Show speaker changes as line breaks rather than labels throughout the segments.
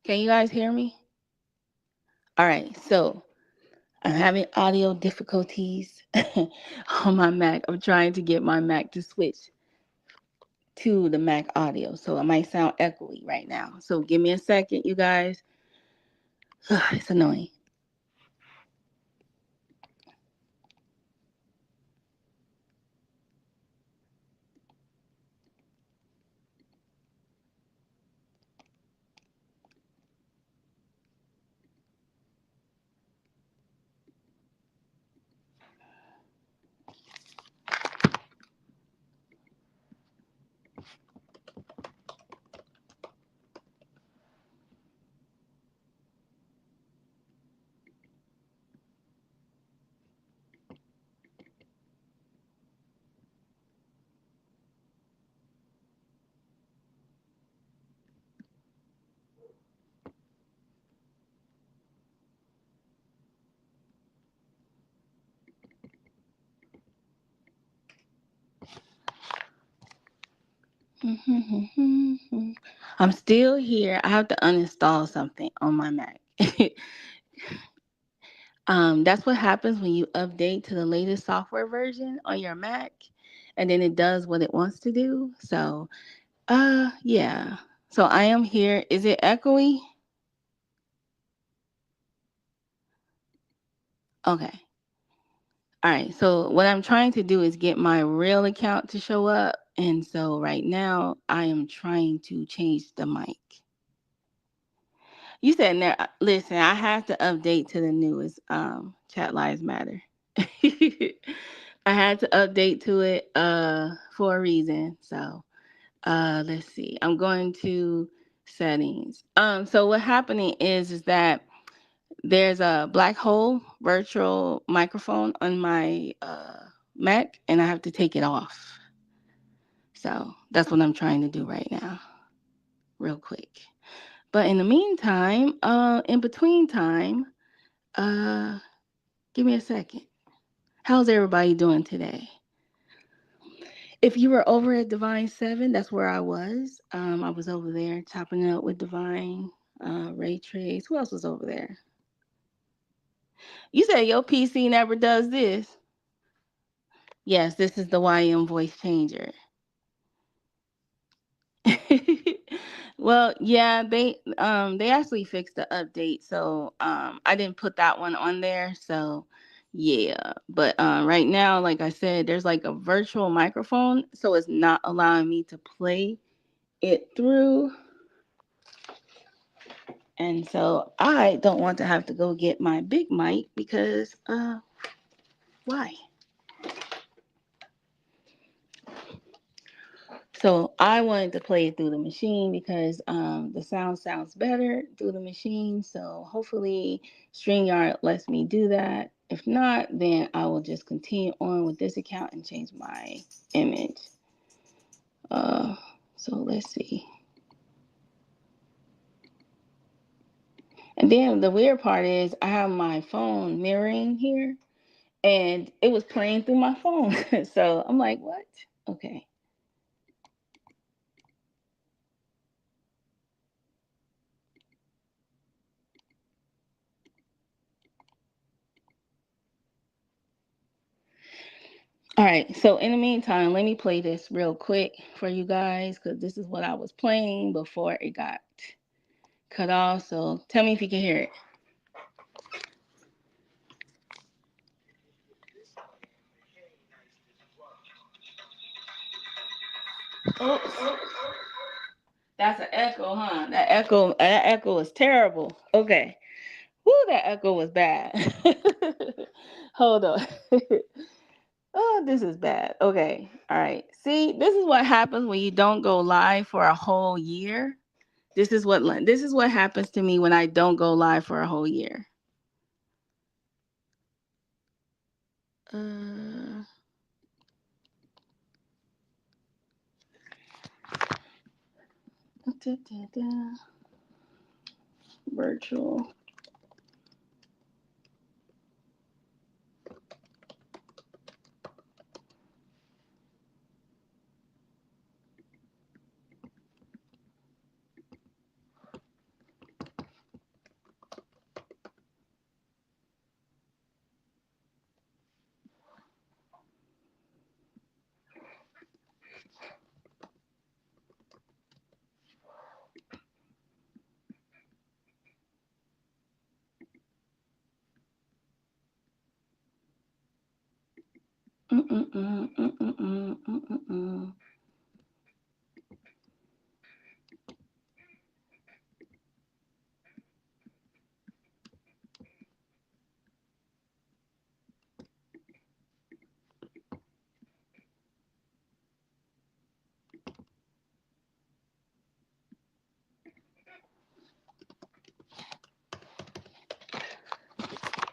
Can you guys hear me? All right, so I'm having audio difficulties on my Mac. I'm trying to get my Mac to switch to the Mac audio, so it might sound echoey right now. So give me a second, you guys. It's annoying. I'm still here. I have to uninstall something on my Mac. That's what happens when you update to the latest software version on your Mac, and then it does what it wants to do. So, yeah. So I am here. Is it echoey? Okay. All right. So what I'm trying to do is get my real account to show up, and so right now I am trying to change the mic. You said, listen, I have to update to the newest Chat Lives Matter. I had to update to it for a reason. So let's see. I'm going to settings. So what happening is that there's a black hole virtual microphone on my Mac, and I have to take it off. So that's what I'm trying to do right now, real quick. But in the meantime, in between time, uh, give me a second. How's everybody doing today? If you were over at Divine 7, that's where I was. I was over there chopping it up with Divine, Ray Trace. Who else was over there? You said your PC never does this. Yes, this is the YM voice changer. Well, yeah, they actually fixed the update, so I didn't put that one on there. So yeah, but right now, like I said, there's like a virtual microphone, so it's not allowing me to play it through. And so I don't want to have to go get my big mic because why? So I wanted to play it through the machine because the sound sounds better through the machine. So hopefully StreamYard lets me do that. If not, then I will just continue on with this account and change my image. Uh, so let's see. And then the weird part is I have my phone mirroring here and it was playing through my phone. So I'm like, what? Okay. All right. So in the meantime, let me play this real quick for you guys because this is what I was playing before it got cut off. So tell me if you can hear it. Oops. That's an echo, huh? That echo is terrible. Okay. Whoo, that echo was bad. Hold on. Oh, this is bad. Okay. All right. See, this is what happens when you don't go live for a whole year. This is what happens to me when I don't go live for a whole year. Uh, da, da, da, virtual.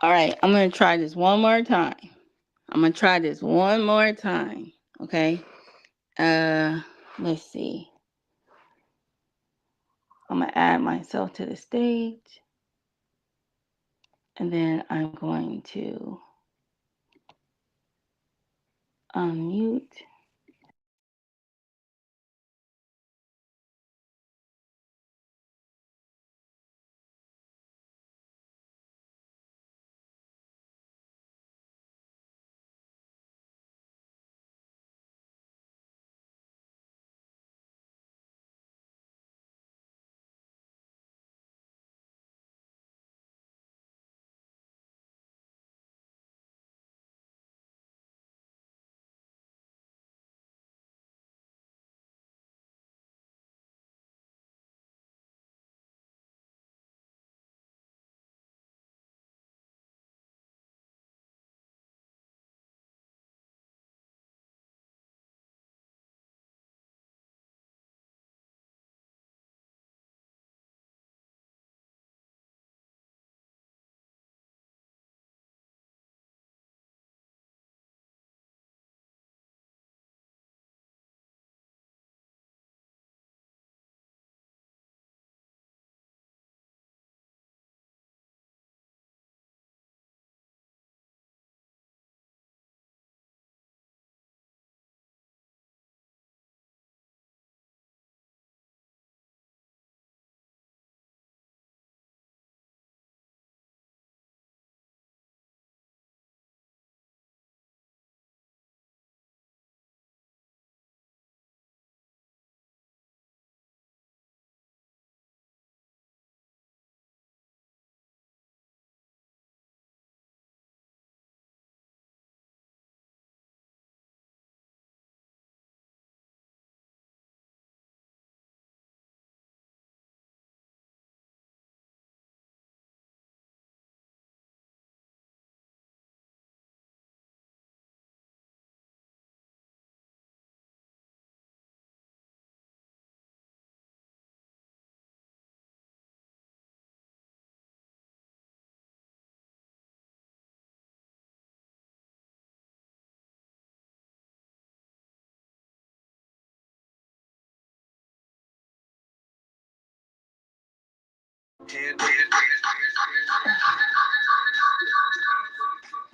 All right, I'm gonna try this one more time. I'm gonna try this one more time. Okay. Uh, let's see. I'm gonna add myself to the stage, and then I'm going to unmute.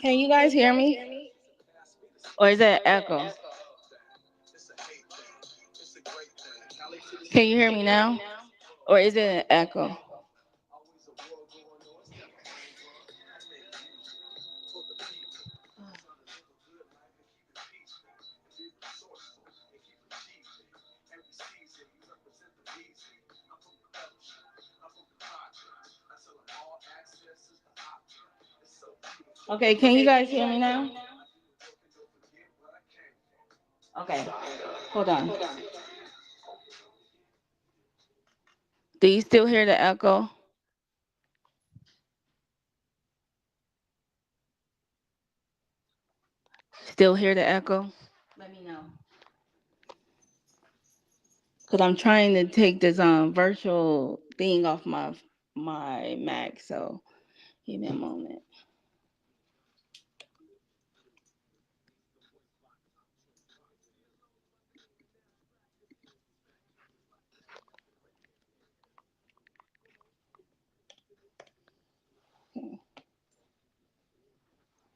Can you guys hear me? Or is that echo? Can you hear me now? Or is it an echo? Okay, can you guys hear me now? Okay, hold on. Do you still hear the echo? Still hear the echo? Let me know. Cause I'm trying to take this virtual thing off my Mac. So give me a moment.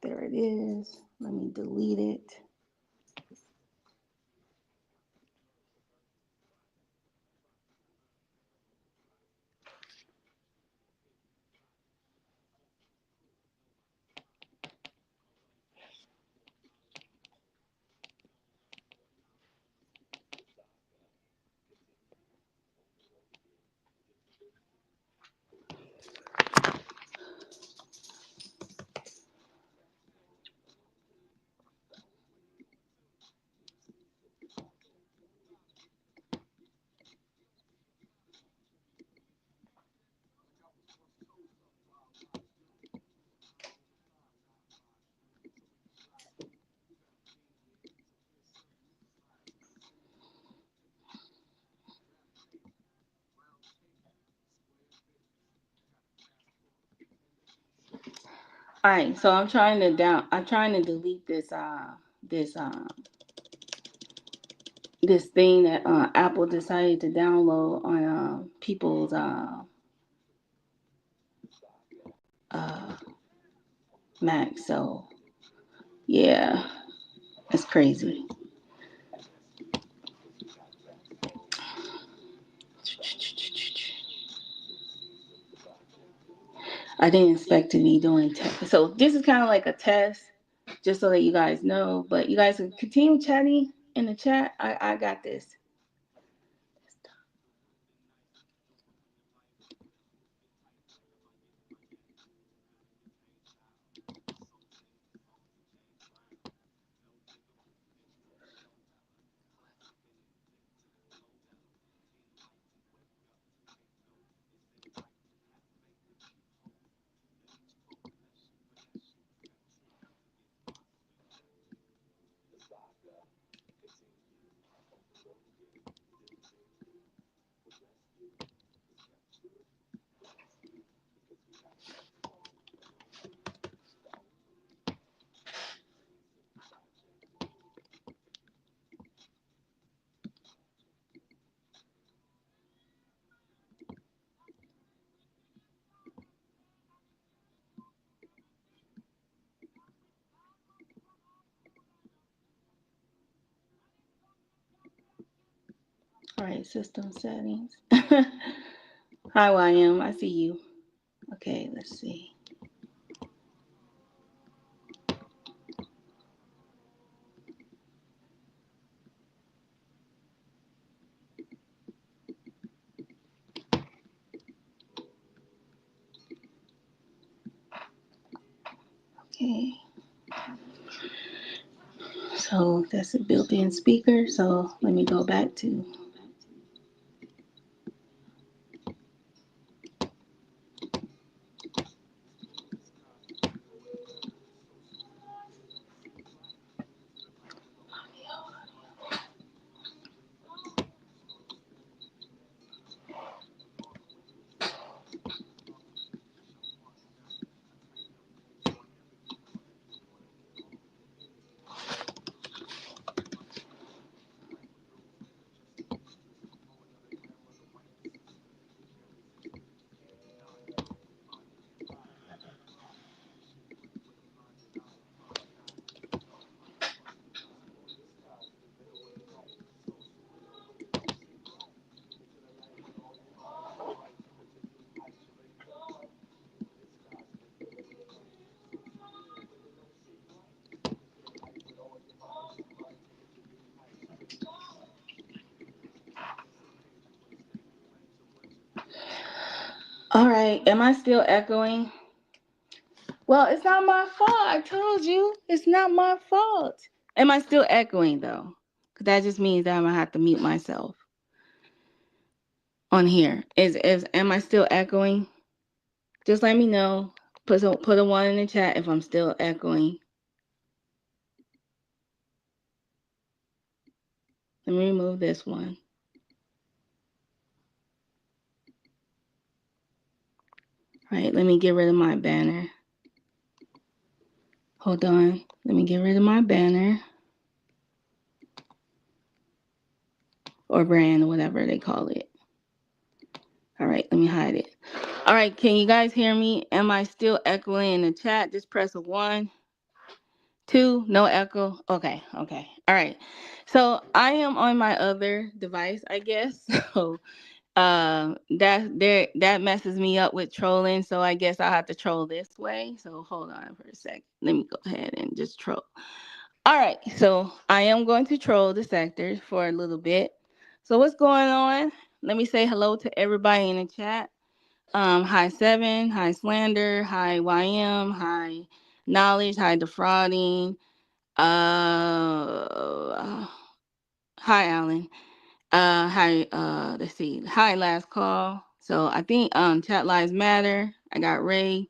There it is. Let me delete it. All right, so I'm trying to delete this this thing that Apple decided to download on people's uh Mac. So yeah, it's crazy. I didn't expect to be doing test. So this is kind of like a test, just so that you guys know. But you guys can continue chatting in the chat. I got this. All right, system settings. Hi, YM. I see you. Okay, let's see. Okay, so that's a built-in speaker. So let me go back to. All right, am I still echoing? Well, it's not my fault. I told you it's not my fault. Am I still echoing though? Because that just means that I'm gonna have to mute myself on here. Is am I still echoing? Just let me know. Put a one in the chat if I'm still echoing. Let me remove this one. All right, let me get rid of my banner. Hold on. Let me get rid of my banner. Or brand, whatever they call it. All right, let me hide it. All right, can you guys hear me? Am I still echoing in the chat? Just press a 1, 2, no echo. Okay. All right. So I am on my other device, I guess. So that messes me up with trolling. So I guess I'll have to troll this way. So hold on for a sec. Let me go ahead and just troll. All right, so I am going to troll the sectors for a little bit. So what's going on? Let me say hello to everybody in the chat. Hi Seven, hi Slander, hi YM, hi Knowledge, hi Defrauding. Hi Alan. Hi. Let's see. Hi Last Call. So I think Chat Lives Matter. I got Ray.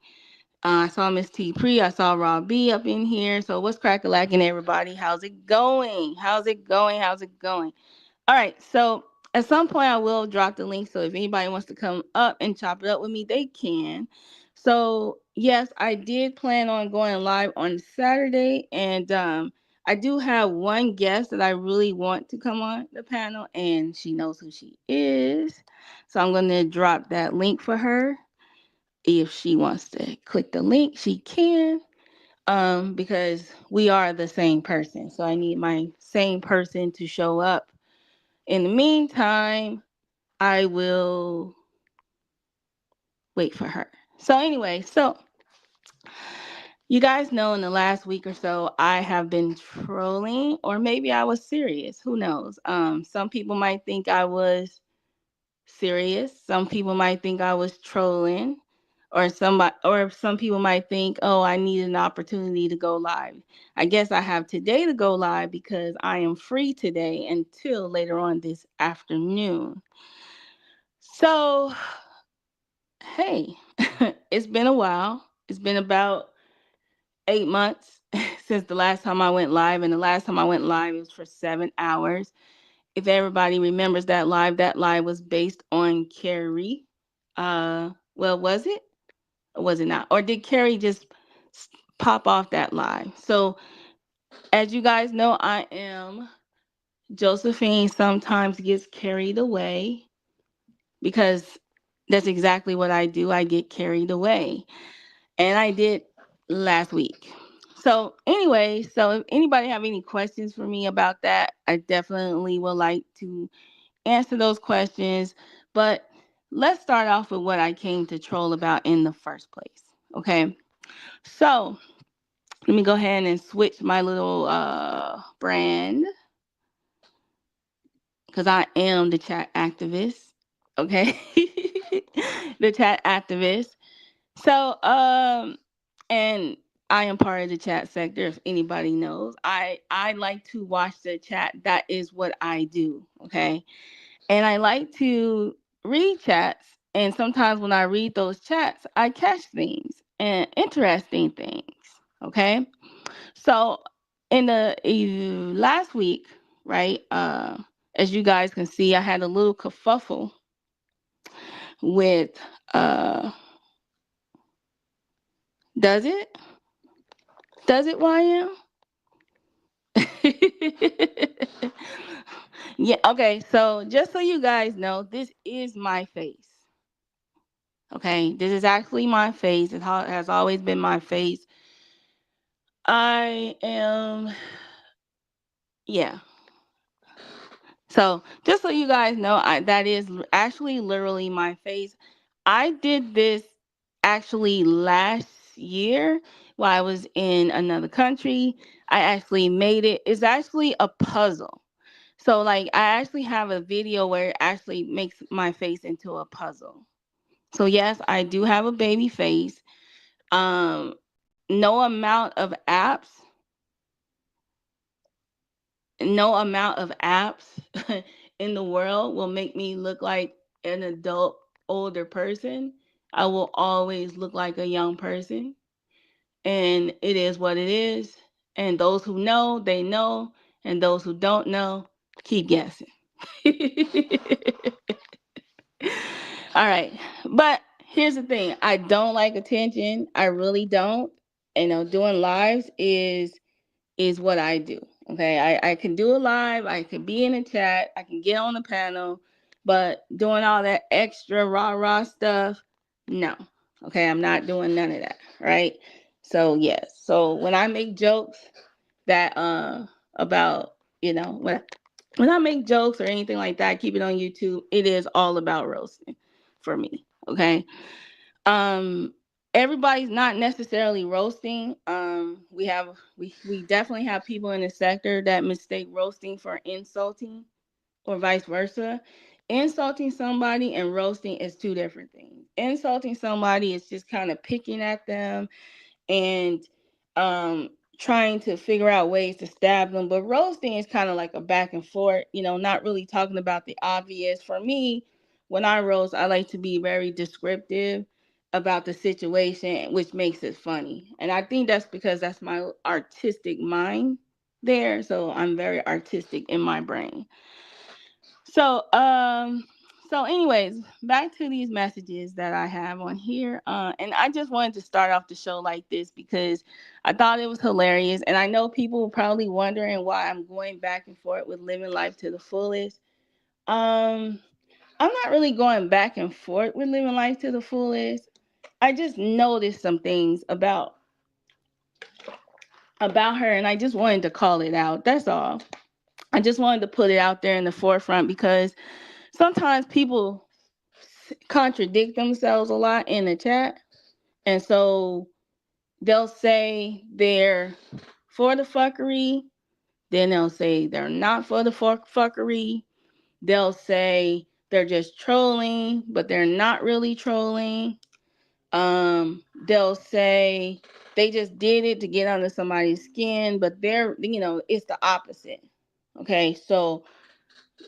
I saw Miss T Pre. I saw Rob B up in here. So what's crack-a-lacking, everybody? How's it going? All right. So At some point, I will drop the link. So if anybody wants to come up and chop it up with me, they can. So yes, I did plan on going live on Saturday, and I do have one guest that I really want to come on the panel, and she knows who she is. So I'm going to drop that link for her. If she wants to click the link, she can. Because we are the same person. So I need my same person to show up. In the meantime, I will wait for her. So anyway, so you guys know in the last week or so, I have been trolling, or maybe I was serious. Who knows? Some people might think I was serious. Some people might think I was trolling, or some people might think, oh, I need an opportunity to go live. I guess I have today to go live because I am free today until later on this afternoon. So, hey, it's been a while. It's been about 8 months since the last time I went live, and the last time I went live was for 7 hours. If everybody remembers that live was based on Carrie. Well, was it? Or was it not? Or did Carrie just pop off that live? So, as you guys know, I am Josephine sometimes gets carried away, because that's exactly what I do. I get carried away. And I did last week. So, anyway, so if anybody have any questions for me about that, I definitely would like to answer those questions. But let's start off with what I came to troll about in the first place. Okay. So, let me go ahead and switch my little brand, because I am the chat activist. Okay. The chat activist. So, and I am part of the chat sector. If anybody knows, I like to watch the chat. That is what I do. Okay, and I like to read chats. And sometimes when I read those chats, I catch things and interesting things. Okay, so in the last week, right? As you guys can see, I had a little kerfuffle with uh. Does it? Does it, YM? Yeah, okay. So just so you guys know, this is my face. Okay, this is actually my face. It has always been my face. I am, yeah. So just so you guys know, that is actually literally my face. I did this actually last year while I was in another country. I actually made it. It's actually a puzzle. So like I actually have a video where it actually makes my face into a puzzle. So yes, I do have a baby face. Um no amount of apps, no amount of apps in the world will make me look like an adult older person. I will always look like a young person, and it is what it is. And those who know, they know, and those who don't know, keep guessing. All right. But here's the thing. I don't like attention. I really don't. Doing lives is what I do. Okay. I can do a live, I can be in a chat, I can get on the panel, but doing all that extra rah-rah stuff, no. Okay, I'm not doing none of that. Right. So yes. So when I make jokes that about, when I make jokes or anything like that, I keep it on YouTube, it is all about roasting for me. Okay. Um, Everybody's not necessarily roasting. We definitely have people in the sector that mistake roasting for insulting, or vice versa. Insulting somebody and roasting is two different things. Insulting somebody is just kind of picking at them and um trying to figure out ways to stab them. But roasting is kind of like a back and forth, not really talking about the obvious. For me, when I roast, I like to be very descriptive about the situation, which makes it funny. And I think that's because that's my artistic mind there. So I'm very artistic in my brain. So, so anyways, back to these messages that I have on here. And I just wanted to start off the show like this because I thought it was hilarious. And I know people were probably wondering why I'm going back and forth with living life to the fullest. Um, I'm not really going back and forth with living life to the fullest. I just noticed some things about her and I just wanted to call it out. That's all. I just wanted to put it out there in the forefront because sometimes people contradict themselves a lot in the chat. And so they'll say they're for the fuckery, then they'll say they're not for the fuckery. They'll say they're just trolling, but they're not really trolling. They'll say they just did it to get under somebody's skin, but it's the opposite. Okay, so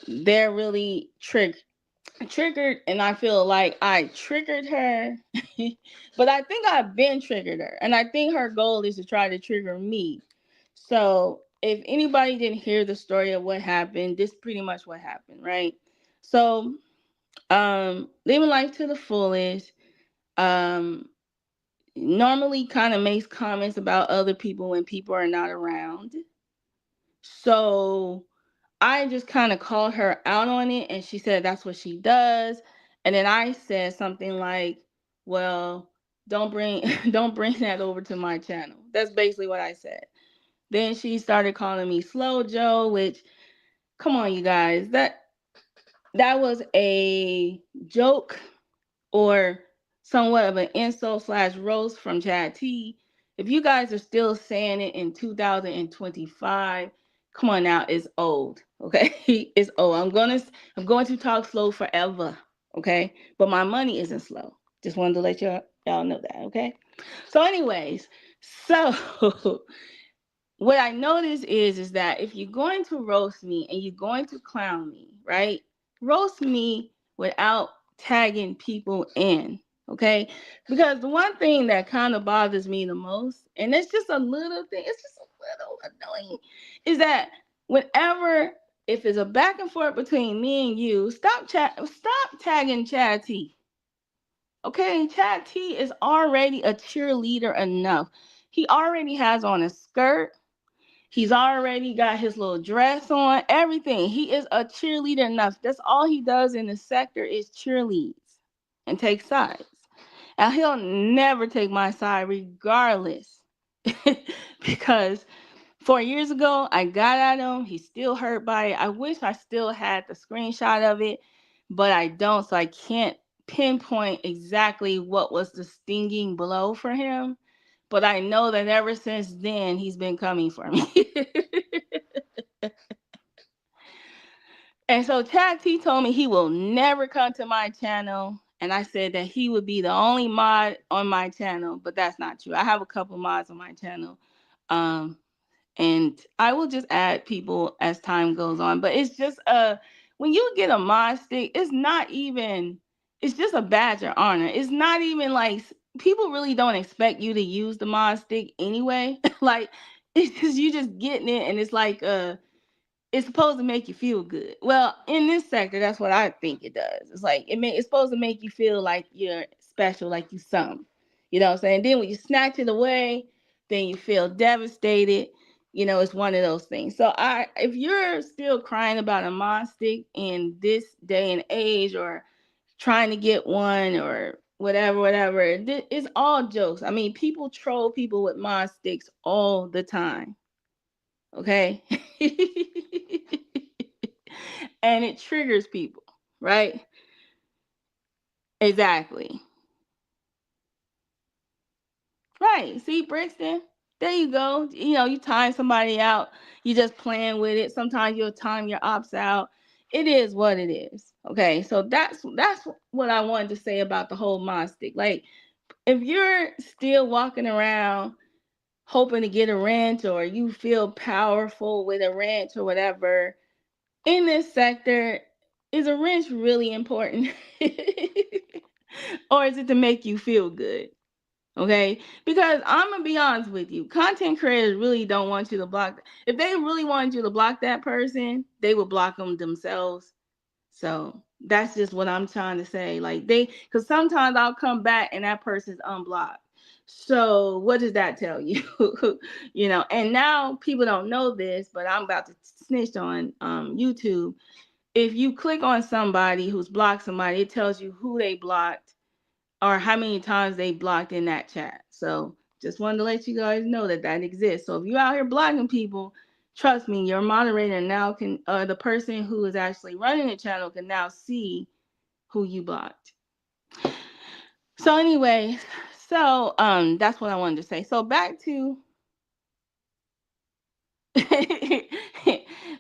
they're really triggered, and I feel like I triggered her. But I think I've been triggered her, and I think her goal is to try to trigger me. So if anybody didn't hear the story of what happened, this is pretty much what happened, right? So living life to the fullest, um normally kind of makes comments about other people when people are not around. So I just kind of called her out on it, and she said that's what she does. And then I said something like, "Well, don't bring don't bring that over to my channel." That's basically what I said. Then she started calling me Slow Joe, which, come on, you guys, that was a joke or somewhat of an insult slash roast from Chad T. If you guys are still saying it in 2025, come on now, it's old. Okay, it's old. I'm going to talk slow forever. Okay, but my money isn't slow. Just wanted to let y'all know that. Okay. So, anyways, so what I notice is that if you're going to roast me and you're going to clown me, right? Roast me without tagging people in, okay? Because the one thing that kind of bothers me the most, and it's just a little thing, it's just a little annoying, is that whenever if it's a back and forth between me and you, stop tagging Chad T. Okay, Chad T is already a cheerleader enough. He already has on a skirt. He's already got his little dress on, everything. He is a cheerleader enough. That's all he does in the sector is cheerleads and take sides. And he'll never take my side regardless. Because 4 years ago, I got at him. He's still hurt by it. I wish I still had the screenshot of it, but I don't. So I can't pinpoint exactly what was the stinging blow for him. But I know that ever since then, he's been coming for me. And so Chad T told me he will never come to my channel. And I said that he would be the only mod on my channel, but that's not true. I have a couple mods on my channel. Um, and I will just add people as time goes on. But it's just when you get a mod stick, it's just a badge of honor. It's not even like people really don't expect you to use the mod stick anyway. Like it's just you just getting it, and it's like it's supposed to make you feel good. Well, in this sector, that's what I think it does. It's like it's supposed to make you feel like you're special, like you something. You know what I'm saying? Then when you snatch it away, then you feel devastated. It's one of those things. So if you're still crying about a mod stick in this day and age, or trying to get one, or whatever, it's all jokes. I mean, people troll people with mod sticks all the time. Okay. And it triggers people, right? Exactly. Right. See, Brixton, there you go. You time somebody out, you just playing with it. Sometimes you'll time your ops out. It is what it is. Okay. So that's what I wanted to say about the whole mod stick. Like, if you're still walking around hoping to get a wrench, or you feel powerful with a wrench or whatever, in this sector, is a wrench really important? Or is it to make you feel good? Okay? Because I'm going to be honest with you. Content creators really don't want you to block. If they really wanted you to block that person, they would block them themselves. So that's just what I'm trying to say. Like because sometimes I'll come back and that person's unblocked. So what does that tell you? And now people don't know this, but I'm about to snitch on YouTube. If you click on somebody who's blocked somebody, it tells you who they blocked or how many times they blocked in that chat. So just wanted to let you guys know that that exists. So if you're out here blocking people, trust me, your moderator now can, the person who is actually running the channel can now see who you blocked. So anyway, so that's what I wanted to say. So back to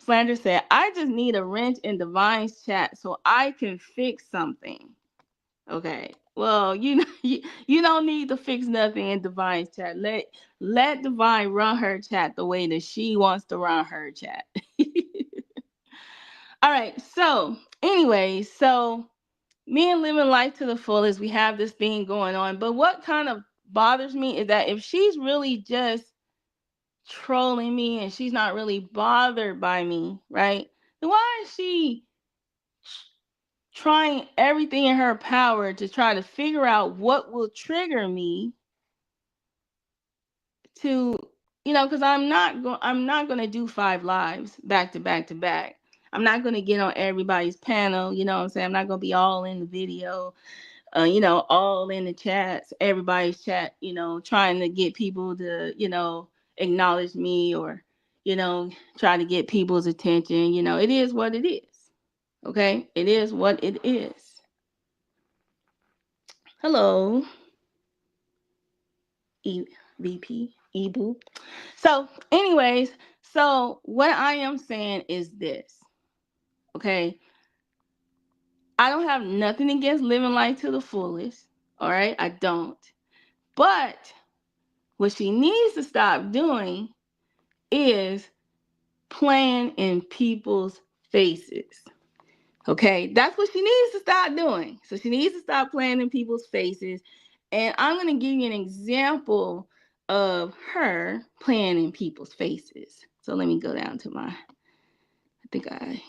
Slander said, I just need a wrench in Divine's chat so I can fix something. Okay. Well, you don't need to fix nothing in Divine's chat. Let Divine run her chat the way that she wants to run her chat. All right. So, anyway, so me and living life to the fullest, we have this thing going on. But what kind of bothers me is that if she's really just trolling me and she's not really bothered by me, right? Then why is she trying everything in her power to try to figure out what will trigger me to, because I'm not going to do 5 lives back to back to back. I'm not going to get on everybody's panel, you know what I'm saying? I'm not going to be all in the video, all in the chats, everybody's chat, trying to get people to, acknowledge me or, try to get people's attention. It is what it is. Okay? It is what it is. Hello, VP, Ebu. So, anyways, so what I am saying is this, okay? I don't have nothing against living life to the fullest, all right? I don't. But what she needs to stop doing is playing in people's faces. Okay, that's what she needs to stop doing. So she needs to stop playing in people's faces. And I'm going to give you an example of her playing in people's faces. So let me go down to I think I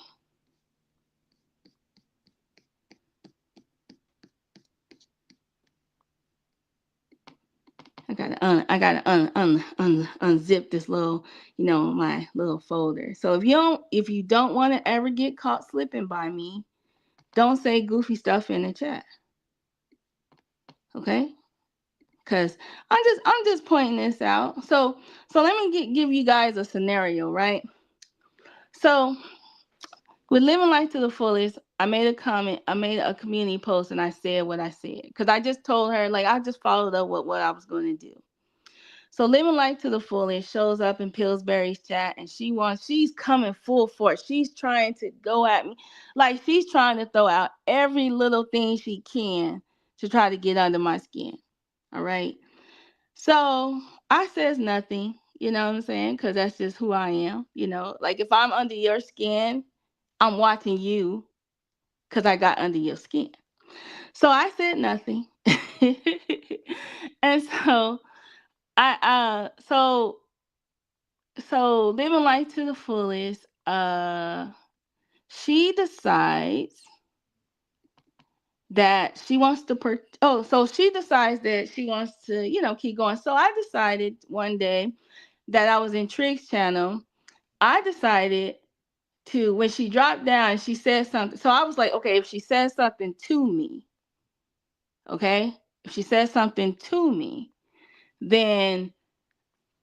gotta unzip this little, my little folder. So if you don't want to ever get caught slipping by me, don't say goofy stuff in the chat. Okay? Because I'm just pointing this out. So let me give you guys a scenario, right? So with living life to the fullest, I made a comment, I made a community post, and I said what I said. Because I just told her, like, I just followed up with what I was going to do. So living life to the fullest shows up in Pillsbury's chat, and she's coming full force. She's trying to go at me, like she's trying to throw out every little thing she can to try to get under my skin. All right. So I says nothing, you know what I'm saying? Because that's just who I am. Like if I'm under your skin, I'm watching you because I got under your skin. So I said nothing. And so I so living life to the fullest, she decides that she wants to so she decides that she wants to, keep going. So I decided one day that I was in Trig's channel. I decided to, when she dropped down and she said something, so I was like, okay, if she says something to me, okay, if she says something to me, then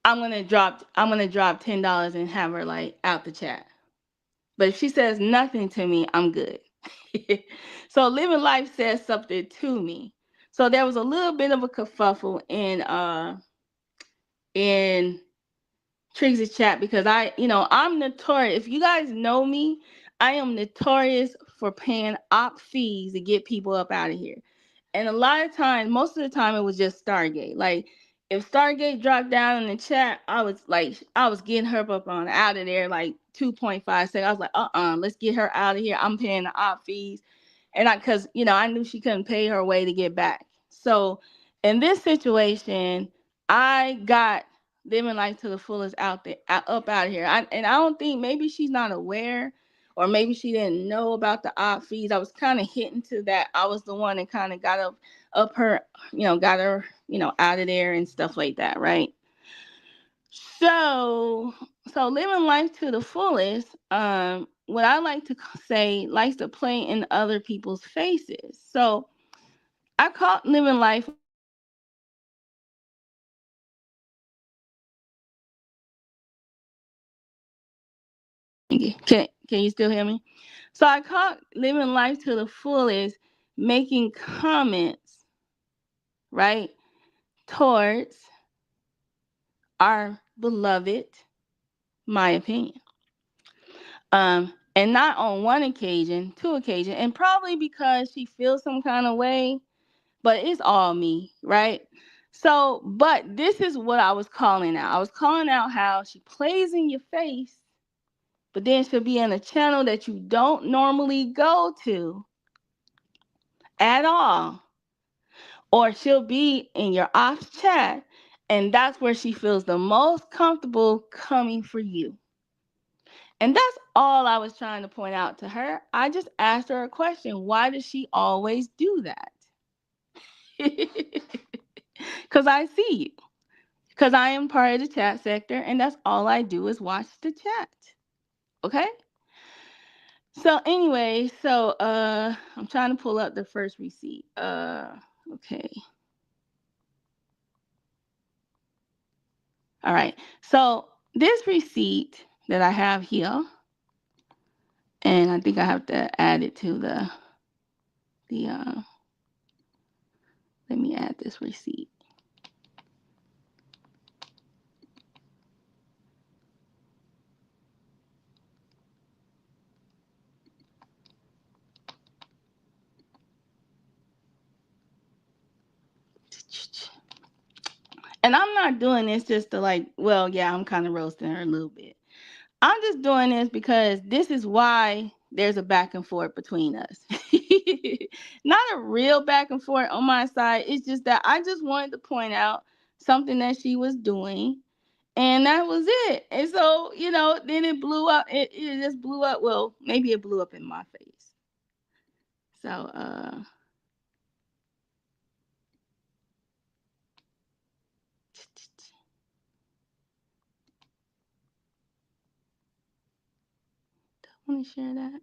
I'm gonna drop $10 and have her like out the chat. But if she says nothing to me, I'm good. So living life says something to me. So there was a little bit of a kerfuffle in Trixie's chat because I'm notorious. If you guys know me, I am notorious for paying op fees to get people up out of here. And a lot of times, most of the time, it was just Stargate. Like if Stargate dropped down in the chat, I was getting her up on out of there like 2.5 seconds. I was like, let's get her out of here. I'm paying the op fees, and because I knew she couldn't pay her way to get back. So in this situation, I got living life to the fullest out there, up out of here. And I don't think, maybe she's not aware, or maybe she didn't know about the opt fees. I was kind of hitting to that. I was the one that kind of got up her, got her, out of there and stuff like that, right? So, so living life to the fullest, what I like to say, likes to play in other people's faces. So I caught living life. Can you still hear me? So I caught living life to the fullest, making comments, right, towards our beloved, my opinion. And not on one occasion, two occasions, and probably because she feels some kind of way, but it's all me, right? So, but this is what I was calling out. I was calling out how she plays in your face, but then she'll be in a channel that you don't normally go to at all. Or she'll be in your ops chat, and that's where she feels the most comfortable coming for you. And that's all I was trying to point out to her. I just asked her a question. Why does she always do that? Because I see you. Because I am part of the chat sector, and that's all I do is watch the chat. Okay? So anyway, I'm trying to pull up the first receipt. Okay. All right. So this receipt that I have here, and I think I have to add it to the let me add this receipt. And I'm not doing this just to like, well, yeah, I'm kind of roasting her a little bit. I'm just doing this because this is why there's a back and forth between us. Not a real back and forth on my side. It's just that I just wanted to point out something that she was doing. And that was it. And so, then it blew up. It just blew up. Well, maybe it blew up in my face. So, I want to share that.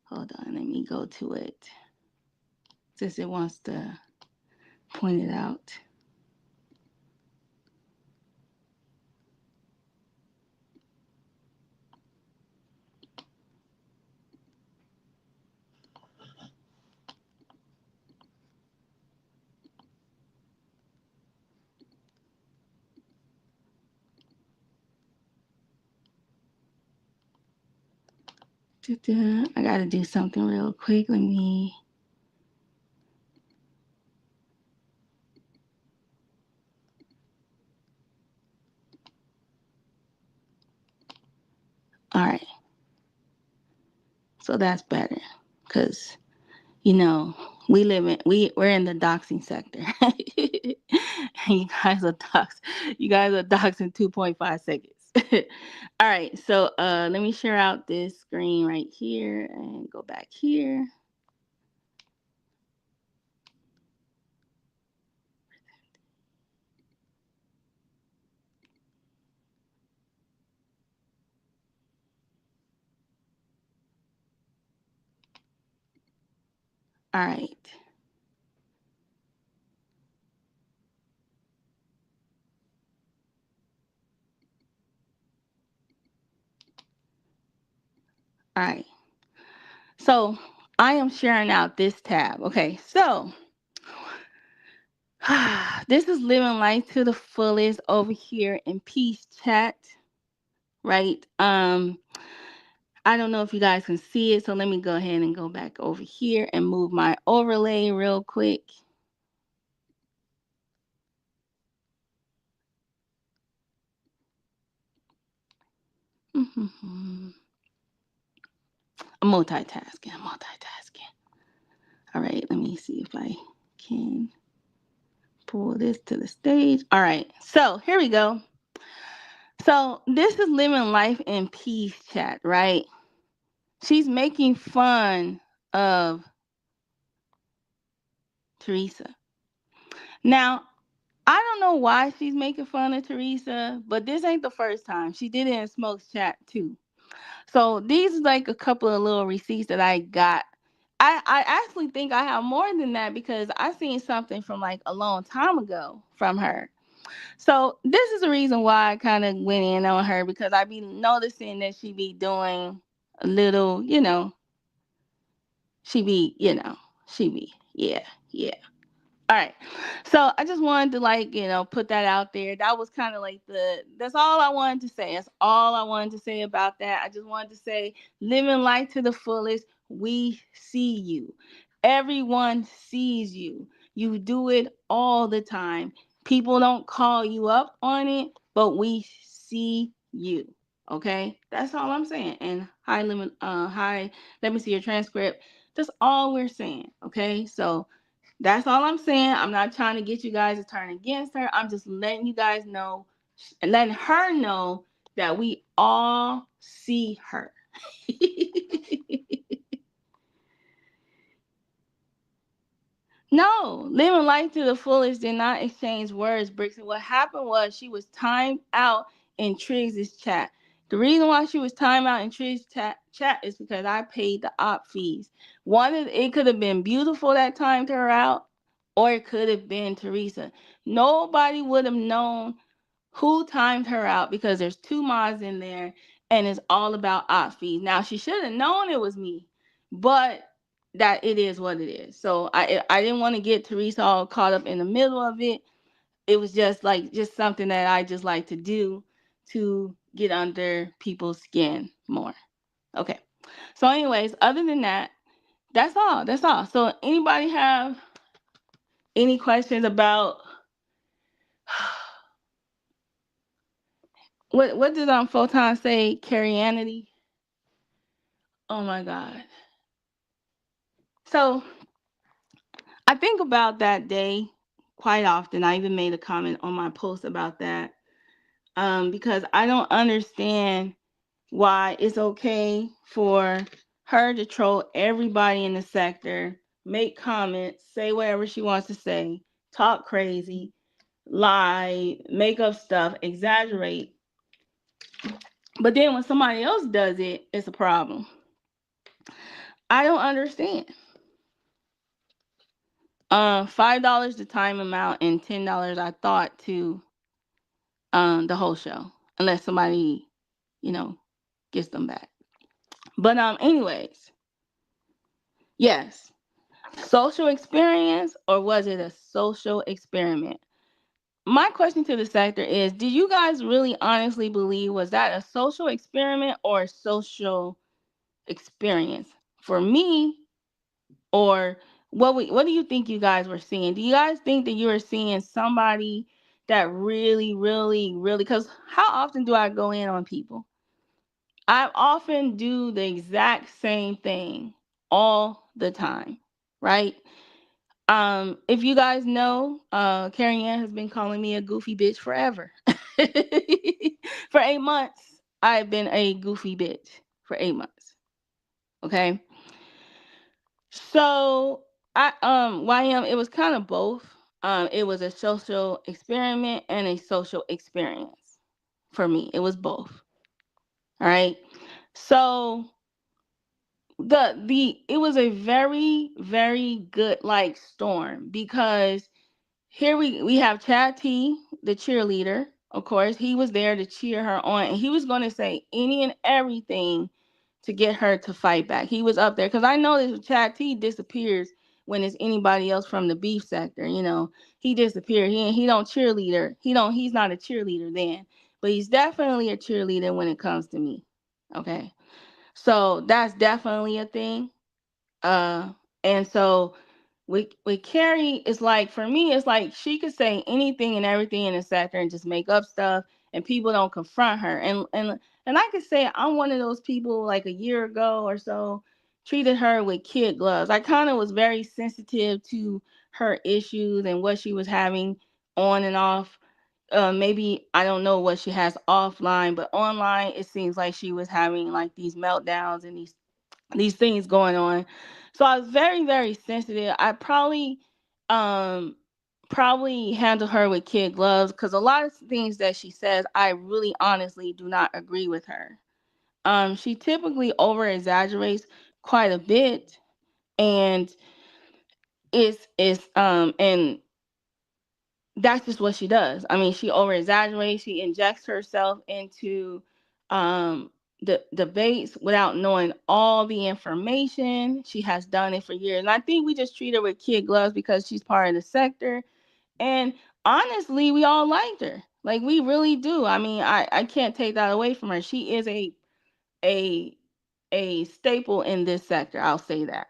Hold on, let me go to it. Since it wants to point it out. I gotta do something real quick. Let me. All right. So that's better. Because, we're in the doxing sector. you guys are dox you guys are doxing 2.5 seconds. All right. So let me share out this screen right here and go back here. All right. All right. So I am sharing out this tab. Okay. So this is living life to the fullest over here in peace chat, right? I don't know if you guys can see it, so let me go ahead and go back over here and move my overlay real quick. I'm multitasking. All right, let me see if I can pull this to the stage. All right. So here we go. So this is living life in peace chat, right? She's making fun of Teresa. Now, I don't know why she's making fun of Teresa, but this ain't the first time. She did it in Smoke's chat too. So these are like a couple of little receipts that I got. I actually think I have more than that because I seen something from like a long time ago from her. So this is the reason why I kind of went in on her because I be noticing that she be doing a little, she be, yeah, yeah. All right. So I just wanted to put that out there. That was kind of like that's all I wanted to say. That's all I wanted to say about that. I just wanted to say living life to the fullest. We see you. Everyone sees you. You do it all the time. People don't call you up on it, but we see you. Okay? That's all I'm saying. And let me see your transcript. That's all we're saying. Okay? So that's all I'm saying. I'm not trying to get you guys to turn against her. I'm just letting you guys know and letting her know that we all see her. No, living life to the fullest did not exchange words, Bricks. And what happened was she was timed out in Triggs' chat. The reason why she was timed out in Triggs' chat is because I paid the op fees. It could have been Beautiful that timed her out, or it could have been Teresa. Nobody would have known who timed her out because there's two mods in there and it's all about op fees. Now she should have known it was me, but that it is what it is. So I didn't want to get Teresa all caught up in the middle of it. It was just something that I just like to do to get under people's skin more. Okay. So anyways, other than that, that's all. That's all. So anybody have any questions about what did Photon say? Carrianity? Oh my God. So I think about that day quite often. I even made a comment on my post about that. Because I don't understand why it's okay for her to troll everybody in the sector, make comments, say whatever she wants to say, talk crazy, lie, make up stuff, exaggerate. But then when somebody else does it, it's a problem. I don't understand. $5 the time amount and $10 I thought to the whole show, unless somebody, you know, gets them back. But anyways, yes, social experience or was it a social experiment? My question to the sector is: do you guys really honestly believe was that a social experiment or a social experience? For me, or what do you think you guys were seeing? Do you guys think that you were seeing somebody that really, really, really? Because how often do I go in on people? I often do the exact same thing all the time, right? If you guys know, Carrie Ann has been calling me a goofy bitch forever. For 8 months, I've been a goofy bitch for 8 months. Okay. So YM, it was kind of both. It was a social experiment and a social experience for me. It was both. All right. So the it was a very, very good like storm because here we have Chad T, the cheerleader. Of course, he was there to cheer her on, and he was going to say any and everything to get her to fight back. He was up there because I know that Chad T disappears when it's anybody else from the beef sector. He disappeared. He don't cheerleader. He's not a cheerleader then, but he's definitely a cheerleader when it comes to me. Okay, so that's definitely a thing. Uh, and so with Carrie, it's like for me, it's like she could say anything and everything in the sector and just make up stuff, and people don't confront her. And I could say I'm one of those people. Like a year ago or so, treated her with kid gloves. I kind of was very sensitive to her issues and what she was having on and off. Maybe I don't know what she has offline, but online it seems like she was having like these meltdowns and these things going on. So I was very, very sensitive. I um probably handle her with kid gloves because a lot of things that she says I really honestly do not agree with her. She typically over exaggerates quite a bit, and and that's just what she does. I mean, she over exaggerates. She injects herself into um, the debates without knowing all the information. She has done it for years, and I think we just treat her with kid gloves because she's part of the sector. And honestly, we all liked her. Like we really do. I mean, I can't take that away from her. She is a a staple in this sector. I'll say that.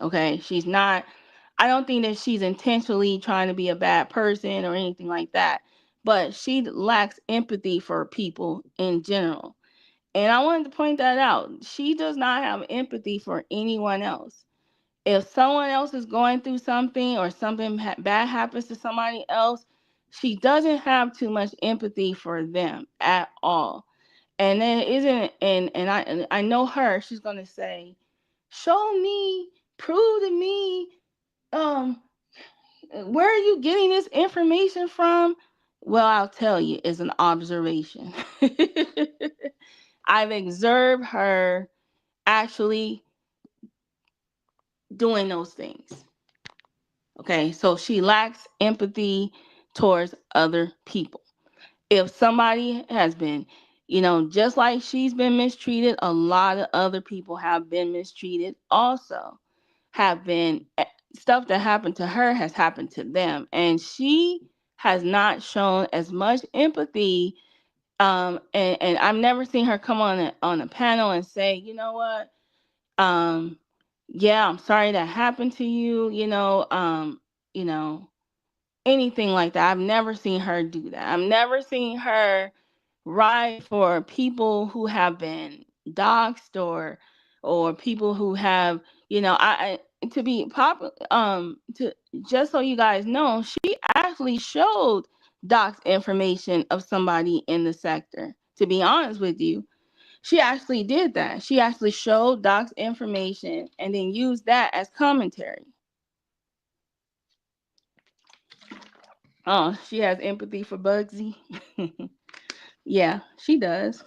Okay, she's not. I don't think that she's intentionally trying to be a bad person or anything like that, but she lacks empathy for people in general. And I wanted to point that out. She does not have empathy for anyone else. If someone else is going through something or something bad happens to somebody else, she doesn't have too much empathy for them at all. And then isn't and I know her, she's gonna say, show me, prove to me, um, where are you getting this information from? Well, I'll tell you, it's an observation. I've observed her actually doing those things. Okay, so she lacks empathy towards other people. If somebody has been, just like she's been mistreated, a lot of other people have been mistreated also. Have been stuff that happened to her has happened to them, and she has not shown as much empathy. And I've never seen her come on a panel and say, you know what, um, yeah, I'm sorry that happened to you. You know, anything like that. I've never seen her do that. I've never seen her ride for people who have been doxxed or people who have, I to be pop to just so you guys know, she actually showed dox information of somebody in the sector. To be honest with you, she actually did that. She actually showed dox information and then used that as commentary. Oh, she has empathy for Bugsy. Yeah, she does.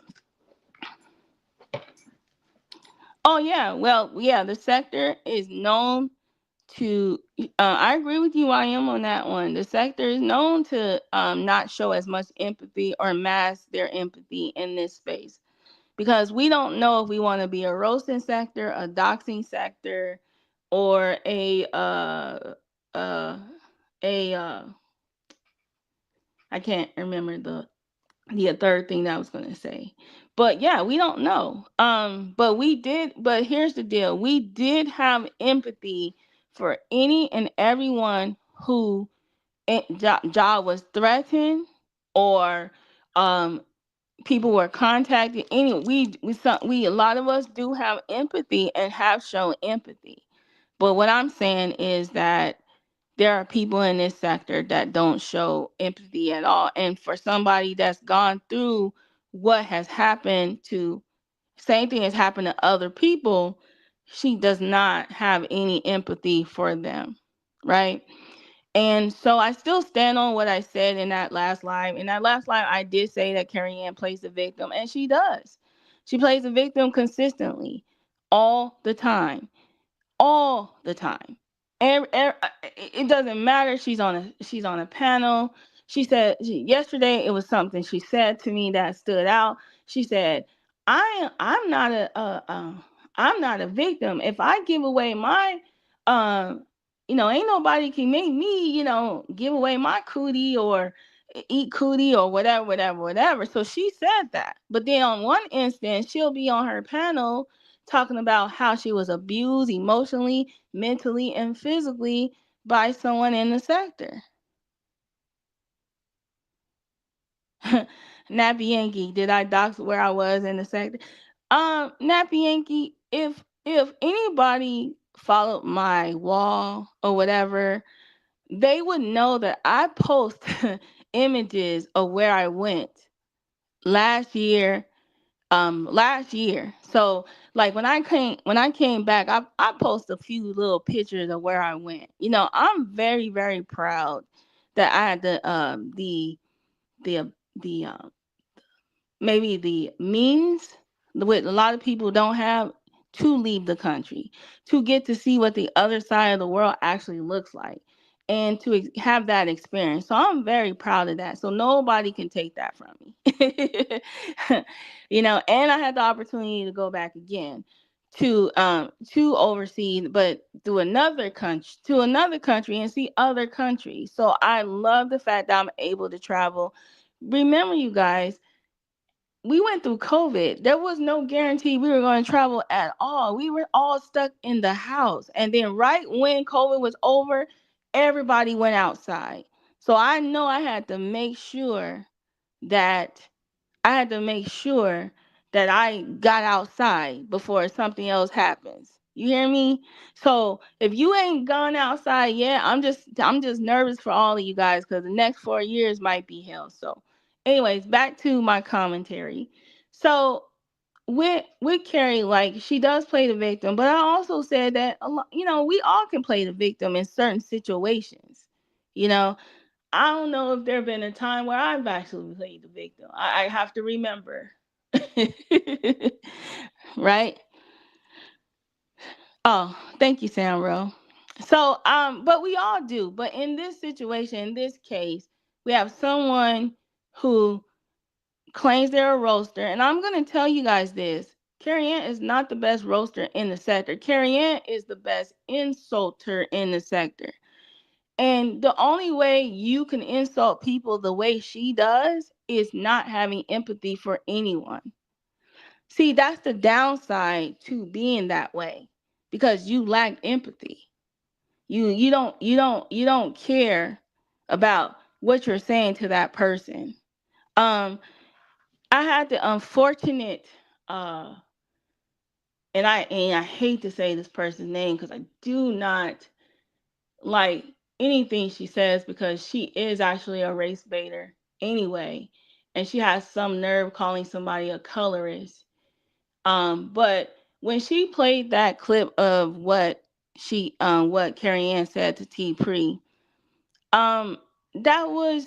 Oh yeah, well yeah, the sector is known to. I agree with you, I am on that one. The sector is known to not show as much empathy or mask their empathy in this space because we don't know if we want to be a roasting sector, a doxing sector, or uh a I can't remember the third thing that I was going to say. But yeah, we don't know. But here's the deal. We did have empathy for any and everyone who job was threatened or um people were contacted. Anyway, we a lot of us do have empathy and have shown empathy. But what I'm saying is that there are people in this sector that don't show empathy at all. And for somebody that's gone through what has happened to, same thing has happened to other people, she does not have any empathy for them. Right. And so I still stand on what I said in that last live. In that last live, I did say that Carrie Ann plays the victim, and she does. She plays the victim consistently, all the time, all the time. It doesn't matter. She's on a panel. Yesterday it was something she said to me that stood out. She said, I'm not I'm not a victim. If I give away my um ain't nobody can make me give away my cootie or eat cootie or whatever, whatever, whatever. So she said that. But then on one instance, she'll be on her panel talking about how she was abused emotionally, mentally, and physically by someone in the sector. Nappy Yankee, did I dox where I was in the sector? Nappy Yankee, if anybody followed my wall or whatever, they would know that I post images of where I went last year, last year. So like when I came back, I post a few little pictures of where I went. I'm very, very proud that I had the the maybe the means, what a lot of people don't have, to leave the country, to get to see what the other side of the world actually looks like, and to have that experience. So I'm very proud of that. So nobody can take that from me. And I had the opportunity to go back again to overseas, but to another country and see other countries. So I love the fact that I'm able to travel. Remember, you guys, we went through COVID. There was no guarantee we were going to travel at all. We were all stuck in the house. And then right when COVID was over, everybody went outside. So I know that I had to make sure that I got outside before something else happens. You hear me? So if you ain't gone outside yet, I'm just nervous for all of you guys, because the next 4 years might be hell. So, anyways, back to my commentary. So with Carrie, like, she does play the victim, but I also said that we all can play the victim in certain situations. You know, I don't know if there been a time where I've actually played the victim. I have to remember. Right? Oh, thank you, Samro. So, but we all do. But in this situation, in this case, we have someone who claims they're a roaster, and I'm gonna tell you guys this. Carrie Ann is not the best roaster in the sector. Carrie Ann is the best insulter in the sector. And the only way you can insult people the way she does is not having empathy for anyone. See, that's the downside to being that way, because you lack empathy. You don't care about what you're saying to that person. Um I had the unfortunate uh and I hate to say this person's name because I do not like anything she says, because she is actually a race baiter anyway, and she has some nerve calling somebody a colorist. But when she played that clip of what Carrie Ann said to T Pre, um that was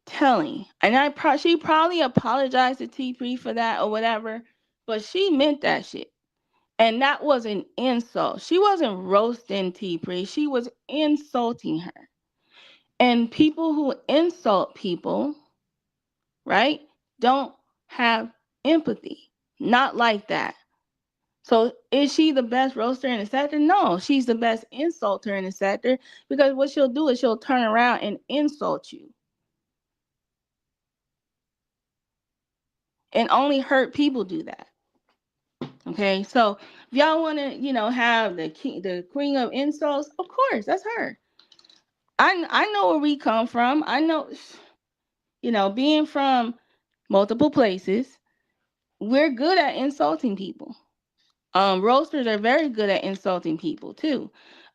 telling. And she probably apologized to T Pre for that or whatever, but she meant that shit. And that was an insult. She wasn't roasting T Pre, she was insulting her. And people who insult people, right, don't have empathy. Not like that. So is she the best roaster in the sector? No, she's the best insulter in the sector, because what she'll do is she'll turn around and insult you. And only hurt people do that. Okay, so if y'all want to, have the queen of insults, of course, that's her. I know where we come from. I know, being from multiple places, we're good at insulting people. Roasters are very good at insulting people too.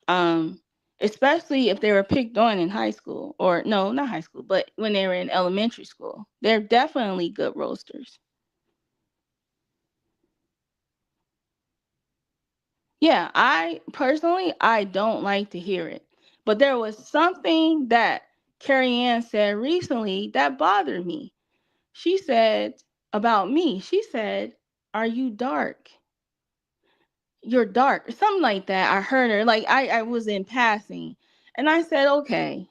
Um, Especially if they were picked on in high school, or no, not high school, but when they were in elementary school. They're definitely good roasters. Yeah, I don't like to hear it. But there was something that Carrie Ann said recently that bothered me. She said about me, she said, "Are you dark? You're dark," or something like that. I heard her, like, I was in passing. And I said, okay.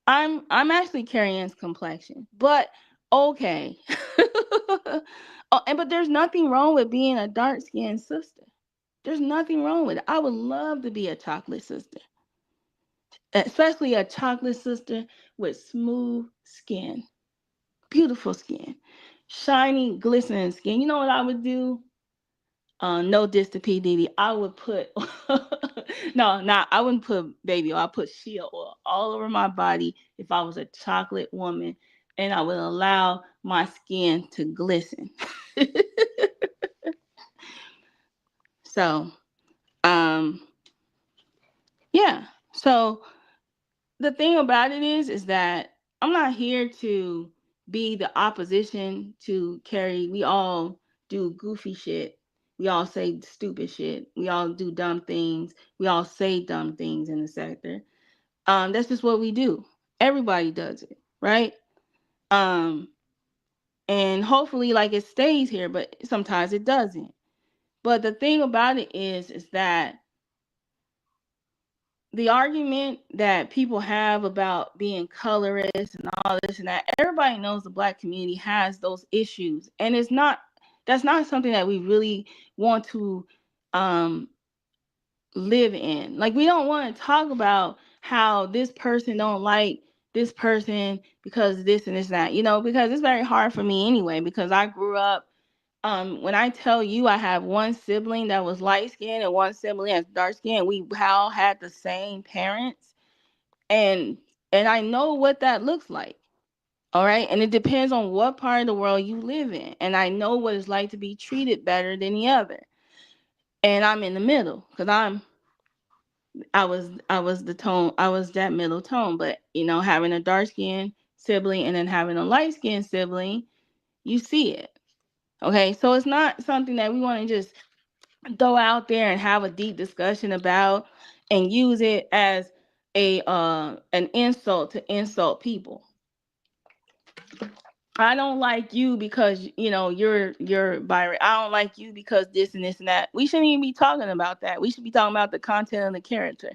I'm actually Carrie Ann's complexion. But okay. But there's nothing wrong with being a dark skinned sister. There's nothing wrong with it. I would love to be a chocolate sister, especially a chocolate sister with smooth skin, beautiful skin, shiny, glistening skin. You know what I would do? No diss to P. Diddy. I would put, no, not, I wouldn't put baby oil. I put shea oil all over my body if I was a chocolate woman, and I would allow my skin to glisten. So, Um, yeah. So the thing about it is that I'm not here to be the opposition to Carrie. We all do goofy shit. We all say stupid shit. We all do dumb things. We all say dumb things in the sector. That's just what we do. Everybody does it, right? Um, and hopefully, like it stays here, but sometimes it doesn't. But the thing about it is that the argument that people have about being colorist and all this and that, everybody knows the black community has those issues, and that's not something that we really want to um live in. Like, we don't want to talk about how this person don't like this person because this and this and that, because it's very hard for me anyway, because I grew up, when I tell you I have one sibling that was light skinned and one sibling that's dark skinned, we all had the same parents, and I know what that looks like. All right. And it depends on what part of the world you live in. And I know what it's like to be treated better than the other. And I'm in the middle because I was the tone, I was that middle tone. But having a dark skinned sibling and then having a light skinned sibling, you see it. Okay. So it's not something that we want to just throw out there and have a deep discussion about and use it as an insult to insult people. I don't like you because you're Byron. I don't like you because this and this and that. We shouldn't even be talking about that. We should be talking about the content and the character.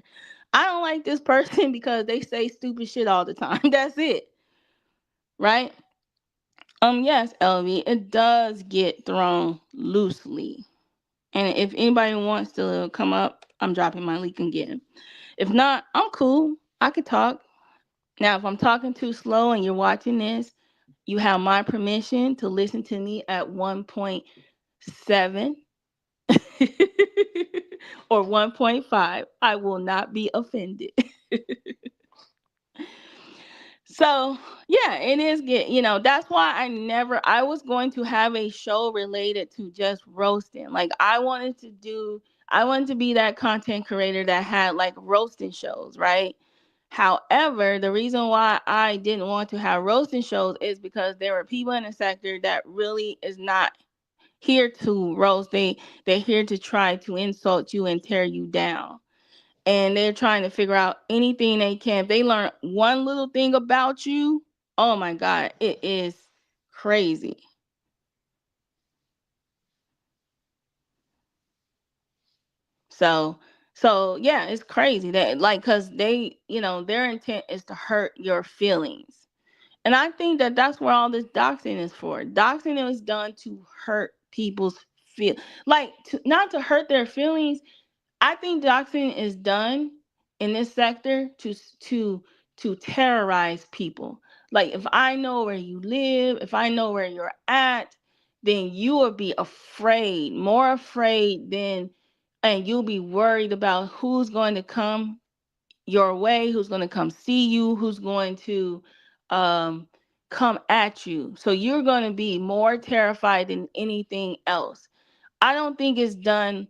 I don't like this person because they say stupid shit all the time. That's it. Right? Yes, LV, it does get thrown loosely. And if anybody wants to come up, I'm dropping my link again. If not, I'm cool. I could talk. Now, if I'm talking too slow and you're watching this, you have my permission to listen to me at 1.7 or 1.5. I will not be offended. So, yeah, it is good. That's why I was going to have a show related to just roasting. Like, I wanted to be that content creator that had like roasting shows, right? However, the reason why I didn't want to have roasting shows is because there were people in the sector that really is not here to roast. They're here to try to insult you and tear you down. And they're trying to figure out anything they can. If they learn one little thing about you, oh my God, it is crazy. So yeah, it's crazy that, like, cause their intent is to hurt your feelings. And I think that that's where all this doxing is for. Doxing is done to hurt people's feel, like, not to hurt their feelings. I think doxing is done in this sector to terrorize people. Like, if I know where you live, if I know where you're at, then you will be afraid, more afraid than, and you'll be worried about who's going to come your way, who's going to come see you, who's going to um come at you. So you're going to be more terrified than anything else. I don't think it's done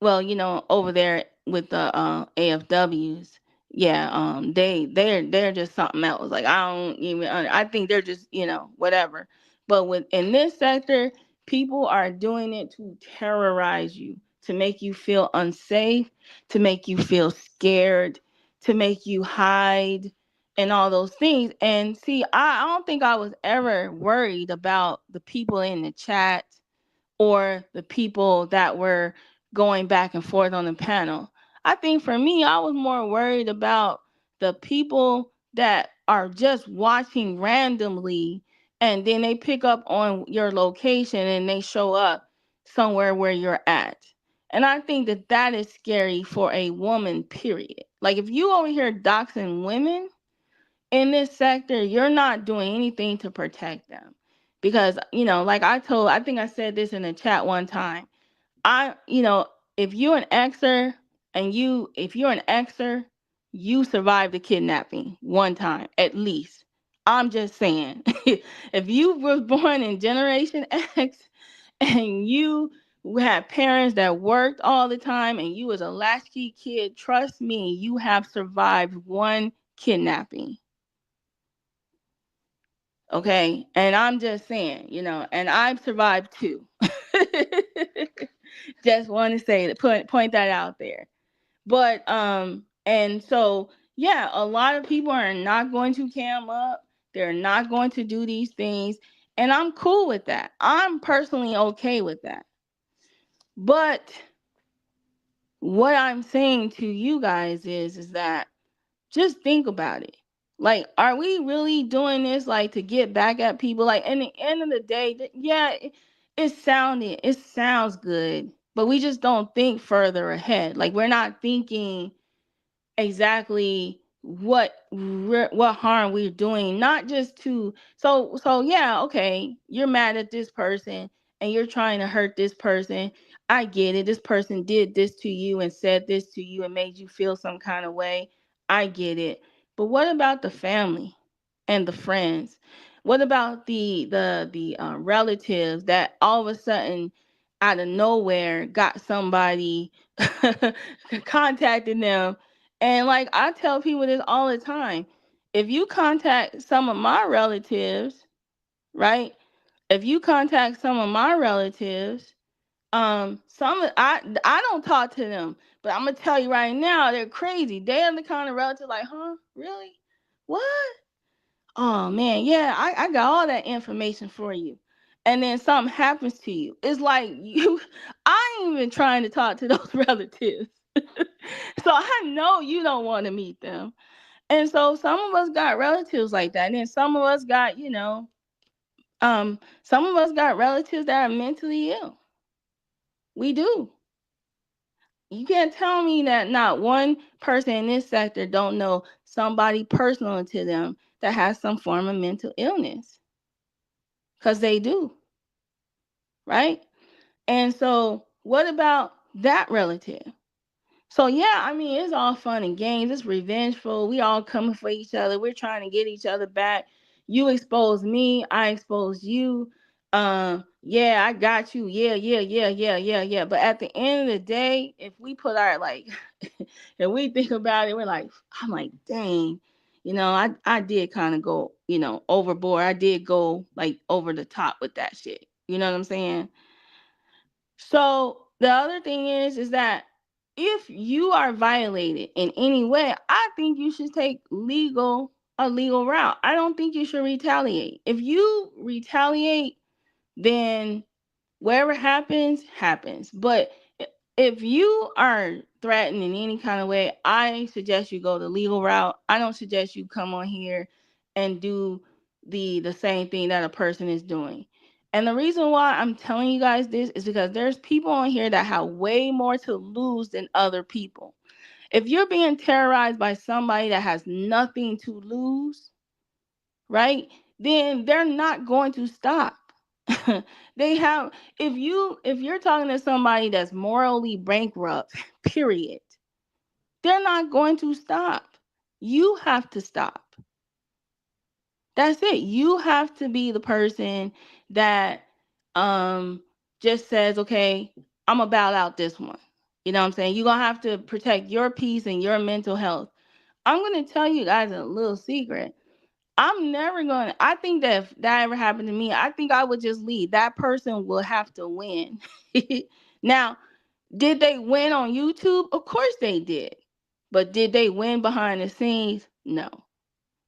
well, over there with the AFWs. Yeah, they're just something else. Like, I don't even I think they're just, whatever. But in this sector, people are doing it to terrorize you, to make you feel unsafe, to make you feel scared, to make you hide and all those things. And see, I don't think I was ever worried about the people in the chat or the people that were going back and forth on the panel. I think for me, I was more worried about the people that are just watching randomly, and then they pick up on your location and they show up somewhere where you're at. And I think that that is scary for a woman, period. Like, if you over here doxing women in this sector, you're not doing anything to protect them. Because, like I think I said this in the chat one time. I, if you're an Xer if you're an Xer, you survived the kidnapping one time, at least. I'm just saying, if you were born in Generation X and you We had parents that worked all the time, and you was a latchkey kid. Trust me, you have survived one kidnapping. Okay. And I'm just saying, and I've survived two. Just want to say that, point that out there. But and so yeah, a lot of people are not going to cam up. They're not going to do these things, and I'm cool with that. I'm personally okay with that. But what I'm saying to you guys is that just think about it. Like, are we really doing this like to get back at people? Like, in the end of the day, yeah, it sounds good, but we just don't think further ahead. Like, we're not thinking exactly what harm we're doing, not just to so yeah, okay, you're mad at this person and you're trying to hurt this person. I get it. This person did this to you and said this to you and made you feel some kind of way. I get it. But what about the family and the friends? What about the relatives that all of a sudden out of nowhere got somebody contacting them? And like I tell people this all the time. If you contact some of my relatives, right? If you contact some of my relatives, I don't talk to them, but I'm gonna tell you right now, they're crazy. They're the kind of relative like, huh? Really? What? Oh man, yeah, I got all that information for you. And then something happens to you. It's like you I ain't even trying to talk to those relatives. So I know you don't want to meet them. And so some of us got relatives like that. And then some of us got, some of us got relatives that are mentally ill. We do. You can't tell me that not one person in this sector don't know somebody personal to them that has some form of mental illness. Because they do, right? And so what about that relative? So yeah, I mean, it's all fun and games. It's revengeful. We all coming for each other. We're trying to get each other back. You expose me, I expose you. Yeah, I got you. Yeah, yeah, yeah, yeah, yeah, yeah. But at the end of the day, if we put our like, if we think about it, we're like, I'm like, dang, I did kind of go, overboard. I did go like over the top with that shit. You know what I'm saying? So the other thing is that if you are violated in any way, I think you should take a legal route. I don't think you should retaliate. If you retaliate, then whatever happens, happens. But if you are threatened in any kind of way, I suggest you go the legal route. I don't suggest you come on here and do the same thing that a person is doing. And the reason why I'm telling you guys this is because there's people on here that have way more to lose than other people. If you're being terrorized by somebody that has nothing to lose, right? Then they're not going to stop. They have if you're talking to somebody that's morally bankrupt, period, they're not going to stop. You have to stop. That's it. You have to be the person that um just says, okay, I'm gonna bow out this one. You know what I'm saying? You're gonna have to protect your peace and your mental health. I'm gonna tell you guys a little secret. I'm never gonna. I think that if that ever happened to me, I think I would just leave. That person will have to win. Now, did they win on YouTube? Of course they did. But did they win behind the scenes? No.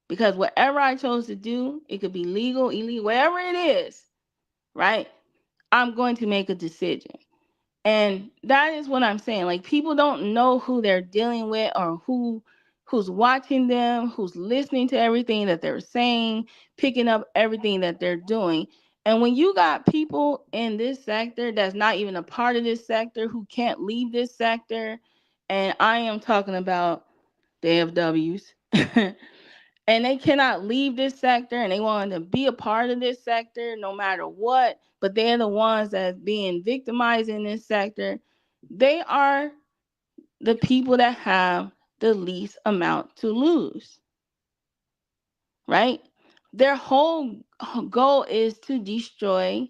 Because whatever I chose to do, it could be legal, illegal, whatever it is, right? I'm going to make a decision. And that is what I'm saying. Like, people don't know who they're dealing with or who's watching them, who's listening to everything that they're saying, picking up everything that they're doing. And when you got people in this sector that's not even a part of this sector, who can't leave this sector, and I am talking about the FWs, and they cannot leave this sector and they want to be a part of this sector no matter what, but they're the ones that's being victimized in this sector. They are the people that have the least amount to lose, right? Their whole goal is to destroy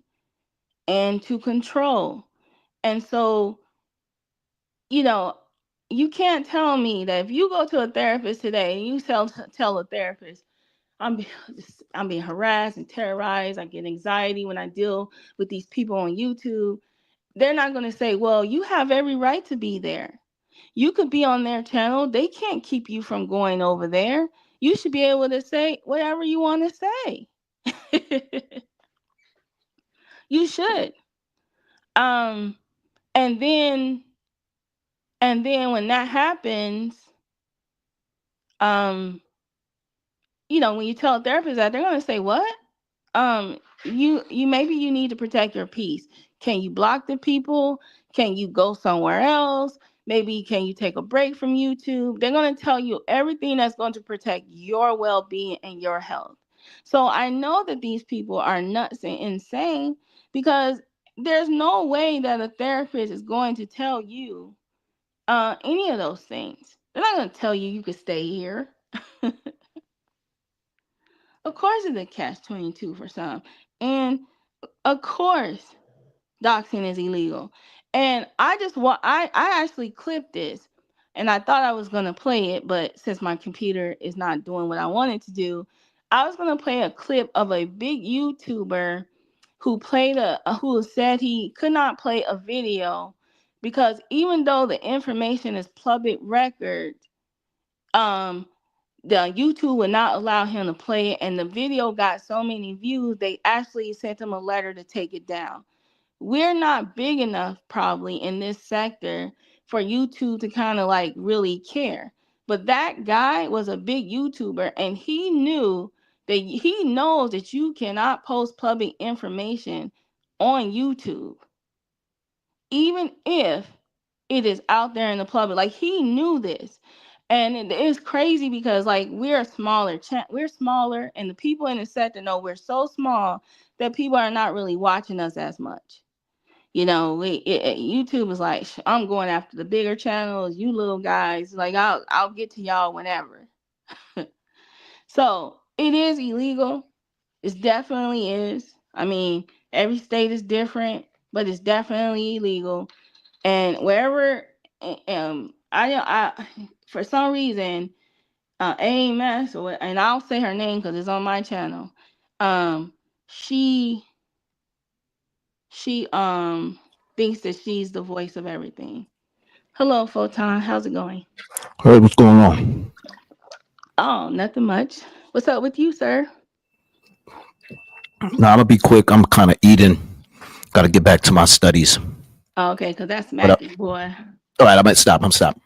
and to control. And so, you know, you can't tell me that if you go to a therapist today and you tell a therapist, I'm be- I'm being harassed and terrorized. I get anxiety when I deal with these people on YouTube. They're not going to say, "Well, you have every right to be there. You could be on their channel. They can't keep you from going over there. You should be able to say whatever you want to say." You should. Um and then when that happens, um when you tell a therapist that, they're going to say, "What? You maybe you need to protect your peace. Can you block the people? Can you go somewhere else? Maybe can you take a break from YouTube?" They're going to tell you everything that's going to protect your well-being and your health. So I know that these people are nuts and insane, because there's no way that a therapist is going to tell you any of those things. They're not going to tell you you could stay here. Of course it's a catch 22 for some. And of course doxing is illegal. And I actually clipped this, and I thought I was gonna play it, but since my computer is not doing what I wanted to do, I was gonna play a clip of a big YouTuber who said he could not play a video because even though the information is public record, um the YouTube would not allow him to play it, and the video got so many views they actually sent him a letter to take it down. We're not big enough probably in this sector for YouTube to kind of like really care. But that guy was a big YouTuber, and he knows that you cannot post public information on YouTube, even if it is out there in the public. Like, he knew this. And it's crazy because like we're smaller, and the people in the sector know we're so small that people are not really watching us as much. YouTube is like, I'm going after the bigger channels. You little guys, like, I'll get to y'all whenever." So it is illegal. It definitely is. I mean, every state is different, but it's definitely illegal. And wherever, I for some reason, AMS, and I'll say her name because it's on my channel. Um, she thinks that she's the voice of everything. Hello, Photon. How's it going?
Hey, what's going on?
Oh, nothing much. What's up with you, sir?
Now I'm gonna be quick. I'm kind of eating. Got to get back to my studies.
Oh, okay, because that's
But
Mackie, boy.
all right, I might stop. I'm stop.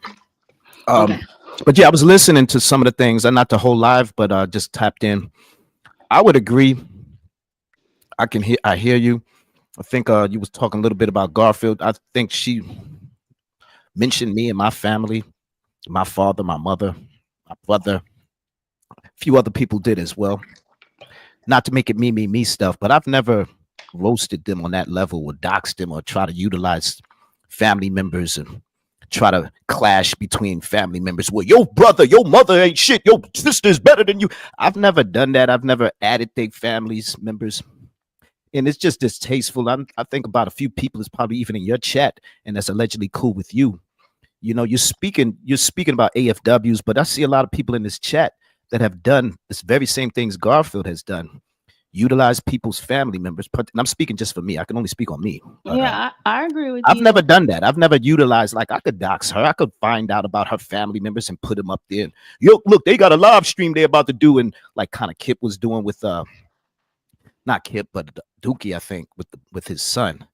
Okay.
But yeah, I was listening to some of the things. Not the whole live, but just tapped in. I would agree. I can hear. I hear you. I think you was talking a little bit about Garfield. I think she mentioned me and my family, my father, my mother, my brother. A few other people did as well. Not to make it me stuff, but I've never roasted them on that level or doxed them or try to utilize family members and try to clash between family members. Well, your brother, your mother ain't shit. Your sister is better than you. I've never done that. I've never added their families members. And it's just distasteful. I think about a few people is probably even in your chat and that's allegedly cool with you. You're speaking about AFWs, but I see a lot of people in this chat that have done this very same things Garfield has done, utilize people's family members. But and I'm speaking just for me. I can only speak on me. But
Yeah, I agree with
I've
you.
never done that. I've never utilized, like, I could dox her. I could find out about her family members and put them up there. And, yo, look, they got a live stream they're about to do, and like kind of Kip was doing with not Kip, but Dookie, I think, with his son.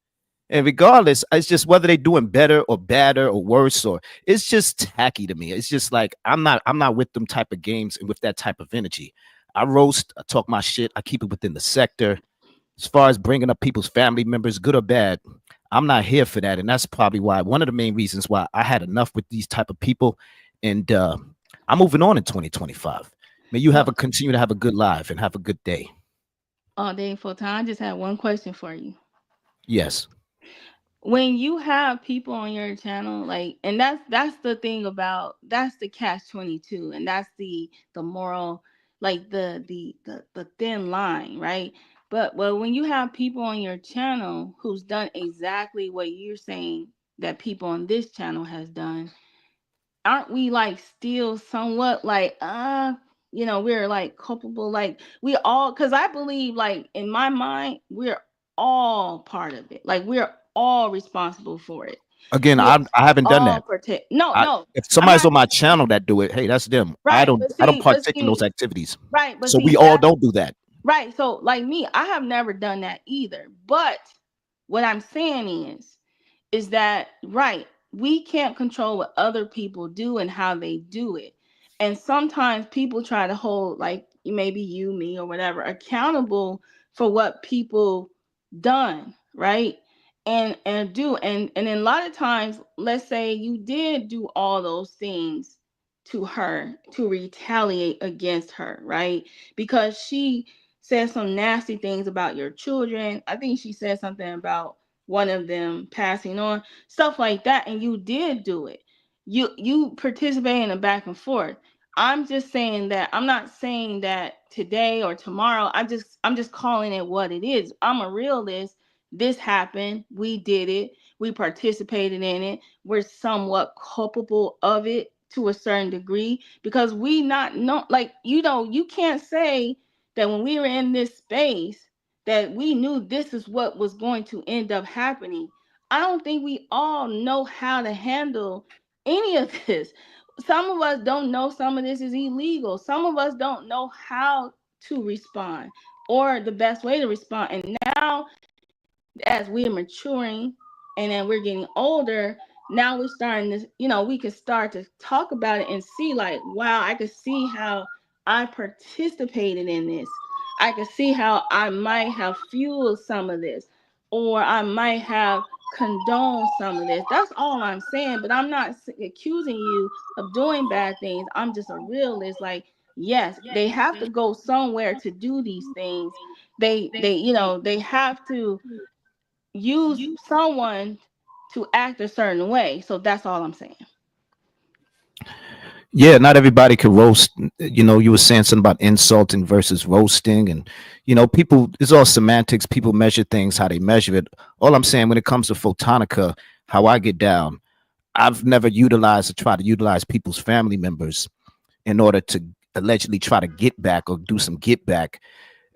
And regardless, it's just whether they're doing better or badder or worse, or it's just tacky to me. It's just like I'm not with them type of games and with that type of energy. I roast, I talk my shit, I keep it within the sector. As far as bringing up people's family members, good or bad, I'm not here for that, and that's probably why one of the main reasons why I had enough with these type of people, and I'm moving on in 2025. May you
Well,
continue to have a good life and have a good day.
all day full time. I just had one question for you.
Yes.
When you have people on your channel, like, and that's the thing about, that's the catch 22, and that's the moral, like the thin line, right? But well, when you have people on your channel who's done exactly what you're saying that people on this channel has done, aren't we like still somewhat like we're like culpable, like we all, because I believe, like in my mind, we're all part of it, like we're all responsible for it.
Again,
We're
I haven't done
all
that.
protect. No,
I,
no,
if
I'm
somebody's
not.
on my channel that do it, hey, that's them.
Right, but
I don't
see,
partake in those activities.
right, but
So
see
we all
that.
don't do that.
Right. So, like me, I have never done that either. But what I'm saying is that, right, we can't control what other people do and how they do it. And sometimes people try to hold, like maybe you, me, or whatever, accountable for what people done, right? And do and then a lot of times, let's say you did do all those things to her to retaliate against her, right? Because she said some nasty things about your children. I think she said something about one of them passing on, stuff like that, and you did do it. You participate in a back and forth. I'm just saying that, I'm not saying that today or tomorrow. I'm just calling it what it is. I'm a realist. This happened. We did it. We participated in it. We're somewhat culpable of it to a certain degree, because we not know, like, you can't say that when we were in this space that we knew this is what was going to end up happening. I don't think we all know how to handle any of this. Some of us don't know some of this is illegal. Some of us don't know how to respond or the best way to respond. And now, as we're maturing and then we're getting older, now we're starting to, we can start to talk about it and see, like, wow, I could see how I participated in this. I could see how I might have fueled some of this, or I might have condoned some of this. That's all I'm saying. But I'm not accusing you of doing bad things. I'm just a realist. Like, yes, they have to go somewhere to do these things. They have to use someone to act a certain way. So that's all I'm saying.
Yeah, not everybody can roast. You were saying something about insulting versus roasting, and people. It's all semantics. People measure things how they measure it. All I'm saying when it comes to photonica, how I get down, I've never utilized or try to utilize people's family members in order to allegedly try to get back or do some get back,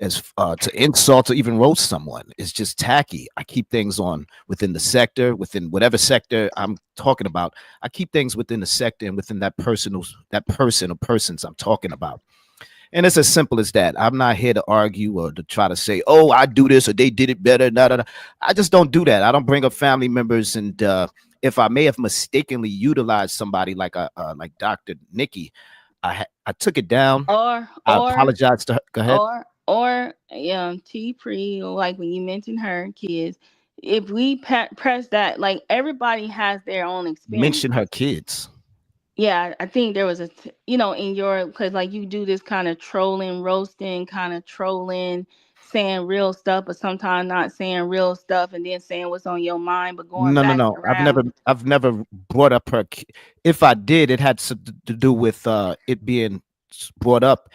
as to insult or even roast someone is just tacky. I keep things on within the sector, within whatever sector I'm talking about. I keep things within the sector and within that person or persons I'm talking about. And it's as simple as that. I'm not here to argue or to try to say, "Oh, I do this or they did it better." Nah, nah, nah. I just don't do that. I don't bring up family members, and if I may have mistakenly utilized somebody like Dr. Nikki, I took it down.
Or
I
or
apologize to her. Go ahead.
or T Pre, or like when you mentioned her kids, if we press that, like everybody has their own
Mention her
experiences.
kids.
Yeah, I think there was in your, because like you do this kind of trolling, roasting, kind of trolling, saying real stuff, but sometimes not saying real stuff, and then saying what's on your mind, but going
No, no,
back
no.
around.
I've never brought up her. If I did, it had to do with it being brought up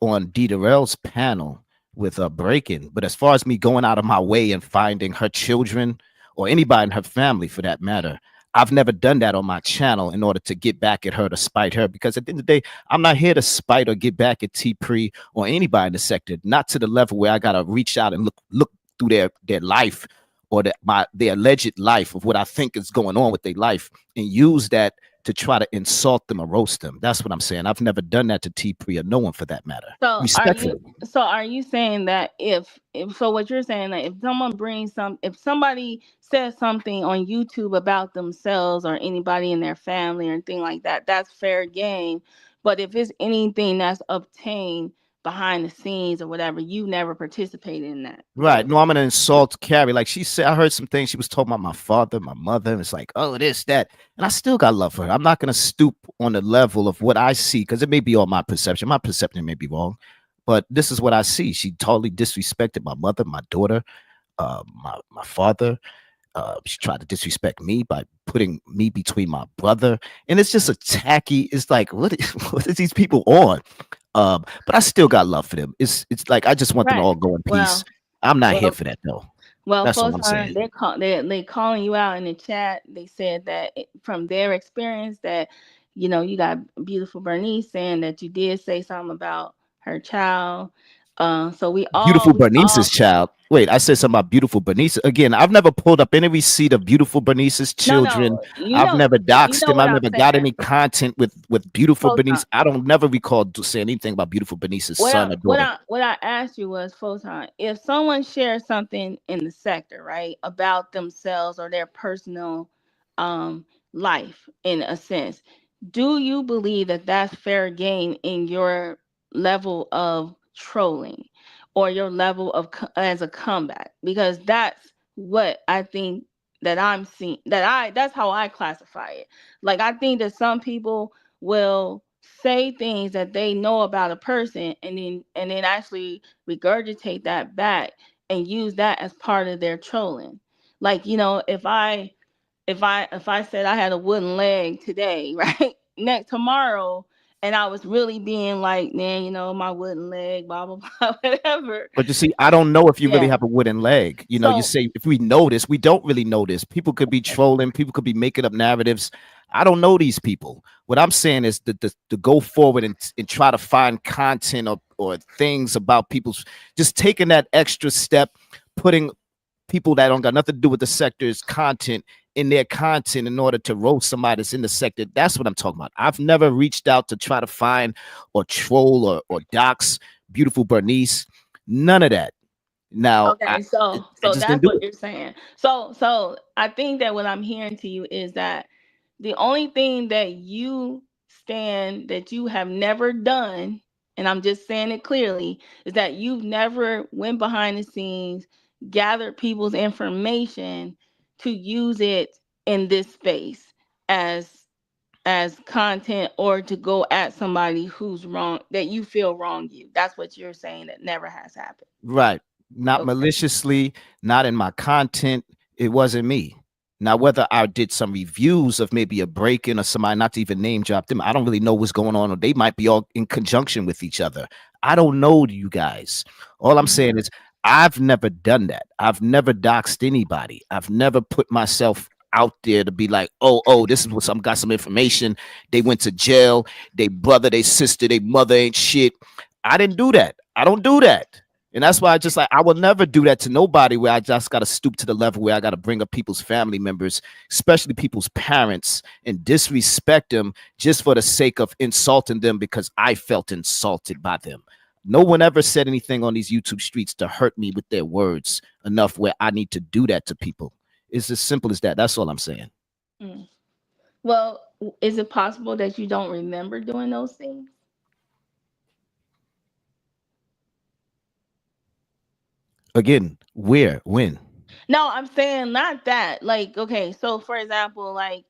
on D. Darrell's panel with breaking. But as far as me going out of my way and finding her children or anybody in her family for that matter, I've never done that on my channel in order to get back at her, to spite her. Because at the end of the day, I'm not here to spite or get back at T Pre or anybody in the sector. Not to the level where I gotta reach out and look through their life or their alleged life of what I think is going on with their life and use that to try to insult them or roast them. That's what I'm saying. I've never done that to T Pre or no one for that matter.
So are you
Respectfully.
so are you saying that if so what you're saying, that if somebody says something on YouTube about themselves or anybody in their family or anything like that, that's fair game. But if it's anything that's obtained behind the scenes or whatever, you never participated in that.
Right. No, I'm gonna insult Carrie. Like she said, I heard some things she was talking about my father, my mother, and it's like, oh, this, that. And I still got love for her. I'm not gonna stoop on the level of what I see, because it may be all my perception. My perception may be wrong, but this is what I see. She totally disrespected my mother, my daughter, my father. She tried to disrespect me by putting me between my brother, and it's just a tacky. It's like, what is these people on? But I still got love for them. It's like I just want them to
Right.
all go in
Well,
peace. I'm not here
Well,
for that though.
well,
That's all I'm
Photon,
saying.
they calling you out in the chat. They said that from their experience that you got beautiful Bernice saying that you did say something about her child. So
Beautiful
we
Bernice's
all
child. Wait, I said something about beautiful Bernice. Again, I've never pulled up any receipt of beautiful Bernice's
no,
children. I've never
you
doxed
know
him.
what
I've
I'm
never got
saying.
any content with beautiful
Photon.
Bernice. I don't never recall saying anything about beautiful Bernice's son or daughter.
What I asked you was, Photon, if someone shares something in the sector, right, about themselves or their personal um life in a sense, do you believe that that's fair game in your level of trolling or your level of as a comeback? Because that's what I think that I'm seeing, that's how I classify it. Like, I think that some people will say things that they know about a person and then actually regurgitate that back and use that as part of their trolling. Like, if I said I had a wooden leg today, right? Next tomorrow, and I was really being like, man, my wooden leg, blah blah blah, whatever.
But you see, I don't know if you really
Yeah.
have a wooden leg. You
So
say if we notice, we don't really notice. People could be trolling, people could be making up narratives. I don't know these people. What I'm saying is to go forward and try to find content or things about people's just taking that extra step, putting people that don't got nothing to do with the sector's content in their content in order to roast somebody that's in the sector. That's what I'm talking about. I've never reached out to try to find or troll or dox beautiful Bernice. None of that. Now,
okay,
I
so
just didn't
that's
do
what
it.
you're saying. So I think that what I'm hearing to you is that the only thing that you stand that you have never done, and I'm just saying it clearly, is that you've never went behind the scenes, gathered people's information to use it in this space as content or to go at somebody who's wrong that you feel wrong you. That's what you're saying that never has happened.
Right. Not
Okay.
maliciously, not in my content. It wasn't me. Now, whether I did some reviews of maybe a break-in or somebody, not to even name drop them, I don't really know what's going on, or they might be all in conjunction with each other. I don't know you guys. All I'm
Mhm.
saying is I've never done that. I've never doxed anybody. I've never put myself out there to be like, oh, this is what some got some information. They went to jail, they brother, they sister, they mother ain't shit. I didn't do that. I don't do that. And that's why I just like I will never do that to nobody where I just gotta stoop to the level where I gotta bring up people's family members, especially people's parents, and disrespect them just for the sake of insulting them because I felt insulted by them. No one ever said anything on these YouTube streets to hurt me with their words enough where I need to do that to people. It's as simple as that. That's all I'm saying.
Mm. Well, is it possible that you don't remember doing those things?
Again, where, when?
No, I'm saying not that. Like, okay, so for example, like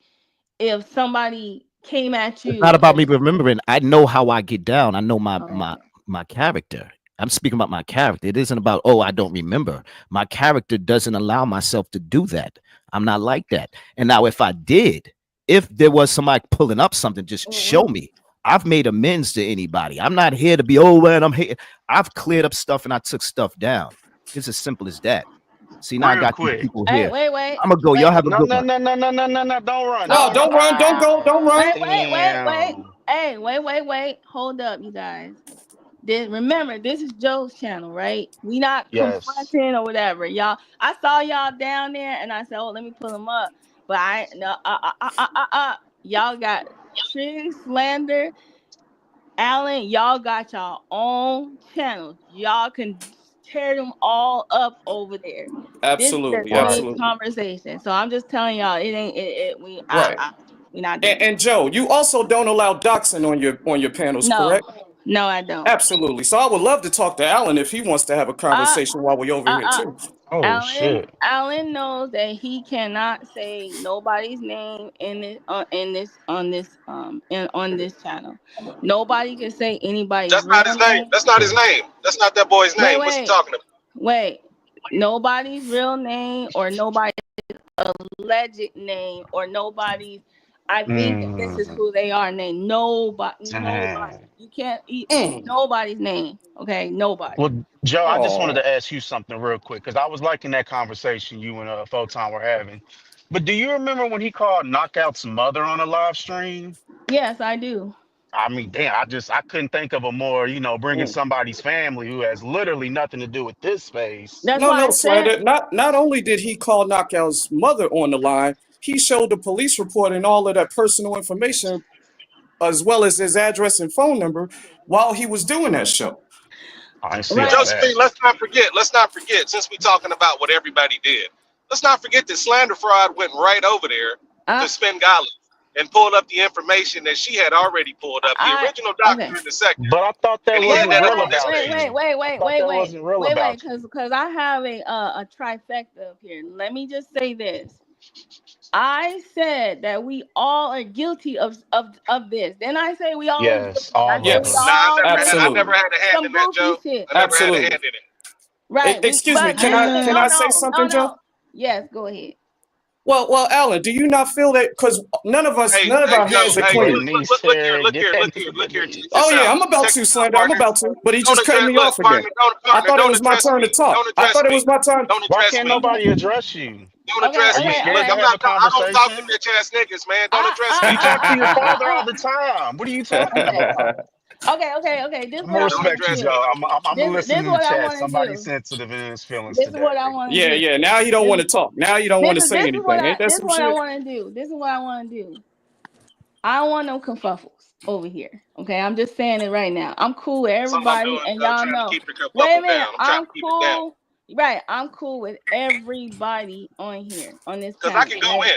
if somebody came at
It's not
you
about
and
me remembering. I know how I get down. I know
oh, okay.
my character. I'm speaking about my character. It isn't about I don't remember. My character doesn't allow myself to do that. I'm not like that. And now if I did, if there was somebody pulling up something, just show
Mhm.
me. I've made amends to anybody. I'm not here to be oh man, I'm here. I've cleared up stuff and I took stuff down. It's as simple as that. See, now I
Real
got these
quick.
people
Hey,
here.
wait,
I'm gonna go. Y'all
wait.
have a
No,
good
no,
one.
no, no, no, no, no, no. Don't run.
No,
Don't
Oh,
don't
run.
run. Don't go. Don't run.
wait.
Damn.
Hey, wait. Hold up, you guys. Remember, this is Joe's channel, right? We not
Yes.
confronting or whatever, y'all. I saw y'all down there, and I said, "Oh, let me pull them up." But I no, y'all got Trig slander, Allen. Y'all got y'all own channels. Y'all can tear them all up over there. This is the
Absolutely,
Right.
same
absolutely.
conversation. So I'm just telling y'all, it ain't it.
Right.
We not doing that.
And Joe, you also don't allow doxing on your panels,
No,
correct?
no, I don't.
Absolutely. So I would love to talk to Alan if he wants to have a
Uh,
conversation while we're over here
uh.
too.
Oh shit.
Allen knows that he cannot say nobody's name on this channel. Nobody can say anybody's
That's not
real
his name.
name.
That's not his name. That's not that boy's
Wait,
name. What's he talking about?
wait. Nobody's real name or nobody's alleged name or nobody's I think that this is who they are. Name nobody.
Dang.
You can't eat
Mm.
nobody's name. Okay, nobody.
Well, Joe, I just wanted
Oh.
to ask you something real quick because I was liking that conversation you and Photon were having. But do you remember when he called Knockout's mother on a live stream?
Yes, I do.
I mean, damn, I couldn't think of a more, bringing
Mm.
somebody's family who has literally nothing to do with this space.
That's
No,
why
no,
I said
Slander. Not only did he call Knockout's mother on the line, he showed the police report and all of that personal information, as well as his address and phone number, while he was doing that show.
I didn't see all
right.
that.
Josephine, let's not forget, since we talking about what everybody did, let's not forget that Slander Fraud went right over there to
I
Spengali and pulled up the information that she had already pulled up, the
I
original
okay.
doctor in the sector,
But I thought that
and he
Wait,
had
wasn't
that
wait,
up
real
on
wait,
his
about
wait,
page.
wait,
you.
wait,
I
wait,
thought
wait,
that
wait,
wasn't real
wait, wait,
about you.
because I have a trifecta up here. Let me just say this. I said that we all are guilty of this. Then I say we all are
Yes,
guilty. I
all
said
of
we
us.
Yes,
Nah,
all
I
did
never
absolutely,
had a hand
some
in that,
goofy
Joe.
shit.
I never had a
absolutely.
hand in it.
Right.
Excuse me,
But
can
listen,
I say
no,
something, Joe?
no. Yes, go ahead.
Well, Alan, do you not feel that? Because
Hey,
none of
hey,
our
Joe.
hands are
Hey,
clean.
Bernice
look here,
here,
look
get
here,
that
look here,
nigga
look here. Check
Oh
this
Bernice.
yeah,
out.
I'm about
Check
to,
this out,
Slender. I'm
partner.
about to, but he
Don't
just cut
address,
me
look,
off again. I
partner.
thought it
Don't
was my
address
turn to
me.
talk.
Don't
I
address
thought it
me.
was my turn.
Don't
Why
address
can't
me.
Okay.
nobody address you?
Don't
Okay,
address
Are you
me.
okay,
Look,
scared to
okay.
have a
I don't talk to
conversation?
bitch ass niggas, man. Don't address
You
me.
talk to your father all
Uh.
the time. What are you talking about?
Okay. This is
I'm
what
gonna
I
Don't
want
respect
to
you,
address
do.
me
Joe.
no more.
I'm gonna
This
listen
is
in the
what I
chat.
want to
Somebody's
do.
sensitive in his feelings
This is what I
today.
want to
Yeah,
do.
yeah. Now he don't
This
want to talk. Now he don't want to say anything. Ain't that
this is
some
what I
shit?
want to do. This is what I want to do. I don't want no confuffles over here. Okay, I'm just saying it right now. I'm cool with
That's all I'm
everybody,
doing,
and
Joe.
y'all
Trying to
know.
keep the
Wait a
kerfuffle
minute.
down. I'm trying
I'm
to keep it down.
cool. Right, I'm cool with everybody on here on this
Because I
panel.
can go
Right,
in,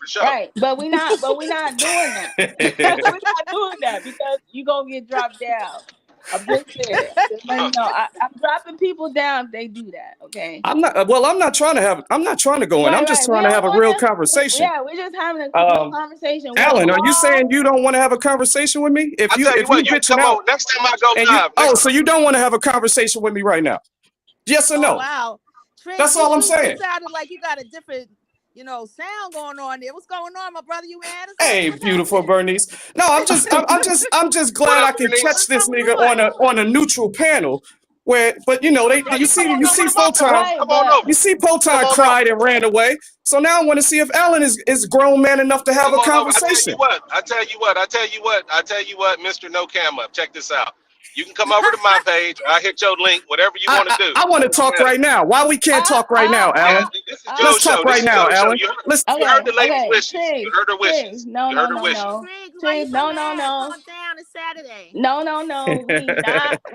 for sure.
right. But we not doing that. We're not doing that because you gonna get dropped down. I'm just saying. I'm just letting you know. I'm dropping people down if they do that. Okay.
I'm not. Well, I'm not trying to have. I'm not trying to go in. I'm just
Right. We
trying to
don't
have a
want
real
to.
conversation.
Yeah, we're just having a real
Um,
conversation. We
Alan, are you saying
all
you don't want to have a conversation with me?
I tell you
If you
what, you
bitching
come
out
on. Next time I go
and you
live, next
so
time.
you don't want to have a conversation with me right now? Yes or
Oh
no?
wow, Triggs,
That's all I'm
you
saying.
sounded like you got a different, sound going on there. What's going on, my brother? You mad or something?
Hey,
What's
beautiful
happening?
Bernice. No, I'm just
What
glad
up,
I can catch
Bernice?
What's
this
going
nigga
on?
on a neutral panel. Where, but
No, you come on
you
over
see
to my panel.
Photon,
right,
Come on
but
over. Come
Poton
on over.
cried and ran away. So now I want to see if Alan is grown man enough to have
Come
a
on over. I tell you
conversation.
what. I tell you what, Mr. No Cam Up. Check this out. You can come over to my page. I hit your link. Whatever you want to do.
I want to
Come
talk
at it.
right now. Why we can't
uh,
talk right
uh,
now,
Yeah,
uh,
Alan?
this is
uh,
Let's
Joe's
talk
show.
right
This is
now,
Joe's show.
Alan.
You
Let's.
heard
okay,
the lady's
okay,
wishes. You
Triggs,
heard her
Triggs,
wishes.
no,
You
no,
heard her
no,
wishes.
no,
Triggs, why you
Triggs,
so
no, no,
mad?
no,
Calm down. It's Saturday.
no,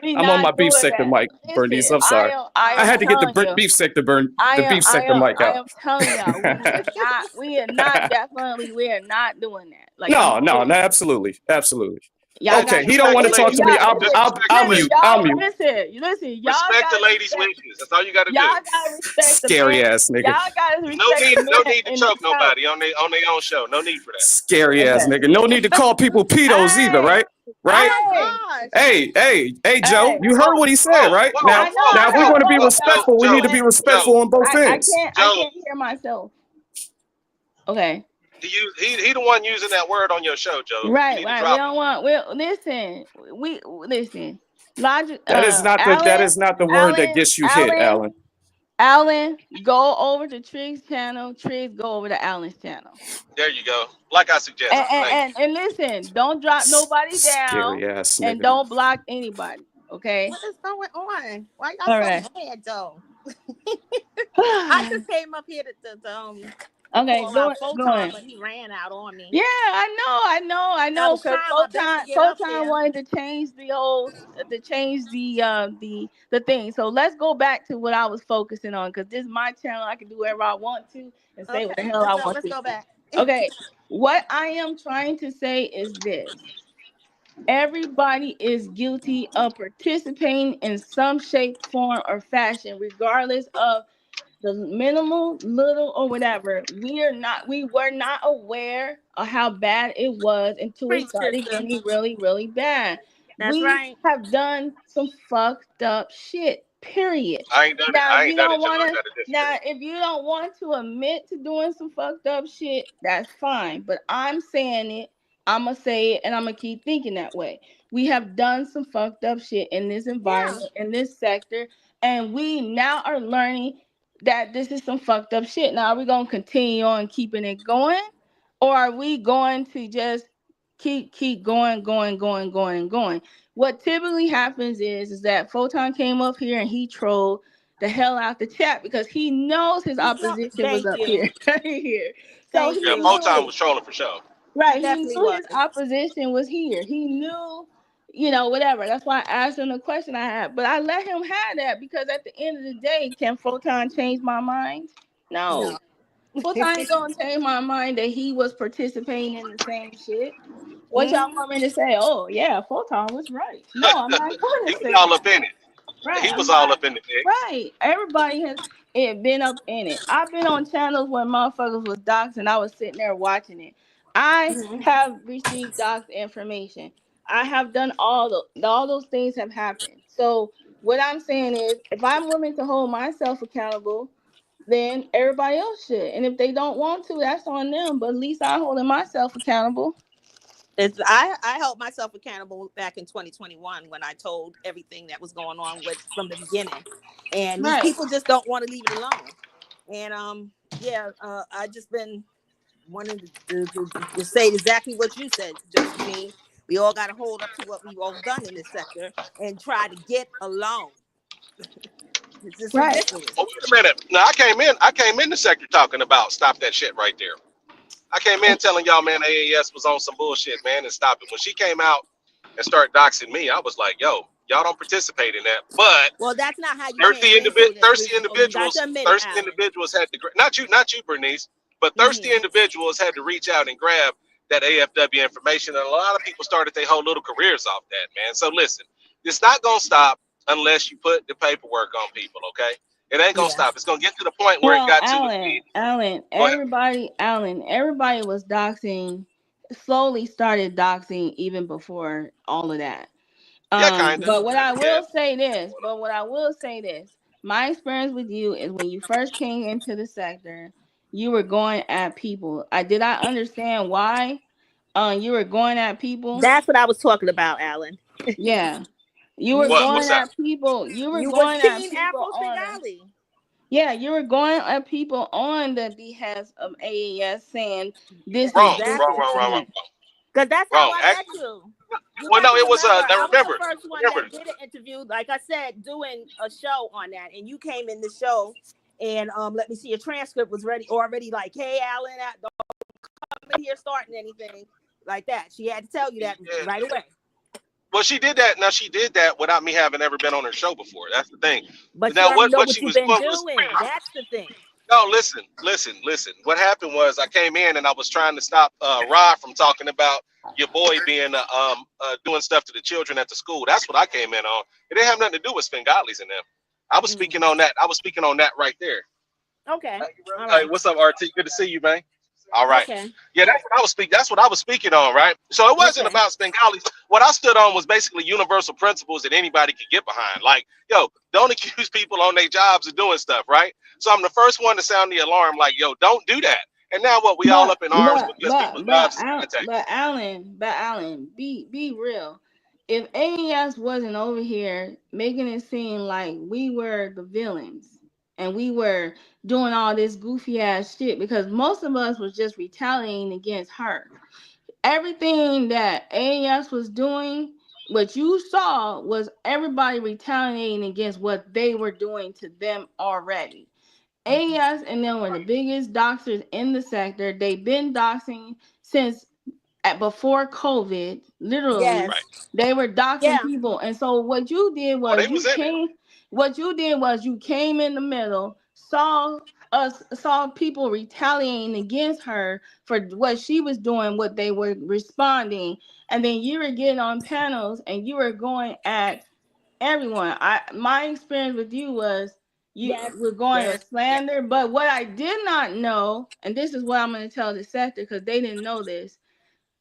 we
I'm on my
not
beef
doing
sector
that.
mic, Bernice.
Listen,
I'm sorry.
I
I
am
had
Oh,
to get
telling you,
the beef sector mic
I
out.
am telling y'all, we are not definitely, we are not doing that. Like I'm
No, no,
serious.
no, absolutely, absolutely.
Y'all
Just
got
Okay, he don't
respect
want
the
to talk
lady's
to me.
y'all
wishes. Just respect the
I'll
listen,
mute.
lady's
I'll
wishes.
y'all
mute.
y'all
Respect the
gotta
lady's
respect
wishes. That's all you got to
y'all
do.
gotta respect the man.
Scary ass nigga.
Y'all gotta
No
respect
need,
the
no
man
need to
in the
choke
chat.
nobody on their own show. No need for that.
Scary ass
Okay.
nigga. No need to call people pedos either,
Hey,
right? Right?
oh
hey,
gosh.
Hey, Joe.
hey.
You heard
Whoa,
what he said,
whoa,
right?
whoa,
I know,
whoa,
Now if we're
whoa,
going to be
whoa,
but
respectful, we need to be
hey,
respectful on both
I
ends.
I
Joe.
can't hear myself. Okay.
He the one using that word on your show, Joe. You need to
We
drop him.
don't want. We listen. We listen. Logic.
That is not the word that
Alan,
gets you hit,
Alan,
Alan.
Alan. Go over to Trig's channel. Triggs, go over to Alan's channel.
There you go. Like I
And
suggested.
and,
Thank you.
and, and listen. Don't drop nobody down,
Scary ass
and
nigga.
don't block anybody. Okay.
What is going on? Why y'all
All
so
right.
mad though? I just came up here to
Okay.
call out
Go
Photon,
in.
but he ran out on me.
Yeah, I
I
know.
was
Because
trying my best to get up
Photon
there.
wanted to change the thing. So let's go back to what I was focusing on. Because this is my channel. I can do whatever I want to and say what the
Okay,
hell
let's
I
go.
want
Let's
to.
go back.
Okay, what I am trying to say is this: everybody is guilty of participating in some shape, form, or fashion, regardless of the minimal, little, or whatever. We were not aware of how bad it was until it
Preach,
started
sister.
getting really, really bad.
That's
We
right.
have done some fucked up shit. Period.
I ain't done it.
Now, if
I
you
ain't done
don't
it, Joe.
want
I
to,
got a different.
now if you don't want to admit to doing some fucked up shit, that's fine. But I'm saying it. I'ma say it, and I'm gonna keep thinking that way. We have done some fucked up shit in this
Yeah.
environment, in this sector, and we now are learning that this is some fucked up shit. Now, are we gonna continue on keeping it going, or are we going to just keep going? What typically happens is that Photon came up here and he trolled the hell out the chat because he knows his
No,
opposition was
thank
up
you.
here, right here. So
Thank
he
Yeah,
you.
Photon
knew,
was trolling for sure.
He
right? He
definitely
knew
was.
his opposition was here. He knew, you know, whatever. That's why I asked him the question I had. But I let him have that because at the end of the day, can Photon change my mind?
No.
No. Photon ain't gonna change my mind that he was participating in the same shit. What y'all
Hmm.
want me to say? Oh yeah, Photon was right. No, I'm not going to
He was
say
all
that.
up in it.
Right.
He
I'm
was all
not.
up in the mix.
Right. Everybody has been up in it. I've been on channels where motherfuckers was doxxed and I was sitting there watching it. I
Hmm.
have received doxed information. I have done all those things have happened. So what I'm saying is if I'm willing to hold myself accountable, then everybody else should. And if they don't want to, that's on them. But at least I'm holding myself accountable.
I held myself accountable back in 2021 when I told everything that was going on with from the beginning, and these
Right.
people just don't want to leave it alone. And yeah, I just been wanting to say exactly what you said, Josephine. We all got to hold up to what we've all done in this sector and try to get along. It's just
Right.
ridiculous.
Oh, wait a minute. No, I came in. I came in the sector talking about stop that shit right there. I came in telling y'all, man, AAS was on some bullshit, man, and stop it. When she came out and started doxing me, I was like, yo, y'all don't participate in that. But
Well, that's not how you came into this. You got to admit it,
thirsty
Alan.
individuals had to, not you, Bernice, but thirsty
Hmm.
individuals had to reach out and grab that AFW information. And a lot of people started their whole little careers off that, man. So listen, it's not going to stop unless you put the paperwork on people, okay? It ain't going to
Yeah.
stop. It's going to get to the point where it
Well,
got to again. Go ahead.
Everybody was doxing, slowly started doxing even before all of that.
Yeah, kind of.
But what I
Yeah.
will say this, my experience with you is when you first came into the sector, you were going at people. I understand why you were going at people.
That's what I was talking about, Alan.
Yeah. You were
You
What?
you
What's
going
that?
at people. You were
you was
going at
Team
people
Afro
on
Svengali.
yeah, you were going at people on the behest of AAS saying this is
Wrong.
this
Wrong.
Exactly.
Wrong. Wrong. Wrong.
different.
Because that's how
Wrong.
I met you. You
Well,
got
no,
to
it was
remember,
now
I was the
remember,
first one
remember.
that did an interview, like I said, doing a show on that. And you came in the show and let me see, your transcript was ready already, like, hey, Alan, don't come in here starting anything like that. She had to tell you that
Yeah.
right away.
Well, she did that. Now she did that without me having ever been on her show before. That's the thing.
But you
Now
already know
what
what
she
you've
was
been
doing was
doing. That's the thing.
no. Listen. What happened was I came in and I was trying to stop Rod from talking about your boy being doing stuff to the children at the school. That's what I came in on. It didn't have nothing to do with Svengalis and them. I was
Mm.
speaking on that. I was speaking on that right there.
Okay. All
Hey,
right.
what's up, RT? Good to see you, man. All right.
Okay.
Yeah, that's what I was speaking. That's what I was speaking on, right? So it wasn't
Okay.
about Bengalis. What I stood on was basically universal principles that anybody could get behind. Like, yo, don't accuse people on their jobs of doing stuff, right? So I'm the first one to sound the alarm, like, yo, don't do that. And now what? We all
But
up in arms because people's jobs is being taken.
Alan, be real. If AES wasn't over here making it seem like we were the villains and we were doing all this goofy ass shit because most of us was just retaliating against her. Everything that AES was doing, what you saw was everybody retaliating against what they were doing to them already. AES and them were the biggest doxers in the sector. They've been doxing since before COVID. Literally,
Right.
Yes.
they were doxing
Yeah.
people. And so what you did
Oh,
was
they was in it.
you came in the middle, saw people retaliating against her for what she was doing, what they were responding, and then you were getting on panels and you were going at everyone. My experience with you was you
Yes.
were going
Yes.
to slander, but what I did not know, and this is what I'm going to tell the sector because they didn't know this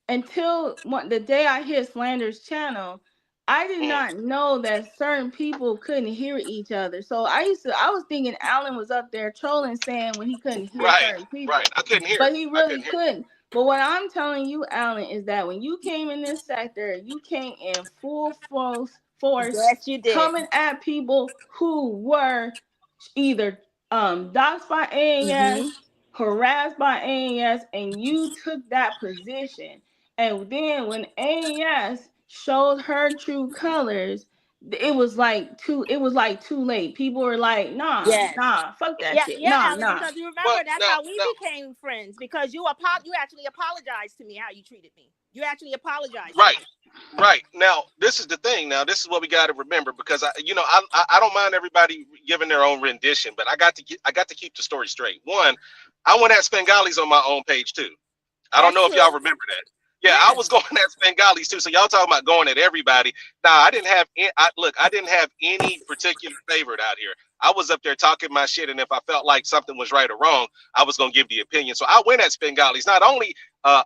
until the day I hit Slander's channel. I did
Mm.
not know that certain people couldn't hear each other. So I was thinking Alan was up there trolling, saying when he couldn't hear
Right,
certain
right.
people,
I couldn't hear
but
it.
he
I
really
couldn't hear it.
couldn't. But what I'm telling you, Alan, is that when you came in this sector, you came in full force,
Yes, you did.
coming at people who were either doxxed by AAS,
Mm-hmm.
harassed by AAS, and you took that position. And then when AAS showed her true colors, it was like too late. People were like,
Yes.
fuck that
Yeah,
shit.
yeah,
Nah,
Alan,
nah.
because you
Well,
remember that's
now,
how we
now,
became friends because you actually apologized to me how you treated me. You actually apologized to
right,
me.
right. Now, this is the thing. Now, this is what we got to remember because I don't mind everybody giving their own rendition, but I got to keep the story straight. One, I went at Spengali's on my own page too. I don't
That's
know if y'all
true.
remember that. Yeah, I
Yes.
was going at Bengalis too. So y'all talking about going at everybody. Nah, I didn't have. I didn't have any particular favorite out here. I was up there talking my shit, and if I felt like something was right or wrong, I was gonna give the opinion. So I went at Bengalis, not only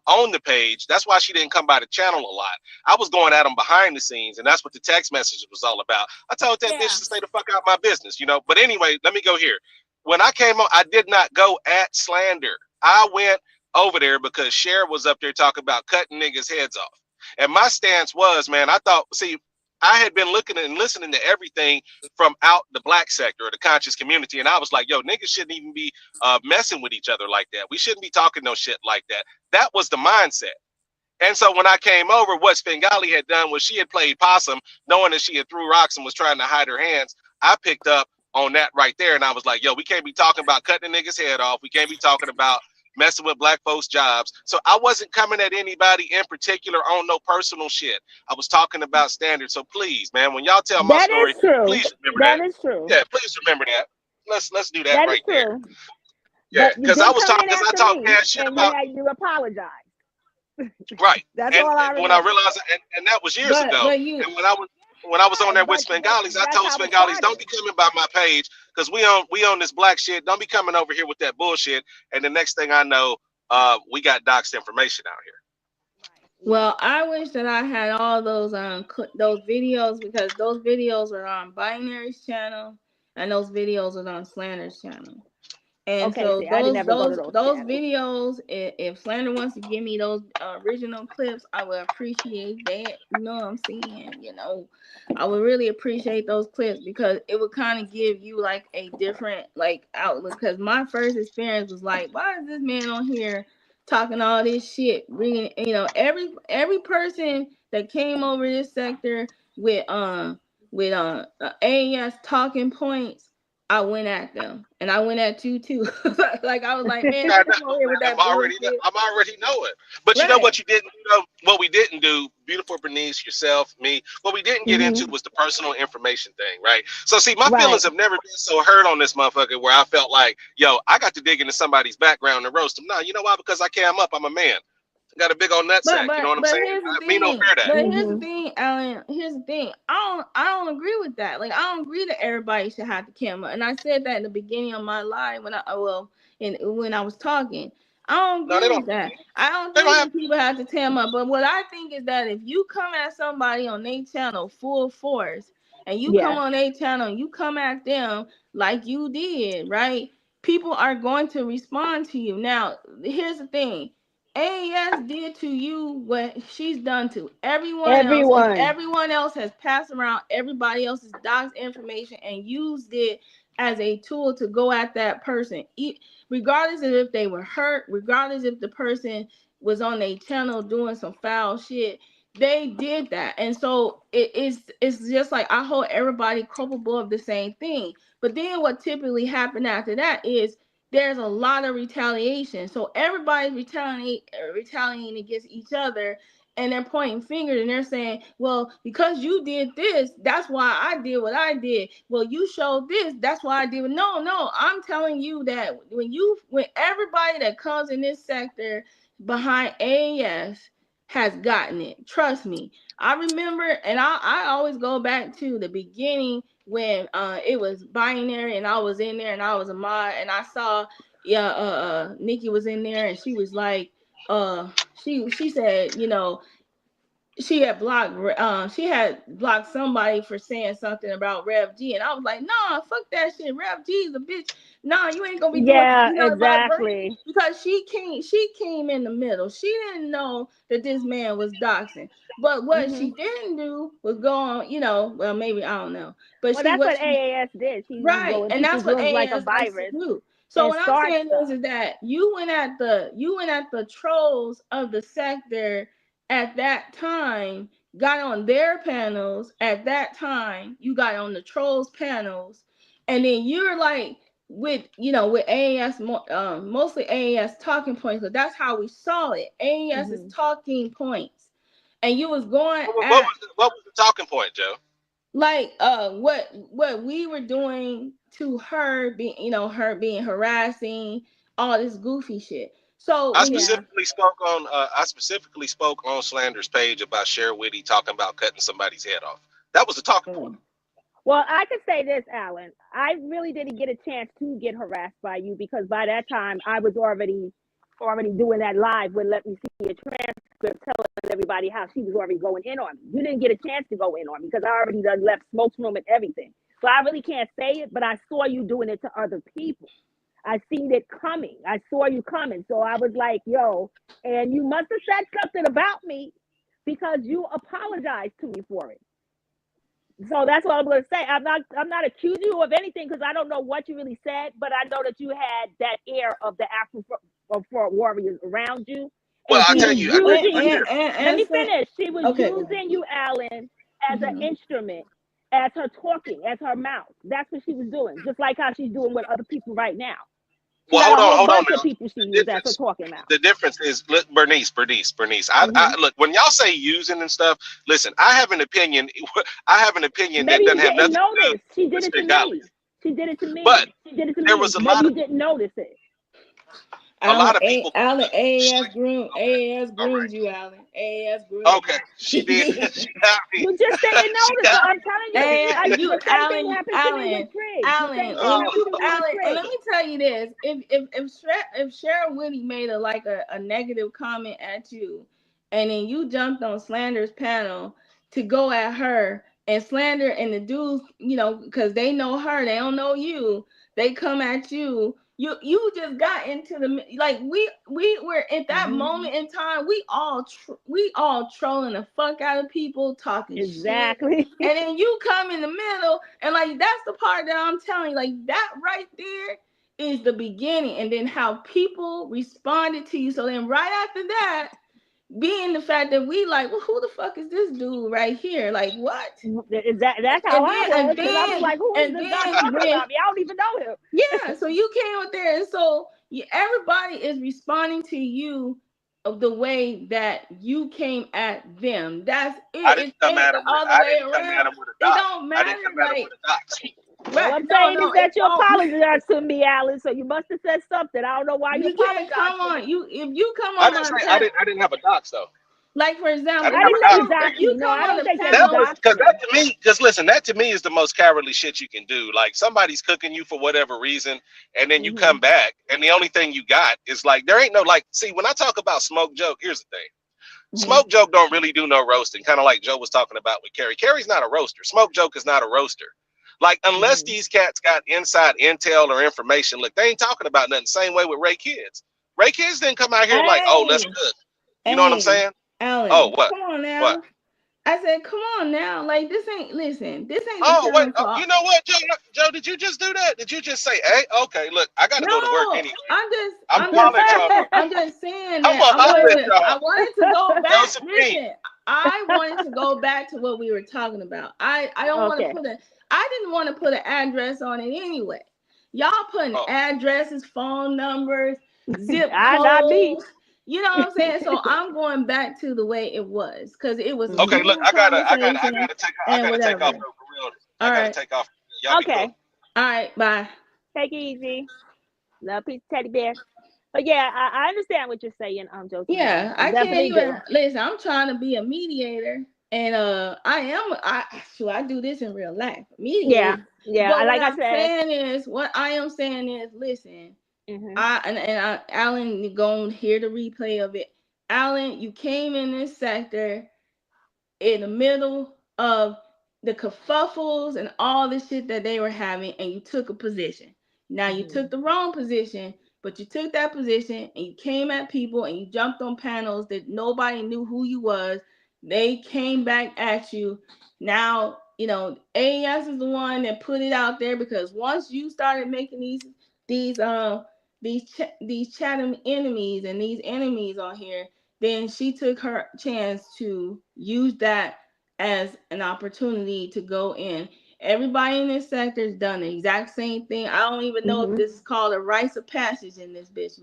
on the page. That's why she didn't come by the channel a lot. I was going at them behind the scenes, and that's what the text message was all about. I told that bitch
Yeah.
to stay the fuck out of my business, you know. But anyway, let me go here. When I came on, I did not go at slander. I went over there because Cher was up there talking about cutting niggas' heads off. And my stance was, man, I thought, see, I had been looking and listening to everything from out the black sector or the conscious community, and I was like, yo, niggas shouldn't even be messing with each other like that. We shouldn't be talking no shit like that. That was the mindset. And so when I came over, what Svengali had done was she had played possum, knowing that she had threw rocks and was trying to hide her hands. I picked up on that right there, and I was like, yo, we can't be talking about cutting a nigga's head off. We can't be talking about messing with black folks' jobs. So I wasn't coming at anybody in particular on no personal shit. I was talking about standards. So please, man, when y'all tell my
That
story,
is true.
please remember
That
that.
is true.
Yeah, please remember that. Let's do that
That is
right there.
true.
Yeah,
But you
because I
did
was
come
talking,
in
because I
after
talked
me
mad shit
and
about.
you apologized.
Right.
That's
And
all I
when I
remember.
realized, and that was years ago.
But you,
And when I was on
Yes,
there with
but
Svengalis, I
that's
told
how it
Svengalis, don't
started.
be coming by my page because we on this black shit. Don't be coming over here with that bullshit. And the next thing I know, we got doxed information out here.
Right. Yeah.
well, I wish that I had all those those videos, because those videos are on Binary's channel and those videos are on Slander's channel. And
Okay,
so
see, I didn't ever go to those
those
channels.
videos, if Slander wants to give me those original clips, I would appreciate that. You know what I'm saying? You know, I would really appreciate those clips because it would kind of give you like a different like outlook. Because my first experience was like, why is this man on here talking all this shit? Bringing, you know, every person that came over this sector with AES talking points, I went at them, and I went at you too. Like I was like, man,
I
don't
know,
come over here with
man.
that bullshit.
I'm already know it. But you know
Right.
what you didn't know? What we didn't do, beautiful Bernice, yourself, me. What we didn't get into
Hmm.
was the personal information thing, right? So see, my
Right.
feelings have never been so hurt on this motherfucker where I felt like, yo, I got to dig into somebody's background and roast him. No, you know why? Because I came up. I'm a man. I got a big old nutsack. You know what I'm
But
saying?
here's the
Me no
thing.
fear that.
But here's the
Hmm.
thing, Alan. Here's the thing. I don't agree with that. Like I don't agree that everybody should have the camera. And I said that in the beginning of my live when I was talking. I don't
No,
agree
they don't.
with that. I don't
They don't
think
have.
that people have to camera. But what I think is that if you come at somebody on their channel full force, and you come
Yeah.
on their channel and you come at them like you did, right? People are going to respond to you. Now, here's the thing. AES did to you what she's done to everyone else, and
Everyone.
everyone else has passed around everybody else's docs information and used it as a tool to go at that person, regardless of if they were hurt, regardless if the person was on their channel doing some foul shit. They did that, and so it's just like I hold everybody culpable of the same thing. But then what typically happened after that is there's a lot of retaliation. So everybody's retaliating against each other, and they're pointing fingers and they're saying, well, because you did this, that's why I did what I did. Well, you showed this, that's why I did it. No, I'm telling you that when everybody that comes in this sector behind AAS has gotten it. Trust me. I remember, and I always go back to the beginning when it was binary and I was in there and I was a mod and I saw Nikki was in there and she was like she said, you know, she had blocked somebody for saying something about Rev G, and I was like, nah, fuck that shit. Rev G is a bitch. Nah, you ain't gonna be doing,
Yeah,
you know, like bring,
exactly.
because she came in the middle. She didn't know that this man was doxing. But what she
Hmm.
didn't do was go on, you know, well maybe I don't know. But
Well,
she
that's
what
what
she
AAS did. She would
Right,
go in
and that's
people's
what
rooms like a
AAS likes to
virus
do. So
and
what I'm
start
saying
stuff.
is that you went at the trolls of the sector at that time, got on their panels at that time. You got on the trolls panels, and then you're like with AAS, mostly AAS talking points. Because that's how we saw it. AAS is
Hmm.
talking points, and you was going
What
at
was the talking point, Joe?
like what we were doing to her, being her being harassing, all this goofy shit. So
I
when you
Yeah.
specifically spoke on Slander's page about Cher Whitty talking about cutting somebody's head off. That was the talking point.
Well, I could say this, Alan. I really didn't get a chance to get harassed by you because by that time I was already doing that live with Let Me See a Transcript telling everybody how she was already going in on me. You didn't get a chance to go in on me because I already done left smoke's room and everything. So I really can't say it, but I saw you doing it to other people. I seen it coming. I saw you coming. So I was like, yo, and you must have said something about me because you apologized to me for it. So that's what I'm going to say. I'm not accusing you of anything because I don't know what you really said, but I know that you had that air of the Afro for warriors around you,
Well,
and
I
she
tell
was
you,
and
using
and
you.
and,
Let
and
me
say,
finish. She was
okay, go
using you, Alan, as an
ahead.
instrument, as her talking, as her mouth. That's what she was doing, just like how she's doing with other people right now. She
well,
got a whole
hold on
bunch of
now.
people she
The
used as her
difference,
talking mouth.
the difference is, look, Bernice.
Hmm.
I look, when y'all say using and stuff. Listen, I have an opinion. I have an opinion that
Maybe
doesn't
you
have
didn't
nothing to do
notice. She did
with
it to
spit godly.
me. She did it to
But
me. She did it to
there
me.
was
Maybe you didn't notice it.
a lot of people.
Alan,
Okay,
AAS
all right.
groomed you, Alan. AAS groomed
Okay,
you.
she did. She got me.
You just didn't
She
notice. So
got
I'm telling you,
And you,
the same thing
Alan,
happened to me with
Alan,
Triggs. The same
Alan,
thing
when
happened
you,
to me with
Alan, and let
Triggs.
me tell you this: if Cheryl Whitty made a negative comment at you, and then you jumped on Slander's panel to go at her, and Slander and the dudes, because they know her, they don't know you, they come at you. You just got into the, like, we were at that
Hmm.
moment in time. We all trolling the fuck out of people, talking shit,
Exactly.
and then you come in the middle, and like that's the part that I'm telling you, like that right there is the beginning, and then how people responded to you. So then right after that, being the fact that we like, well, who the fuck is this dude right here? Like what?
That's how
And
I
then
was
and
because I was
then
like, who is
and
this guy
then
talking
when
about me? I don't even know him.
yeah, so you came up there, and so everybody is responding to you of the way that you came at them. That's
I
it.
didn't
It
come
ain't
at
the
him with.
other
I
way
didn't come at
around.
him with a
It
doc.
don't
I didn't come
matter.
at him
Like
with a doc.
All
right?
I'm
No,
saying is
no,
that
it
you
don't.
apologized to me, Alan. So you must have said something. I don't know why you
You can't
apologized
come
to
on
me.
you if you come
I
on
didn't say
my
I
panel.
didn't. I didn't have a doc though.
Like for
I
example,
didn't
I
have
didn't
a
say
doc.
you
if
doxed
you
me. No,
come
I
on
don't
the
think that
That
you
panel,
was
doxed
because
me.
that to me. Because listen, that to me is the most cowardly shit you can do. Like somebody's cooking you for whatever reason, and then you
Hmm.
come back, and the only thing you got is like there ain't no like. See, when I talk about smoke joke, here's the thing.
mhm.
Smoke joke don't really do no roasting. Kind of like Joe was talking about with Carrie. Carrie's not a roaster. Smoke joke is not a roaster. Like unless
Hmm.
these cats got inside intel or information, look, they ain't talking about nothing. Same way with Ray Kids. Ray Kids didn't come out here like, oh, let's
Hey,
cook. You know what I'm
hey,
saying? Oh,
Alan,
what?
come on
What?
now. I said, come on now. Like this ain't listen. This ain't the
Oh, wait.
time
Oh,
for all.
you know what, Joe? Joe, did you just do that? Did you just say, hey, okay, look, I got to go to work
No,
anyway.
I'm just,
I'm
I'm
going to
just
holler at
saying.
y'all though.
I'm just saying
I'm
that
going to holler at y'all.
I wanted to go
Yo,
back.
Supreme.
Listen, I wanted to go back to what we were talking about. I don't want to
Okay.
put a. I didn't want to put an address on it anyway. Y'all putting
Oh,
addresses, phone numbers, zip
Not me.
codes. You know what I'm saying? So I'm going back to the way it was because it was a
okay.
Hmm.
Look,
smooth
I
conversation
I
and
gotta take off
whatever.
though, for real. I
All
gotta
right,
take off. Y'all be cool.
Okay.
all right, bye.
Take it easy. Love, peace, teddy bear. But yeah, I understand what you're saying, Josephine.
Yeah,
I
I can't
definitely
even
do.
listen. I'm trying to be a mediator, and I do this in real life,
Yeah.
mediate.
Yeah.
But
Like I said.
what I am saying is, listen,
Hmm.
Alan, you going to hear the replay of it. Alan, you came in this sector in the middle of the kerfuffles and all the shit that they were having, and you took a position. Now you took the wrong position, but you took that position and you came at people and you jumped on panels that nobody knew who you was. They came back at you. Now, AES is the one that put it out there, because once you started making these these chatting enemies and these enemies on here, then she took her chance to use that as an opportunity to go in. Everybody in this sector has done the exact same thing. I don't even know if this is called a rites of passage in this bitch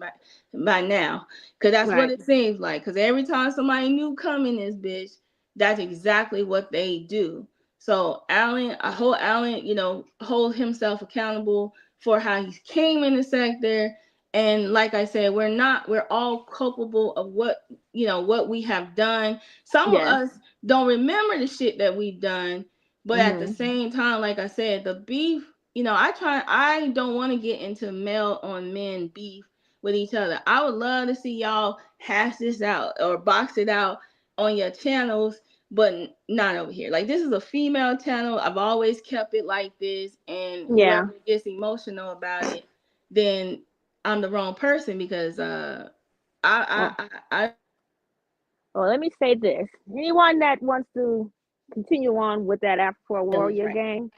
by now, because that's what it seems like. Because every time somebody new come in this bitch, that's exactly what they do. So Allen, I hold Allen, hold himself accountable for how he came in the sector. And like I said, we're all culpable of what we have done. Some of us don't remember the shit that we've done, but at the same time, like I said, the beef, I don't want to get into male on men beef with each other. I would love to see y'all hash this out or box it out on your channels, but not over here. Like, this is a female channel. I've always kept it like this, and whoever gets emotional about it, then I'm the wrong person, because I
well, let me say this. Anyone that wants to continue on with that Afro
feelings
Warrior
right.
gang,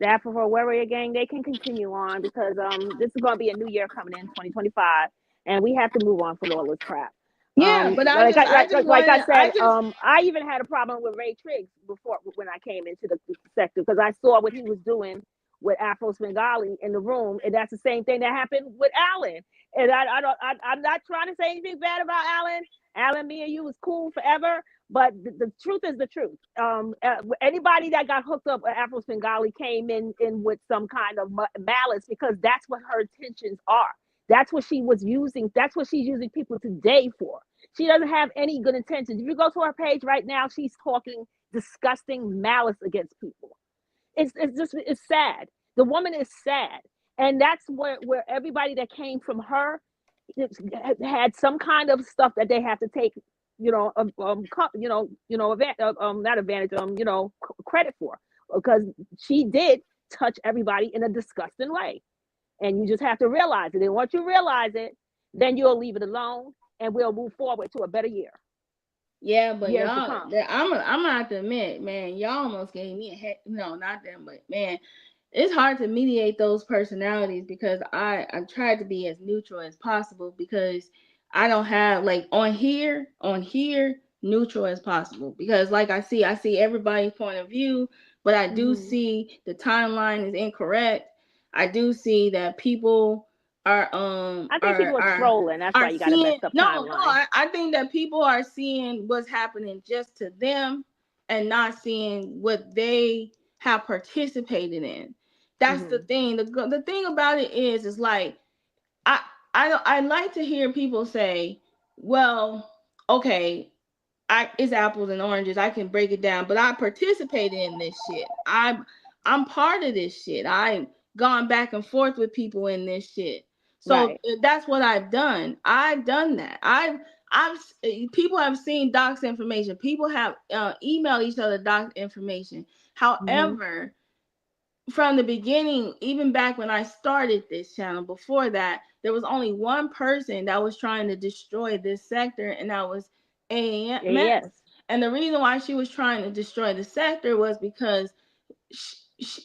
the Afro Warrior gang, they can continue on, because this is going to be a new year coming in 2025, and we have to move on from all this crap.
Yeah, but
Like
I just
like I
wanted
said,
I just
I even had a problem with Ray Triggs before, when I came into the sector, because I saw what he was doing with Afro Svengali in the room, and that's the same thing that happened with Alan. And I'm not trying to say anything bad about Alan. Alan, me and you was cool forever, but the truth is the truth. Anybody that got hooked up with Afro Svengali came in with some kind of malice, because that's what her intentions are. That's what she was using. That's what she's using people today for. She doesn't have any good intentions. If you go to her page right now, she's talking disgusting malice against people. It's sad. The woman is sad, and that's where everybody that came from her had some kind of stuff that they have to take, not advantage, credit for, because she did touch everybody in a disgusting way, and you just have to realize it. And once you realize it, then you'll leave it alone, and we'll move forward to a better year.
Yeah, but
Years to
y'all,
come.
I'm gonna have to admit, man, y'all almost gave me a head. No, not them, but man, it's hard to mediate those personalities, because I tried to be as neutral as possible, because I don't have, like, on here neutral as possible, because like I see everybody's point of view, but I do see the timeline is incorrect. I do see that people are
I think people are trolling. That's why you got a
seeing,
messed up
no,
timeline.
I think that people are seeing what's happening just to them, and not seeing what they have participated in. That's the thing. The thing about it is like, I I like to hear people say, well, okay, it's apples and oranges. I can break it down, but I participated in this shit. I'm part of this shit. I've gone back and forth with people in this shit. So
Right.
that's what I've done. I've done that. I've people have seen docs information. People have emailed each other doc information. However, from the beginning, even back when I started this channel, before that, there was only one person that was trying to destroy this sector, and that was AMS.
Yes.
And the reason why she was trying to destroy the sector was because she,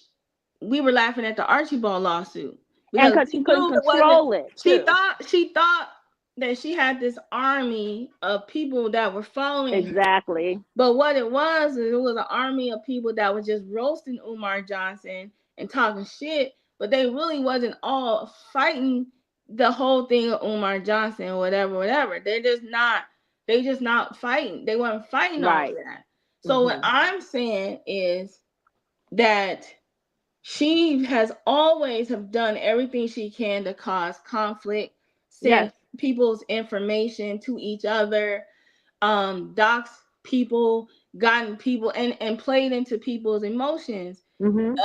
we were laughing at the Archibald lawsuit,
And
because
because
we
she couldn't
knew it wasn't.
control it
She
too.
thought that she had this army of people that were following her.
Exactly.
But what it was an army of people that was just roasting Umar Johnson and talking shit, but they really wasn't all fighting the whole thing of Umar Johnson or whatever. They just not fighting. They weren't fighting all of
Right.
that. So what I'm saying is that she has always have done everything she can to cause conflict,
Yes.
send people's information to each other, doxed people, gotten people, and played into people's emotions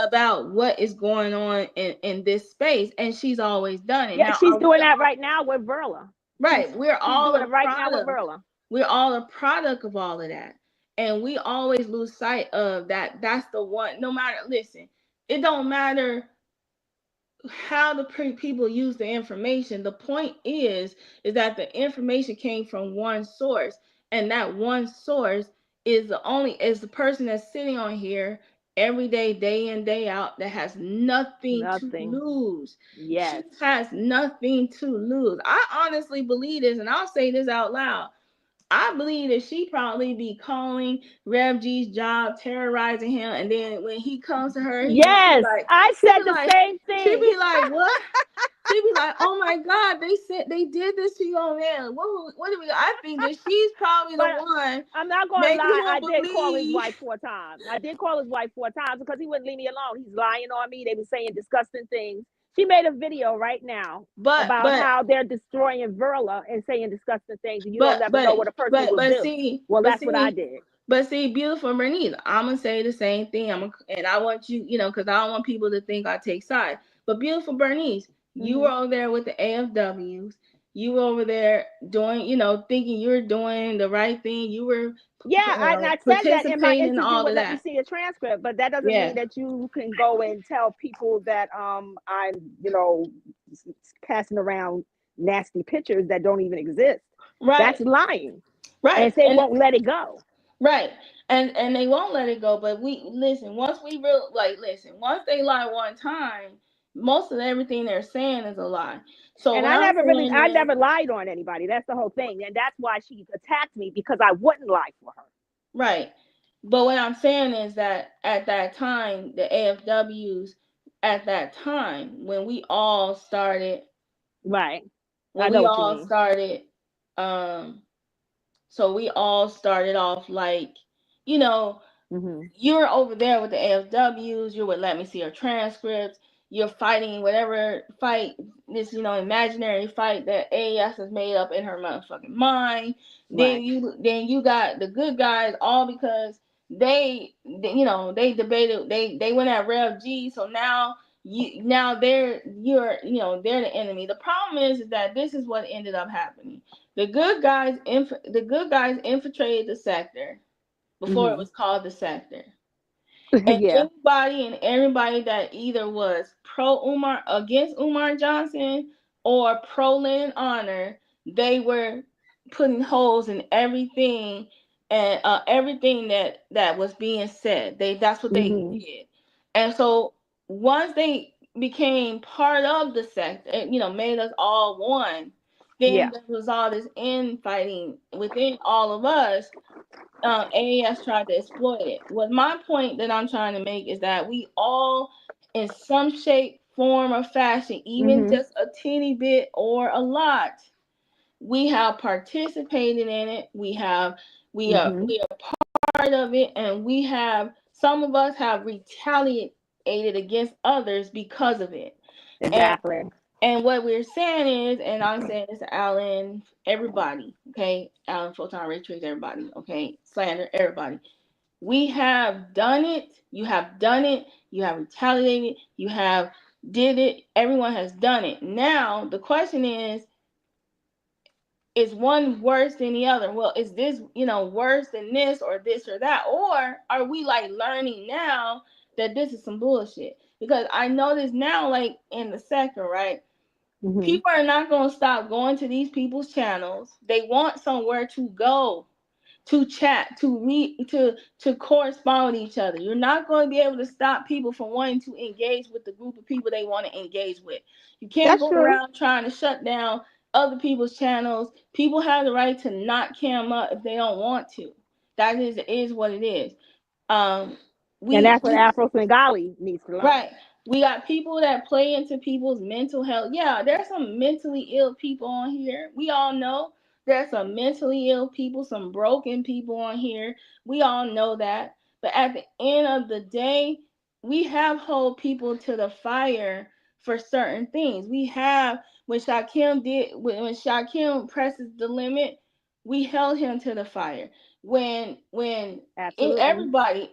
about what is going on in this space. And she's always done it.
Yeah,
Now,
she's doing that right now with Verla.
right,
She's doing it right now with Verla.
we're all a product of all of that. And we always lose sight of that. That's the one. No matter, listen, it don't matter how the people use the information. The point is that the information came from one source, and that one source is the person that's sitting on here every day in, day out, that has nothing to
Nothing.
lose. She
Yes.
has nothing to lose. I honestly believe this, and I'll say this out loud. I believe that she probably be calling Rev G's job, terrorizing him, and then when he comes to her, she be
Yes.
like,
I
she
said
be
the
like,
same
she
thing.
be like, what? She be like, oh my God, they said they did this to your man. What do we? I think that she's probably the
But
one
I'm not gonna
making
lie,
him
I did call his
believe.
wife 4 times. I did call his wife 4 times because he wouldn't leave me alone. He's lying on me. They were saying disgusting things. She made a video right now
But
about
but
how they're destroying Verla and saying disgusting things, and you don't
but
never know
but
what a person
but
will
but
do.
see,
Well,
but
that's what I
see,
did.
but see, beautiful Bernice, I'm gonna say the same thing. And I want you, because I don't want people to think I take sides. But beautiful Bernice, you
Hmm.
were over there with the AFWs. You were over there doing, thinking you're doing the right thing. You were
Yeah, and I said that in my
participating in
interview
all
with
of
Let Me
that.
See a Transcript, but that doesn't
Yeah,
mean that you can go and tell people that I'm, passing around nasty pictures that don't even exist.
right,
That's lying.
right,
And they
and
won't let it go.
right, and they won't let it go. But we listen. Once we real like listen. Once they lie one time, most of everything they're saying is a lie. So
And
what I'm saying
I
is,
never lied on anybody. That's the whole thing. And that's why she attacked me, because I wouldn't lie for her.
right. But what I'm saying is that at that time, the AFWs, at that time,
Right.
when
I know
we
what you
all
mean.
started, um, so we all started off like, you know,
Hmm.
you're over there with the AFWs, you're with Let Me See Your Transcripts, you're fighting whatever fight, this, imaginary fight that AES has made up in her motherfucking mind.
Right.
Then you got the good guys, all because they debated, they went at Rev G, so now they're the enemy. The problem is that this is what ended up happening. The good guys infiltrated the sector before it
Hmm.
was called the sector. And
Yeah.
anybody and everybody that either was pro Umar, against Umar Johnson, or pro Land Honor, they were putting holes in everything, and everything that was being said. That's what they
Hmm.
did. And so once they became part of the sect, and made us all one, then
Yeah.
there was all this infighting within all of us. AAS tried to exploit it. What my point that I'm trying to make is that we all, in some shape, form, or fashion, even
Hmm.
just a teeny bit or a lot, we have participated in it. We are
Hmm.
part of it, and some of us have retaliated against others because of it. And
Exactly.
and what we're saying is, and I'm saying this to Alan, everybody, okay, Alan, Photon, Ray Tricks, everybody, okay, slander, everybody. We have done it. You have done it. You have retaliated. You have did it. Everyone has done it. Now the question is one worse than the other? Well, is this worse than this or this or that, or are we like learning now that this is some bullshit? Because I notice now, like in the sector, right?
Hmm.
People are not going to stop going to these people's channels. They want somewhere to go, to chat, to read, to correspond with each other. You're not going to be able to stop people from wanting to engage with the group of people they want to engage with. You can't
That's
go
true.
around trying to shut down other people's channels. People have the right to not cam up if they don't want to. That is what it is. Um,
And
we
that's what Afro Bengali needs to learn.
Right. We got people that play into people's mental health. Yeah, there's some mentally ill people on here. We all know there's some mentally ill people, some broken people on here. We all know that. But at the end of the day, we have hold people to the fire for certain things. We have when Shakim presses the limit, we held him to the fire. When
Absolutely.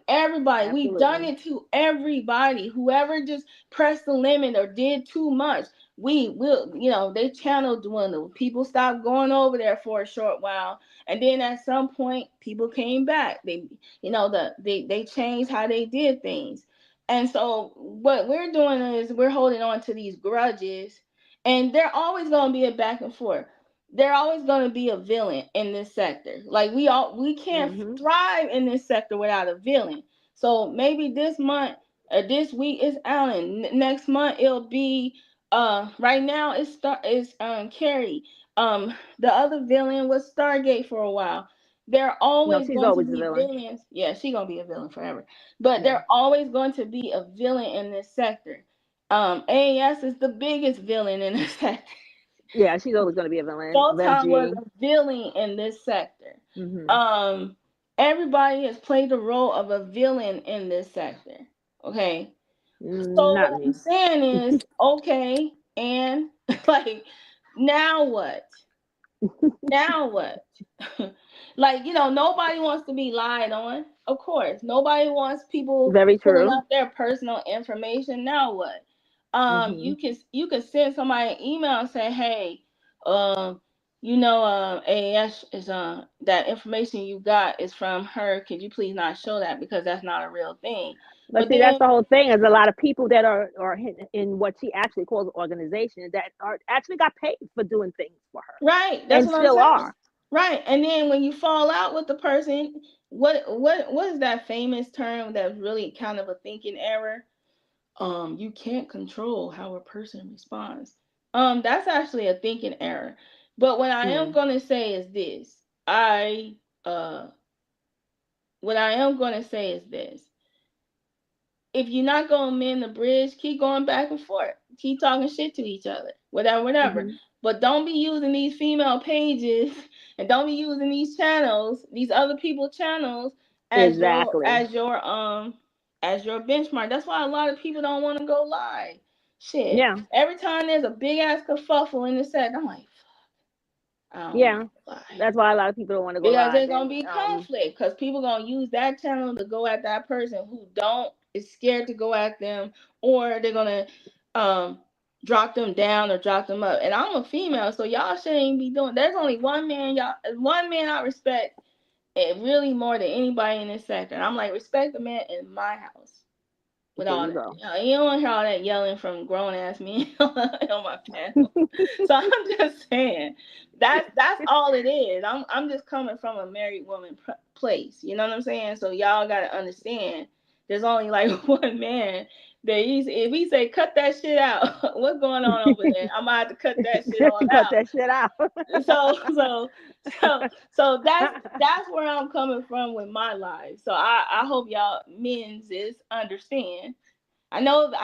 everybody, we've done
Absolutely.
it to everybody. Whoever just pressed the limit or did too much, we will, they channel dwindled. People stopped going over there for a short while, and then at some point, people came back. They changed how they did things, and so what we're doing is we're holding on to these grudges, and they're always going to be a back and forth. They're always going to be a villain in this sector. Like we can't
Mm-hmm.
thrive in this sector without a villain. So maybe this month or this week is Allen. Next month it'll be right now it's Carrie. The other villain was Stargate for a while. They're
No,
always
she's
going to
always the
be
villain.
villains. Yeah, she's gonna be a villain forever. But
Yeah.
they're always going to be a villain in this sector. AAS is the biggest villain in this sector.
Yeah, she's always going to be a villain. Of
Showtime was
MG.
a villain in this sector.
Mm-hmm.
Um, Everybody has played the role of a villain in this sector. Okay, so what
Not
I'm
me.
saying is, okay, and like, now what? Now what? Like, nobody wants to be lied on. Of course, nobody wants people
Very
pulling
true.
up their personal information. Now what?
Mm-hmm.
You can send somebody an email and say, hey, AAS is that information you got is from her. Could you please not show that because that's not a real thing?
But
But
see, that's
then,
the whole thing. Is a lot of people that are in what she actually calls organizations that are actually got paid for doing things for her,
right, that's
and
what I'm
still
saying.
are.
Right. And then when you fall out with the person, what is that famous term that's really kind of a thinking error? You can't control how a person responds. That's actually a thinking error. But what I am
Mm.
gonna say is this. I what I am gonna say is this. If you're not gonna mend the bridge, keep going back and forth. Keep talking shit to each other. Whatever, whatever.
Mm-hmm.
But don't be using these female pages and don't be using these channels, these other people channels
Exactly.
as your benchmark. That's why a lot of people don't want to go live. Shit.
Yeah.
Every time there's a big ass kerfuffle in the set, I'm like, I don't want to
Yeah.
go live.
That's why a lot of people don't want to go
Because
live.
there's gonna
And
be conflict. Because people gonna use that channel to go at that person who don't is scared to go at them, or they're gonna um drop them down or drop them up. And I'm a female, so y'all shouldn't be doing. There's only one man I respect, and really more than anybody in this sector. And I'm like, respect the man in my house. With
there
all
you
that,
go.
you don't want to hear all that yelling from grown ass men on my panel. So I'm just saying that's all it is. I'm just coming from a married woman place. You know what I'm saying? So y'all gotta understand. There's only like one man that if he say cut that shit out, what's going on over there? I'm gonna have to cut that shit all
Cut
out.
that shit out.
So that's where I'm coming from with my life. So I hope y'all men's is understand. I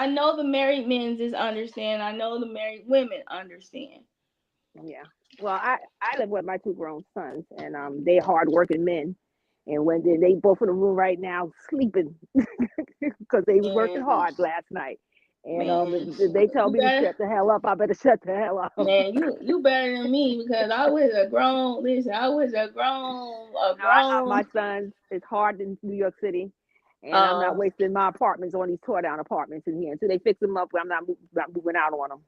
know the married men's is understand. I know the married women understand.
Yeah. Well, I live with my two grown sons, and they hardworking men, and when they both in the room right now sleeping because they was working
And
hard last night, and
man,
if they tell
you
me to
better
shut the hell up, I better shut the hell up.
man, you better than me because I was a grown listen, I was a
No, I got
grown
my sons. It's hard in New York City, and I'm not
uh
wasting my apartments on these tore down apartments in here until they fix them up. I'm not moving out on them.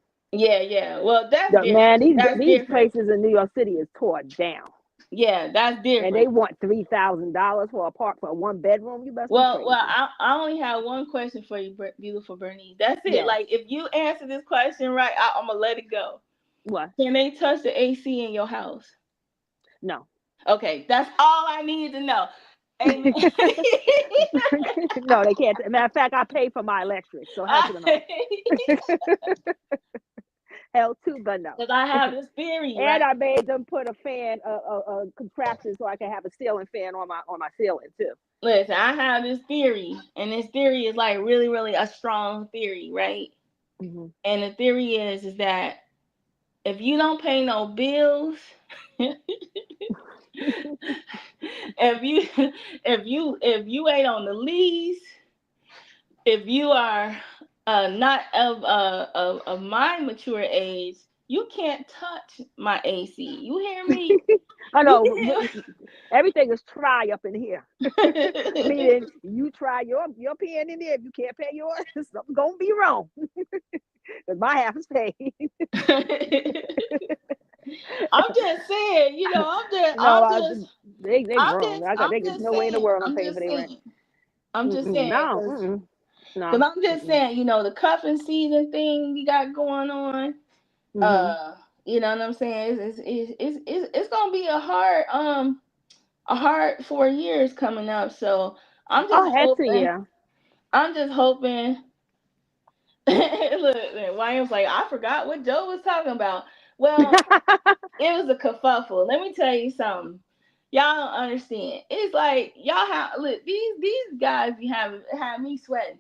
yeah. Well, that's
Man,
different. That's
these
different.
places in New York City is tore down,
Yeah, that's
and they
different.
want $3,000 for a one bedroom. You must be
Well,
crazy.
I only have one question for you, beautiful Bernice. That's it.
Yes.
Like, if you answer this question right, I'm gonna let it go.
What?
Can they touch the AC in your house?
No.
Okay, that's all I need to know. Amen.
No, they can't. Matter of fact, I pay for my electric, so hell to the no. Hell to the no.
Because I have this theory,
And
right?
I made them put a fan, a contraption, so I can have a ceiling fan on my ceiling too.
Listen, I have this theory, and this theory is like really, really a strong theory, right?
Hmm.
And the theory is that if you don't pay no bills, if you if you ain't on the lease, if you are not of my mature age, you can't touch my AC. You hear me?
I
You
know
can.
everything is try up in here.
Hear
Meaning you try your pen in there. If you can't pay yours, something gonna be wrong. because my half is paid.
I'm just saying, you know,
No, they grown.
I'm
There's
just
no way in the
saying,
world I'm
I'm
paying for
just
their rent.
saying, I'm just
Mm-mm,
saying,
no,
because
no.
I'm just
Mm-mm,
saying, you know, the cuffing season thing we got going on.
mm-hmm.
Uh, you know what I'm saying? It's gonna be a hard 4 years coming up. So I'm just
Oh, heck to
hoping.
yeah.
I'm just hoping. Look, William's like, I forgot what Joe was talking about. Well, it was a kerfuffle. Let me tell you something. Y'all don't understand. It's like y'all have look these guys be have me sweating.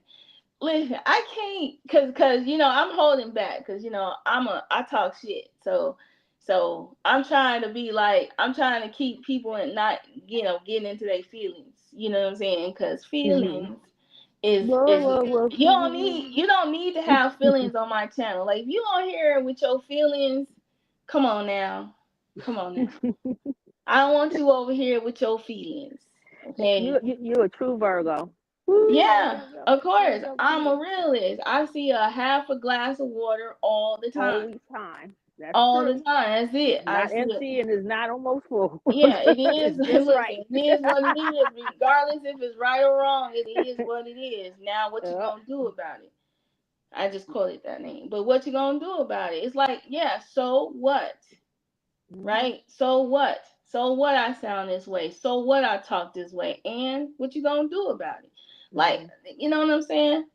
Listen, I can't cause you know I'm holding back because you know I talk shit. So I'm trying to be like I'm trying to keep people and not getting into their feelings. You know what I'm saying? Cause
Mm-hmm.
feelings is
Whoa, whoa,
you don't need to have feelings on my channel. Like if you on here with your feelings, come on now. Come on now.
whoa.
I don't want you over here with your feelings. Okay.
You a true Virgo. Woo,
Yeah,
Virgo,
of course.
Virgo
I'm a
beauty.
realist. I see a half a glass of water all the time.
Always time. That's
All the
true.
time. That's it.
It's
I
not
see it.
empty and it's not almost full.
Yeah, it is.
It's just
Listen,
right.
it is what it is. Regardless if it's right or wrong, it is what it is. Now, what you
Yep.
gonna do about it? I just call it that name. But what you gonna do about it? It's like, yeah, so what?
Mhm.
Right? So what? So what I sound this way? So what I talk this way? And what you gonna do about it? Like,
Mhm.
you know what I'm saying?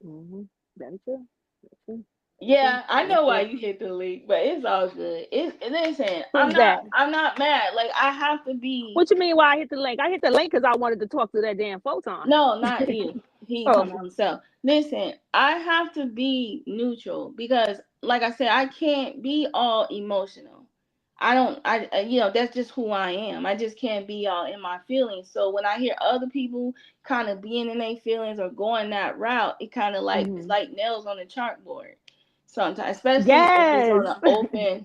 Mhm. That's true. That's true. That's true.
Yeah, I
That's
know why
true.
you hit the leak, but it's all good. Listen,
Who's that?
I'm not mad. Like I have to be.
What you mean? Why I hit the link? I hit the link because I wanted to talk to that damn photon.
No, not you. He
Oh.
talking about himself. Listen, I have to be neutral because, like I said, I can't be all emotional. I don't. you know, that's just who I am. I just can't be all in my feelings. So when I hear other people kind of being in their feelings or going that route, it kind of like it's
Mhm.
like nails on a chalkboard. Sometimes, especially if it's
Yes.
on an open,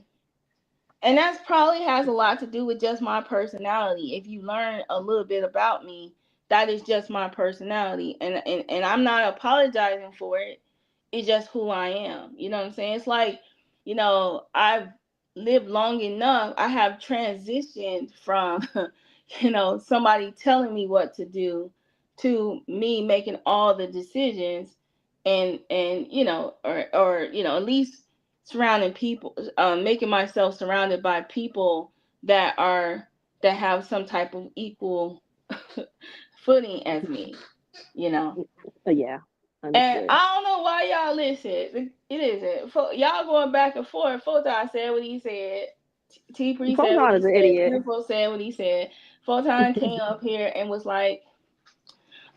and that's probably has a lot to do with just my personality. If you learn a little bit about me, that is just my personality. And I'm not apologizing for it. It's just who I am. You know what I'm saying? It's like, you know, I've lived long enough. I have transitioned from, you know, somebody telling me what to do to me making all the decisions and you know, or you know, at least surrounding people, making myself surrounded by people that are that have some type of equal footing as me, you know.
Yeah.
And
Understood.
I don't know why y'all listen. It isn't. Y'all going back and forth. Photon said what he said. T Pre said what
Photon
he
is an
said.
idiot.
Beautiful said what he said. Photon came up here and was like,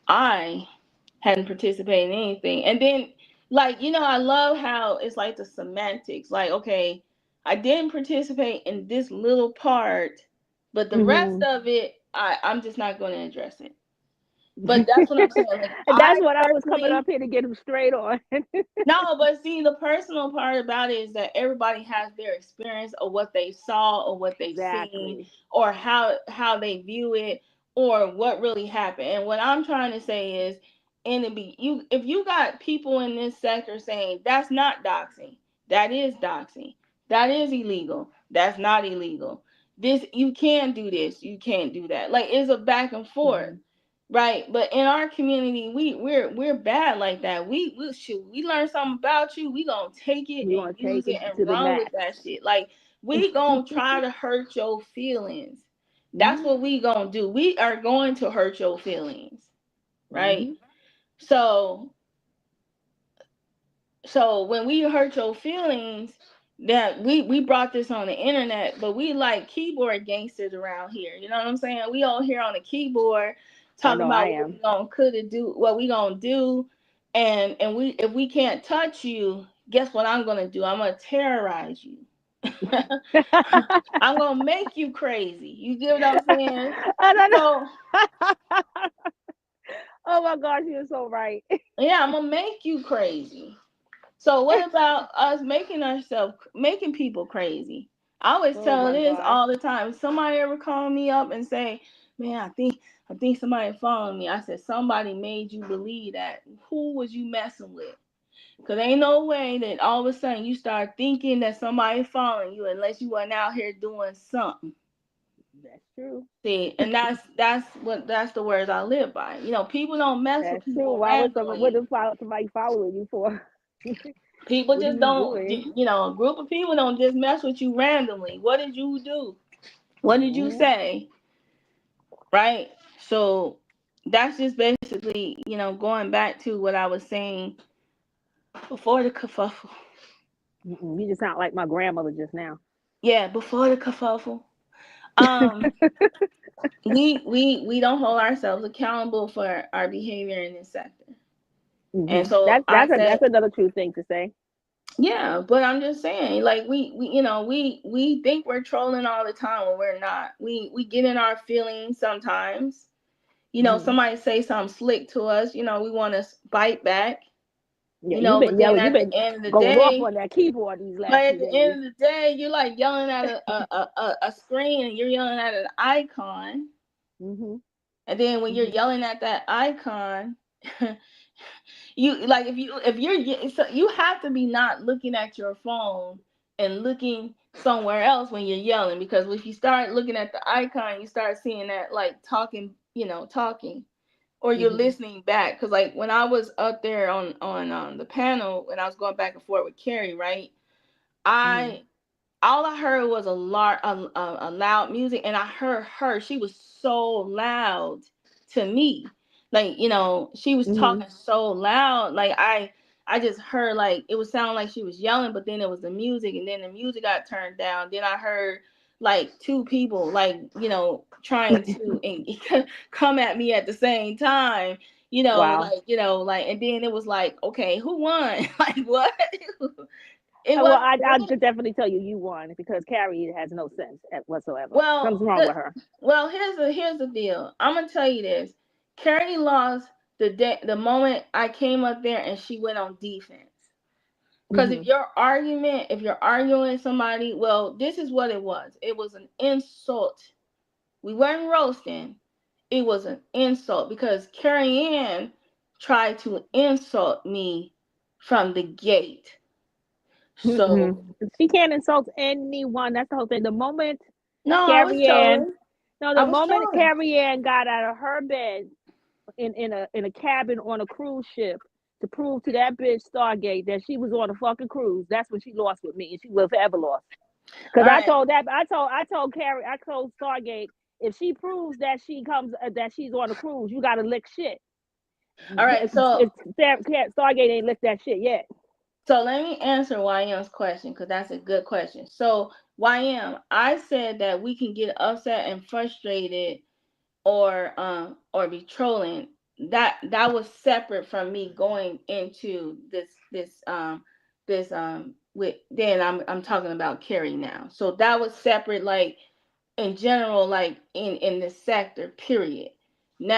I hadn't participated in anything. And then, like, you know, I love how it's like the semantics. Like, okay, I didn't participate in this little part, but the rest
Mhm.
of it, I'm just not going to address it. But that's what I'm saying. Like,
And that's
I
what I was coming
personally,
up here to get him straight on.
no, but see, the personal part about it is that everybody has their experience of what they saw or what they've seen
Exactly.
or how they view it or what really happened. And what I'm trying to say is, in the be you if you got people in this sector saying that's not doxing, that is doxing, that is illegal, that's not illegal. This you can do this, you can't do that. Like it's a back and forth.
Mhm.
Right, but in our community, we're bad like that. We shoot. We learn something about you. We gonna take it
You
and
want to
use
take
it
it
and
to the
run with
max.
that shit. Like we gonna try to hurt your feelings. That's
Mhm.
what we gonna do. We are going to hurt your feelings, right?
Mhm.
So when we hurt your feelings, that we brought this on the internet, but we like keyboard gangsters around here. You know what I'm saying? We all here on the keyboard
I
talking
know I
about what we
am.
gonna could do, what we gonna do, and we if we can't touch you, guess what I'm gonna do? I'm gonna terrorize you. I'm gonna make you crazy. You get what I'm saying?
I don't
So
know. Oh my gosh, you're so right.
yeah, I'm gonna make you crazy. So what about us making people crazy? I always
Oh
tell
my
this
gosh.
all the time. If somebody ever call me up and say, "Man, I think somebody following me," I said, "Somebody made you believe that. Who was you messing with?" Cause ain't no way that all of a sudden you start thinking that somebody's following you unless you went out here doing something.
That's true.
See, and that's the words I live by. People don't mess with
That's true.
people
Why would someone
randomly.
somebody following you for?
People
What are
just
you
don't,
doing?
a group of people don't just mess with you randomly. What did you do? What did you
Mm-hmm.
say? Right? So that's just basically, going back to what I was saying before the kerfuffle.
You just sound like my grandmother just now.
Yeah, before the kerfuffle. Um, we don't hold ourselves accountable for our behavior in this sector. And so
That's
I said,
that's another true thing to say.
yeah, but I'm just saying, like we think we're trolling all the time when we're not. We get in our feelings sometimes.
Hmm.
Somebody say something slick to us, we want to bite back,
Yeah, you've been
but then
yelling. You've
at the
been
end of the
going off
day,
on that keyboard these
but
last
at
few
the
days.
end of the day, you're like yelling at a screen and you're yelling at an icon.
Hmm.
And then when you're
Hmm.
yelling at that icon, you like if you're so you have to be not looking at your phone and looking somewhere else when you're yelling, because if you start looking at the icon, you start seeing that like talking, or you're
Hmm.
listening back. Because like when I was up there on the panel, when I was going back and forth with Carrie, right,
Hmm.
I all I heard was a loud music, and I heard her. She was so loud to me, like she was
Hmm.
talking so loud. Like I just heard like it was sound like she was yelling, but then it was the music, and then the music got turned down. Then I heard like two people like trying to come at me at the same time.
Wow.
Like, and then it was like, okay, who won? Like what? It
Well,
wasn't
I
good.
could definitely tell you won because Carrie has no sense whatsoever.
Well,
Something's wrong with her.
here's the deal. I'm gonna tell you this. Carrie lost the moment I came up there and she went on defense. Because
Hmm.
if you're arguing with somebody, well, this is what it was. It was an insult. We weren't roasting. It was an insult because Carrie Ann tried to insult me from the gate. So
Mm-mm. She can't insult anyone. That's the whole thing. The moment
no, I was
Carrie Ann,
trolling.
no,
I
the
was
moment
trolling.
Carrie Ann got out of her bed in a cabin on a cruise ship to prove to that bitch Stargate that she was on a fucking cruise, that's when she lost with me, and she will forever lost. Because
All right.
I told Carrie, I told Stargate, if she proves that that she's on a cruise, you got to lick shit.
All right. So
Stargate ain't licked that shit yet.
So let me answer YM's question because that's a good question. So YM, I said that we can get upset and frustrated or be trolling. That was separate from me going into this with then I'm talking about Carrie now. So that was separate, like in general, like in this sector, period.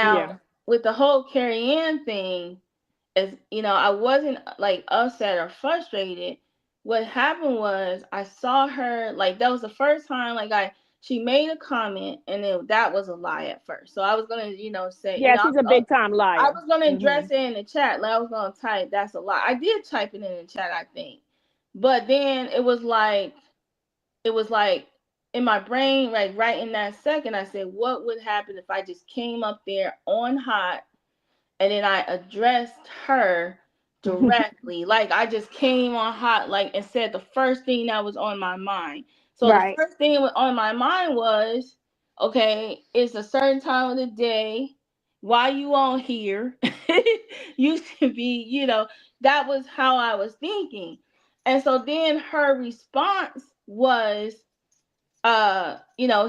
Yeah.
Now with the whole Carrie Ann thing, as I wasn't like upset or frustrated. What happened was I saw her, like that was the first time like she made a comment, and then that was a lie at first. So I was gonna say,
Yeah, she's a big time
I
liar.
was gonna
Hmm.
address it in the chat. Like I was gonna type that's a lie. I did type it in the chat, I think, but then it was like in my brain, like right in that second, I said, what would happen if I just came up there on hot and then I addressed her directly. Like I just came on hot, like and said the first thing that was on my mind. So the
Right.
first thing that was on my mind was, okay, it's a certain time of the day. Why you on here? You should be, that was how I was thinking. And so then her response was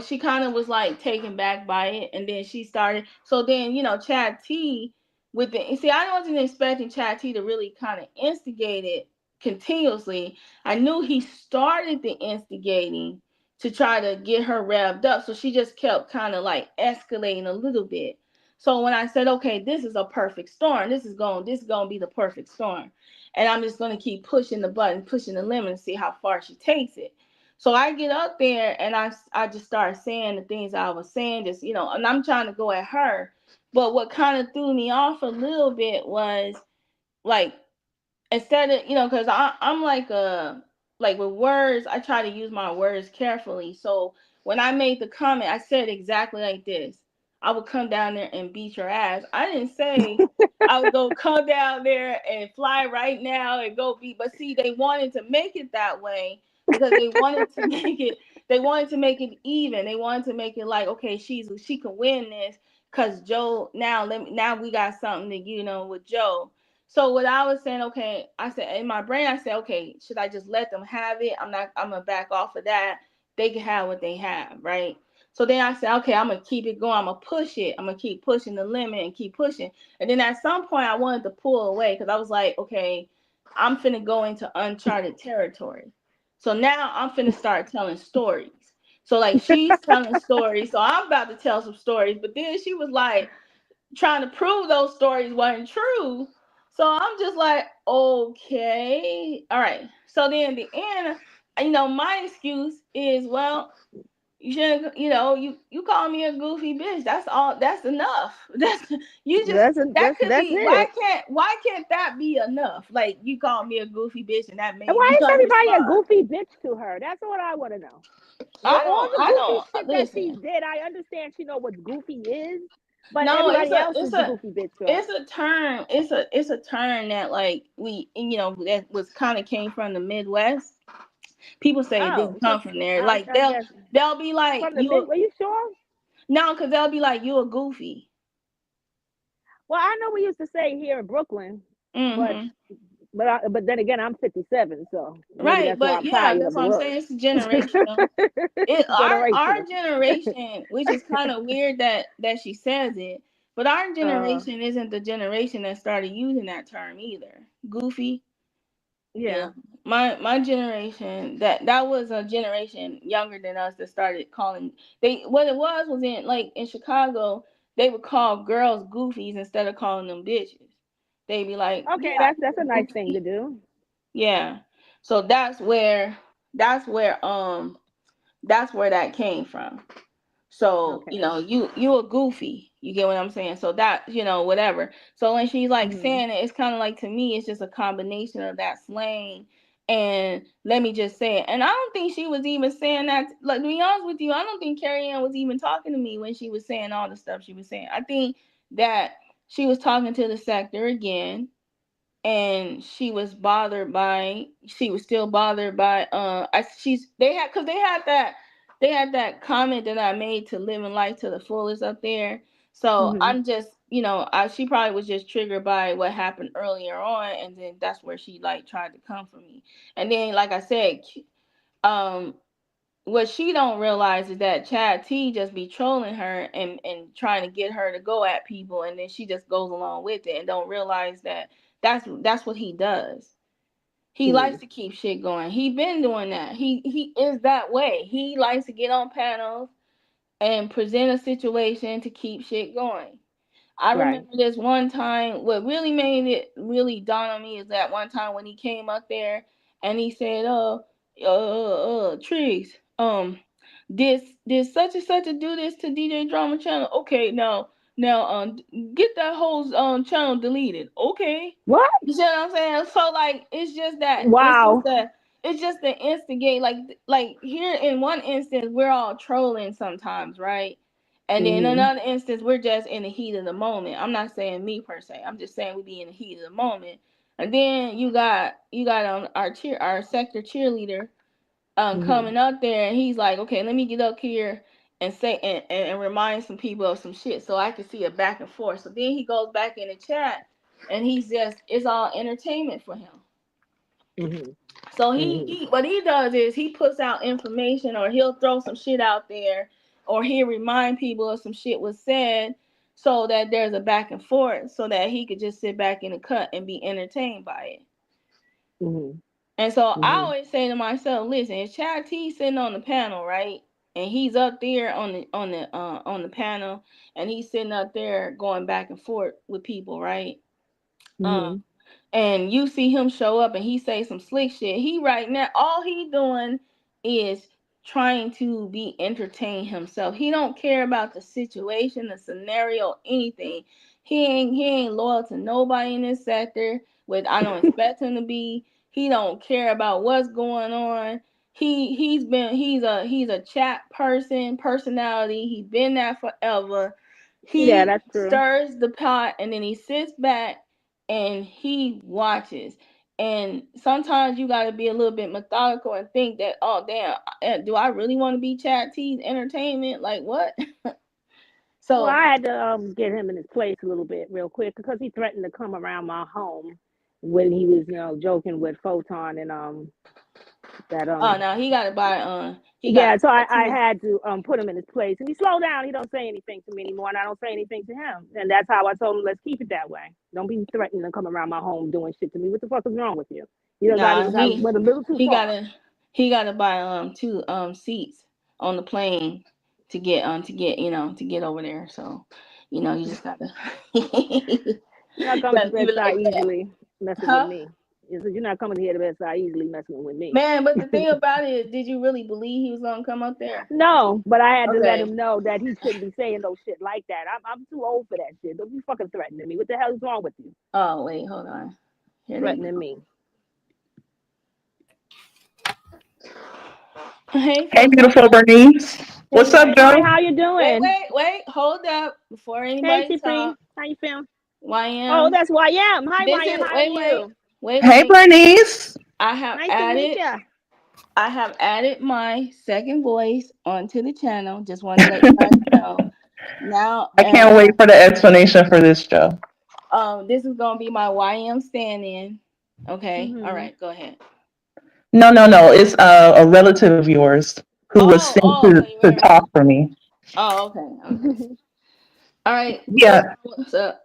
she kind of was like taken back by it, and then she started. So then, Chad T with the see, I wasn't expecting Chad T to really kind of instigate it continuously. I knew he started the instigating to try to get her revved up, so she just kept kind of like escalating a little bit. So when I said, okay, this is a perfect storm, this is going to be the perfect storm, and I'm just going to keep pushing the button, pushing the limit, and see how far she takes it. So I get up there and I just start saying the things I was saying, just and I'm trying to go at her. But what kind of threw me off a little bit was like instead of, because I'm like with words, I try to use my words carefully. So when I made the comment, I said exactly like this: I would come down there and beat your ass. I didn't say I would go come down there and fly right now and go beat. But see, they wanted to make it that way because they wanted to make it even. They wanted to make it like, okay, she can win this because Joe, now we got something to, with Joe. So what I was saying, okay, I said in my brain, I said, okay, should I just let them have it? I'm gonna back off of that. They can have what they have, right? So then I said, okay, I'm gonna keep it going. I'm gonna push it. I'm gonna keep pushing the limit and keep pushing. And then at some point, I wanted to pull away because I was like, okay, I'm finna go into uncharted territory. So now I'm finna start telling stories. So like she's telling stories, so I'm about to tell some stories. But then she was like trying to prove those stories weren't true. So I'm just like, okay, all right. So then at the end, my excuse is, well, you shouldn't, you call me a goofy bitch. That's all. That's enough. That's you just that could
That's
be.
it.
Why can't that be enough? Like you call me a goofy bitch, and that
And
made me
why is everybody a
respond.
goofy bitch to her? That's what I want to know.
I
All
don't.
the
I
goofy
don't
shit that she
listen.
did, I understand she know what goofy is, but
No,
everybody else is the goofy bitch to her.
it's a term. It's a term that like that was kind of came from the Midwest. People say it
Oh,
didn't come from there. Like
I guess
they'll be like
from the mid.
you.
Were you sure?
No, because they'll be like you a goofy.
Well, I know we used to say here in Brooklyn, but
Hmm.
but then again, I'm 57, so maybe
Right,
that's why
but
I'm
yeah,
tired of
that's
the
what I'm
word.
saying. It's generational. Our
Generational.
generation, which is kind of weird that she says it, but our
Uh,
generation isn't the generation that started using that term either. Goofy. Yeah,
yeah.
my generation, that was a generation younger than us that started calling, they what it was in like in Chicago, they would call girls goofies instead of calling them bitches. They'd be like,
Okay,
yeah,
that's
you
a
a
nice thing to
goofy.
do.
Yeah. So that's where that came from. So,
Okay.
you a goofy. You get what I'm saying? So that, whatever. So when she's like
Mhm.
saying it, it's kind of like, to me, it's just a combination of that slang. And let me just say it. And I don't think she was even saying that. Like, to be honest with you, I don't think Carrie Ann was even talking to me when she was saying all the stuff she was saying. I think that she was talking to the sector again, and she was still bothered by she's they had that comment that I made to living life to the fullest up there. So
Mhm.
I'm just, she probably was just triggered by what happened earlier on, and then that's where she like tried to come for me. And then like I said, um what she don't realize is that Chad T just be trolling her and trying to get her to go at people, and then she just goes along with it and don't realize that that's what he does. He likes
Mhm.
to keep shit going. He been doing that. He is that way. He likes to get on panels and present a situation to keep shit going. I
Right.
remember this one time. What really made it really dawn on me is that one time when he came up there and he said, Trees, did such and such a do this to DJ Drama channel? Okay, now, get that whole channel deleted. Okay,
What?
you see what I'm saying? So like,
Wow.
it's just the instigate. Like here in one instance, we're all trolling sometimes, right? And then in
Mhm.
another instance, we're just in the heat of the moment. I'm not saying me per se. I'm just saying we be in the heat of the moment. And then you got our sector cheerleader
Mhm.
coming up there, and he's like, okay, let me get up here and say and remind some people of some shit so I can see a back and forth. So then he goes back in the chat, and he's just, it's all entertainment for him.
Mhm.
So
Mhm.
he what he does is he puts out information, or he'll throw some shit out there, or he'll remind people of some shit was said, so that there's a back and forth, so that he could just sit back in the cut and be entertained by it.
Mhm.
And so I
Mhm.
always say to myself, listen, it's Chad T sitting on the panel, right? And he's up there on the panel, and he's sitting up there going back and forth with people, right? Um,
Mhm.
and you see him show up and he say some slick shit. He right now, all he doing is trying to be entertained himself. He don't care about the situation, the scenario, anything. He ain't loyal to nobody in this sector. Which I don't expect him to be. He don't care about what's going on. He's a chat personality. He's been that forever.
Yeah,
He
that's true.
stirs the pot and then he sits back and he watches. And sometimes you got to be a little bit methodical and think that, oh damn, do I really want to be Chat T's entertainment? Like what?
Well,
So
I had to get him in his place a little bit real quick because he threatened to come around my home when he was, joking with Photon and that
oh no, he got
yeah. So
to
I
his
had to put him in his place, and he slowed down. He don't say anything to me anymore, and I don't say anything to him. And that's how I told him, let's keep it that way. Don't be threatening to come around my home doing shit to me. What the fuck is wrong with you? You done
nah
went a little too
he
far.
gotta he gotta buy two seats on the plane to get over there. So you just gotta
You're not coming to
gotta
the
leave it like
bedside
that,
easily messing with
huh?
me. You said you're not coming here to the bedside easily messing with me.
Man, but the thing about it is, did you really believe he was gonna come up there?
No, but I had to let
Okay.
him know that he shouldn't be saying no shit like that. I'm too old for that shit. Don't be fucking threatening me. What the hell is wrong with you?
Oh wait, hold on. Here they
Threatening
go.
me.
Hey,
Hey,
Photon.
beautiful Bernice.
Hey,
What's up,
hi,
Joe?
how you
Wait,
doing?
wait, wait. Hold up before
Hey,
anybody
T-Free,
talk.
how you feeling? Oh,
YM.
that's YM. Hi,
This
YM,
is
how are
wait, wait,
you?
wait,
Hey,
wait.
Bernice.
I have
Nice to meet
added
you.
I have added my second voice onto the channel. Just want to let you guys know. Now,
I can't wait for the explanation for this, Joe.
this is gonna be my YM stand-in. Okay, all
Hmm.
right, go ahead.
No, no, no. It's a relative of yours who was
Oh,
sent
oh, so you
to
remember
talk
me?
for me.
Oh, okay, okay. All right,
Yeah.
Photon, what's up?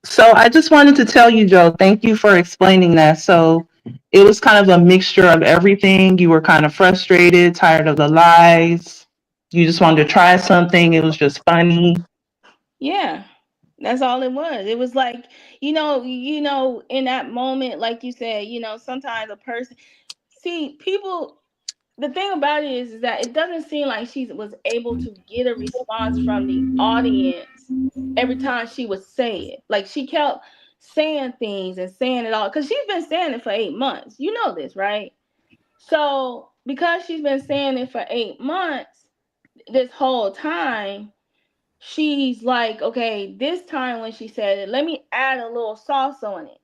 So I just wanted to tell you, Joe, thank you for explaining that. So it was kind of a mixture of everything. You were kind of frustrated, tired of the lies. You just wanted to try something. It was just funny.
Yeah, that's all it was. It was like, in that moment, like you said, sometimes a person see people. The thing about it is that it doesn't seem like she was able to get a response from the audience every time she would say it. Like she kept saying things and saying it all because she's been saying it for 8 months. You know this, right? So because she's been saying it for 8 months, this whole time she's like, okay, this time when she said it, let me add a little sauce on it.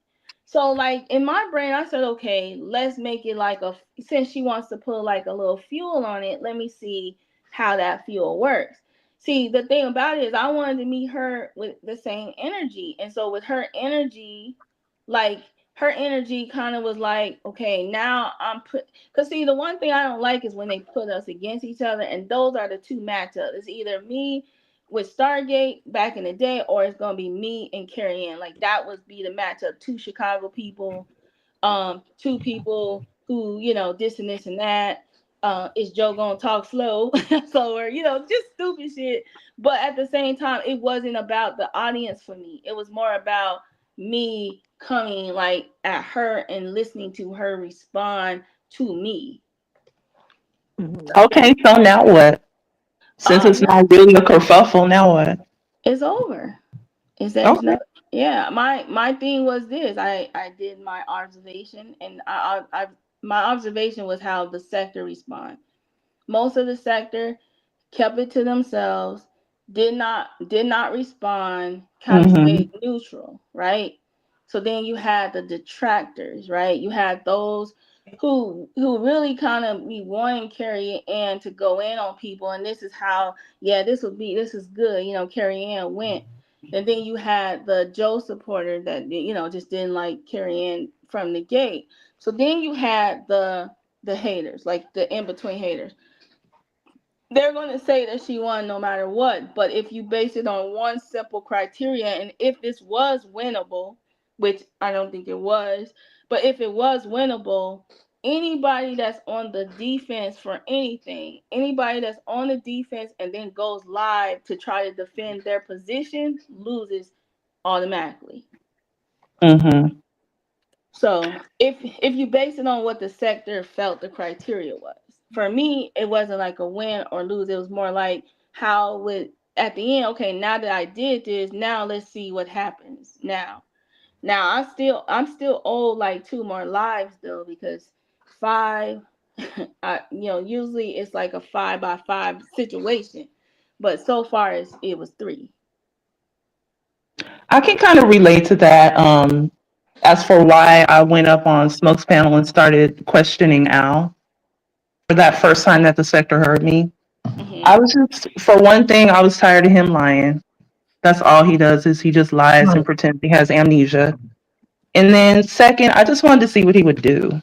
So like in my brain, I said, okay, let's make it like since she wants to put like a little fuel on it, let me see how that fuel works. See, the thing about it is I wanted to meet her with the same energy. And so with her energy, like her energy kind of was like, okay, now I'm put, because see, the one thing I don't like is when they put us against each other, and those are the two matchups. It's either me with Stargate back in the day, or it's gonna be me and Carrie Ann. Like that would be the matchup. Two Chicago people, two people who this and this and that. Is Joe gonna talk slower? Just stupid shit. But at the same time, it wasn't about the audience for me. It was more about me coming like at her and listening to her respond to me.
Hmm.
Okay, so now what? Since it's
No,
not really a kerfuffle, now what?
it's over. Is there's
Okay.
no yeah, my thing was this. I did my observation, and I my observation was how the sector respond. Most of the sector kept it to themselves, did not respond, kind of
Mm-hmm.
stayed neutral, right? So then you had the detractors, right? You had those who really kind of be wanting Carrie Ann to go in on people, and this is how, yeah, this is good, Carrie Ann went. And then you had the Joe supporter that just didn't like Carrie Ann from the gate. So then you had the haters, like the in between haters. They're going to say that she won no matter what. But if you base it on one simple criteria, and if this was winnable, which I don't think it was, but if it was winnable, anybody that's on the defense for anything, anybody that's on the defense and then goes live to try to defend their position loses automatically.
Mm-hmm.
So if you base it on what the sector felt the criteria was, for me it wasn't like a win or lose. It was more like how would at the end, okay, now that I did this, now let's see what happens now. Now I'm still old like two more lives though, because five, usually it's like a 5 by 5 situation, but so far it was three.
I can kind of relate to that. As for why I went up on Smoke's panel and started questioning Al for that first time that the sector heard me,
Hmm.
I was just, for one thing, I was tired of him lying. That's all he does is he just lies and pretends he has amnesia. And then second, I just wanted to see what he would do.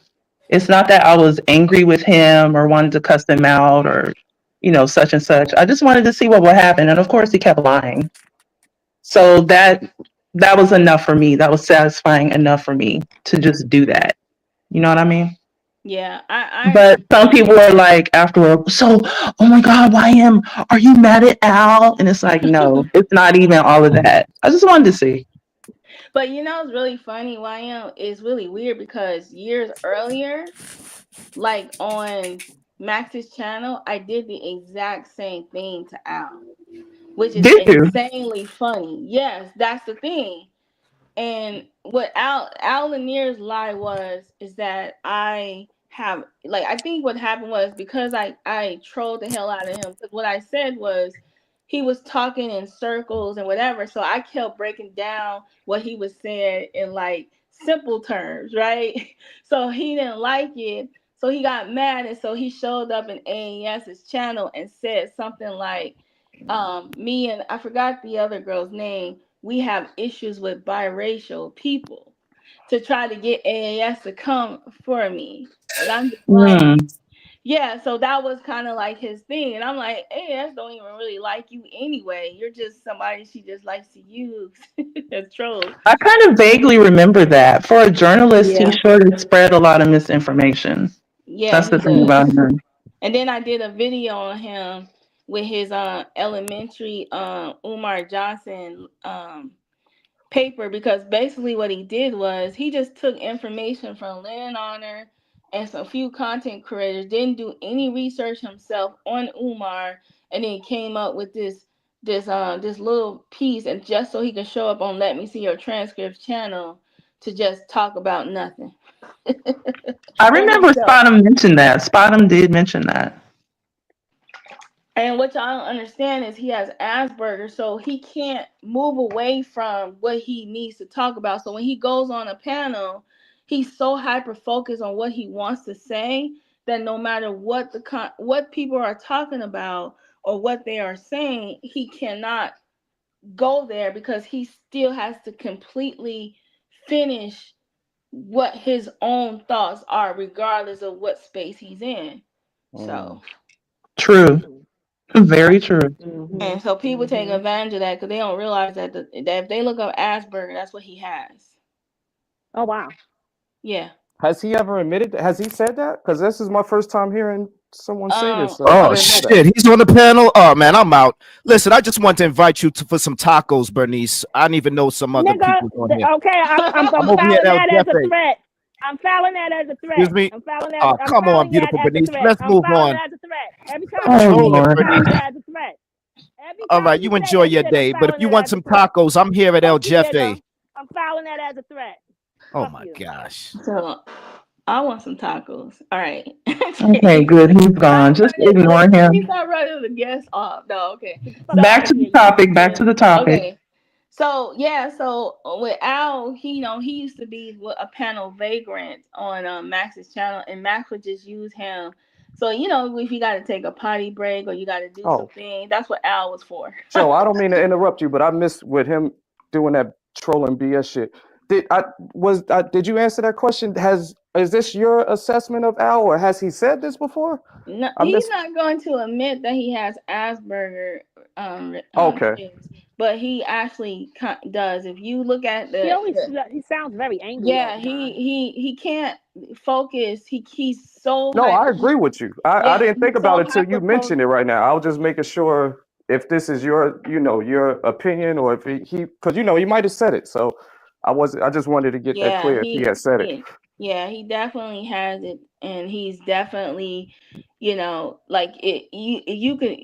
It's not that I was angry with him or wanted to cuss him out or, such and such. I just wanted to see what would happen. And of course he kept lying. So that was enough for me. That was satisfying enough for me to just do that. You know what I mean?
Yeah,
But some people are like afterward, so oh my God, YM, are you mad at Al? And it's like, no, it's not even all of that. I just wanted to see.
but it's really funny. YM is really weird because years earlier, like on Max's channel, I did the exact same thing to Al, which is
Did you?
insanely funny. Yes, that's the thing. And what Al Lanier's lie was is that I have, like, I think what happened was because I trolled the hell out of him, because what I said was he was talking in circles and whatever, so I kept breaking down what he was saying in like simple terms, right? So he didn't like it, so he got mad, and so he showed up in AES's channel and said something like, me and I forgot the other girl's name, we have issues with biracial people, to try to get AAS to come for me. And I'm just like,
Mm.
yeah, so that was kind of like his thing. And I'm like, AAS don't even really like you anyway. You're just somebody she just likes to use as troll.
I kind of vaguely remember that. For a journalist, he
Yeah.
sure did spread a lot of misinformation.
Yeah,
That's
he
the thing about
does.
him.
And then I did a video on him with his elementary Umar Johnson paper, because basically what he did was he just took information from Lynn Honor and some few content creators, didn't do any research himself on Umar, and then came up with this little piece, and just so he could show up on Let Me See Your Transcripts channel to just talk about nothing
I
for
remember
himself.
Spotum mentioned that. Spotum did mention that.
And what y'all don't understand is he has Asperger's, so he can't move away from what he needs to talk about. So when he goes on a panel, he's so hyper focused on what he wants to say that no matter what what people are talking about or what they are saying, he cannot go there because he still has to completely finish what his own thoughts are, regardless of what space he's in. So.
True. Very true.
And so people take advantage of that because they don't realize that that if they look up Asperger, that's what he has.
Oh wow.
Yeah.
Has he ever admitted that? Has he said that? Because this is my first time hearing someone say this,
Um.
so I
Oh
didn't know that.
shit, he's on the panel. Oh man, I'm out. Listen, I just want to invite you for some tacos, Bernice. I didn't even know some other
Nigga,
people on here.
okay, I'm
I'm over here at
filing
El
that as a
Jefe.
threat. I'm filing that as a
Excuse
threat.
me. Oh,
I'm
come on,
filing that
beautiful
as a
Bernice.
threat.
Let's
I'm
move
filing
on.
that as a threat. Every
Stop
time you
Oh
say
trolling,
it, I'm
Lord.
filing
Bernice.
that as a threat. Every
All
time
right,
you
you
say
enjoy
that
your
shit, I'm
day. But if
filing
you
it
want
as a
some
threat.
tacos, I'm here at El
Fuck you, nigga.
Jefe.
I'm filing that as a threat.
Oh
Fuck
my
you.
gosh.
So I want some tacos. All right.
Okay, good. He's gone. Just ignore
Let me
him.
start running the guests off. No, okay.
Get the fuck
Back
out
So
of
to the
here, you
topic. Back
yeah,
to the topic.
okay. So yeah, so with Al, he used to be with a panel vagrant on Max's channel, and Max would just use him. So if you got to take a potty break or you got to do
Oh,
something, that's what Al was for.
Joe, I don't mean to interrupt you, but I missed with him doing that trolling BS shit. Did you answer that question? Is this your assessment of Al, or has he said this before?
No,
I
he's
missed.
not going to admit that he has Asperger
Okay,
traits, but he actually does. If you look at
He sounds very angry all
yeah,
the time.
he can't focus. He's so
no, I
hyper.
agree with you. I
Yeah,
didn't think
he's
about
so
it till you
hyper
mentioned it
focused.
right now. I was just making sure if this is your opinion, or if because he might have said it. So I just wanted to get that
Yeah,
clear if he had said it.
he definitely has it, and he's definitely, like it. You could.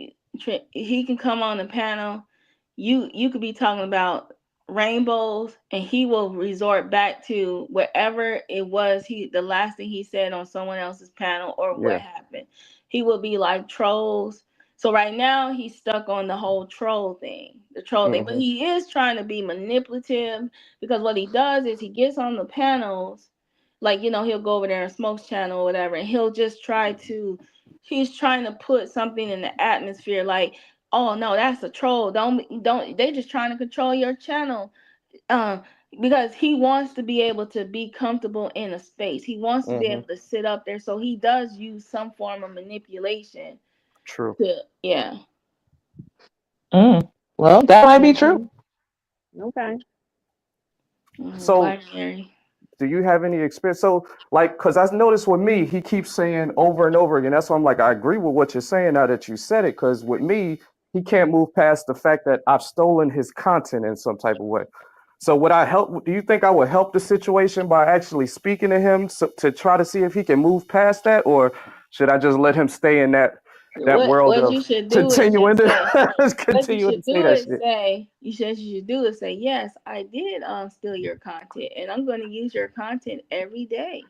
he can come on the panel. You could be talking about rainbows, and he will resort back to wherever it was the last thing he said on someone else's panel or what
Yeah.
happened. He will be like trolls. So right now he's stuck on the whole troll thing, but
Hmm.
he is trying to be manipulative because what he does is he gets on the panels, like he'll go over there and Smoke's channel or whatever, and he'll just try to he's trying to put something in the atmosphere like, oh no, that's a troll, don't they just trying to control your channel, uh, because he wants to be able to be comfortable in a space, he wants to be
Hmm.
able to sit up there, so he does use some form of manipulation
True.
to, yeah.
Mm. Well, that might be true.
Hmm. Okay.
So
Binary.
do you have any experience? So, like, because I noticed with me, he keeps saying over and over again. That's why I'm like, I agree with what you're saying now that you said it. Because with me, he can't move past the fact that I've stolen his content in some type of way. So, would I help? Do you think I would help the situation by actually speaking to him to try to see if he can move past that, or should I just let him stay in that world
What
of
you should do is
continuing
just say,
to
what you
continuing to
should
say
do
that
is
shit?
say, you should do is say, yes, I did steal your content, and I'm going to use your content every day.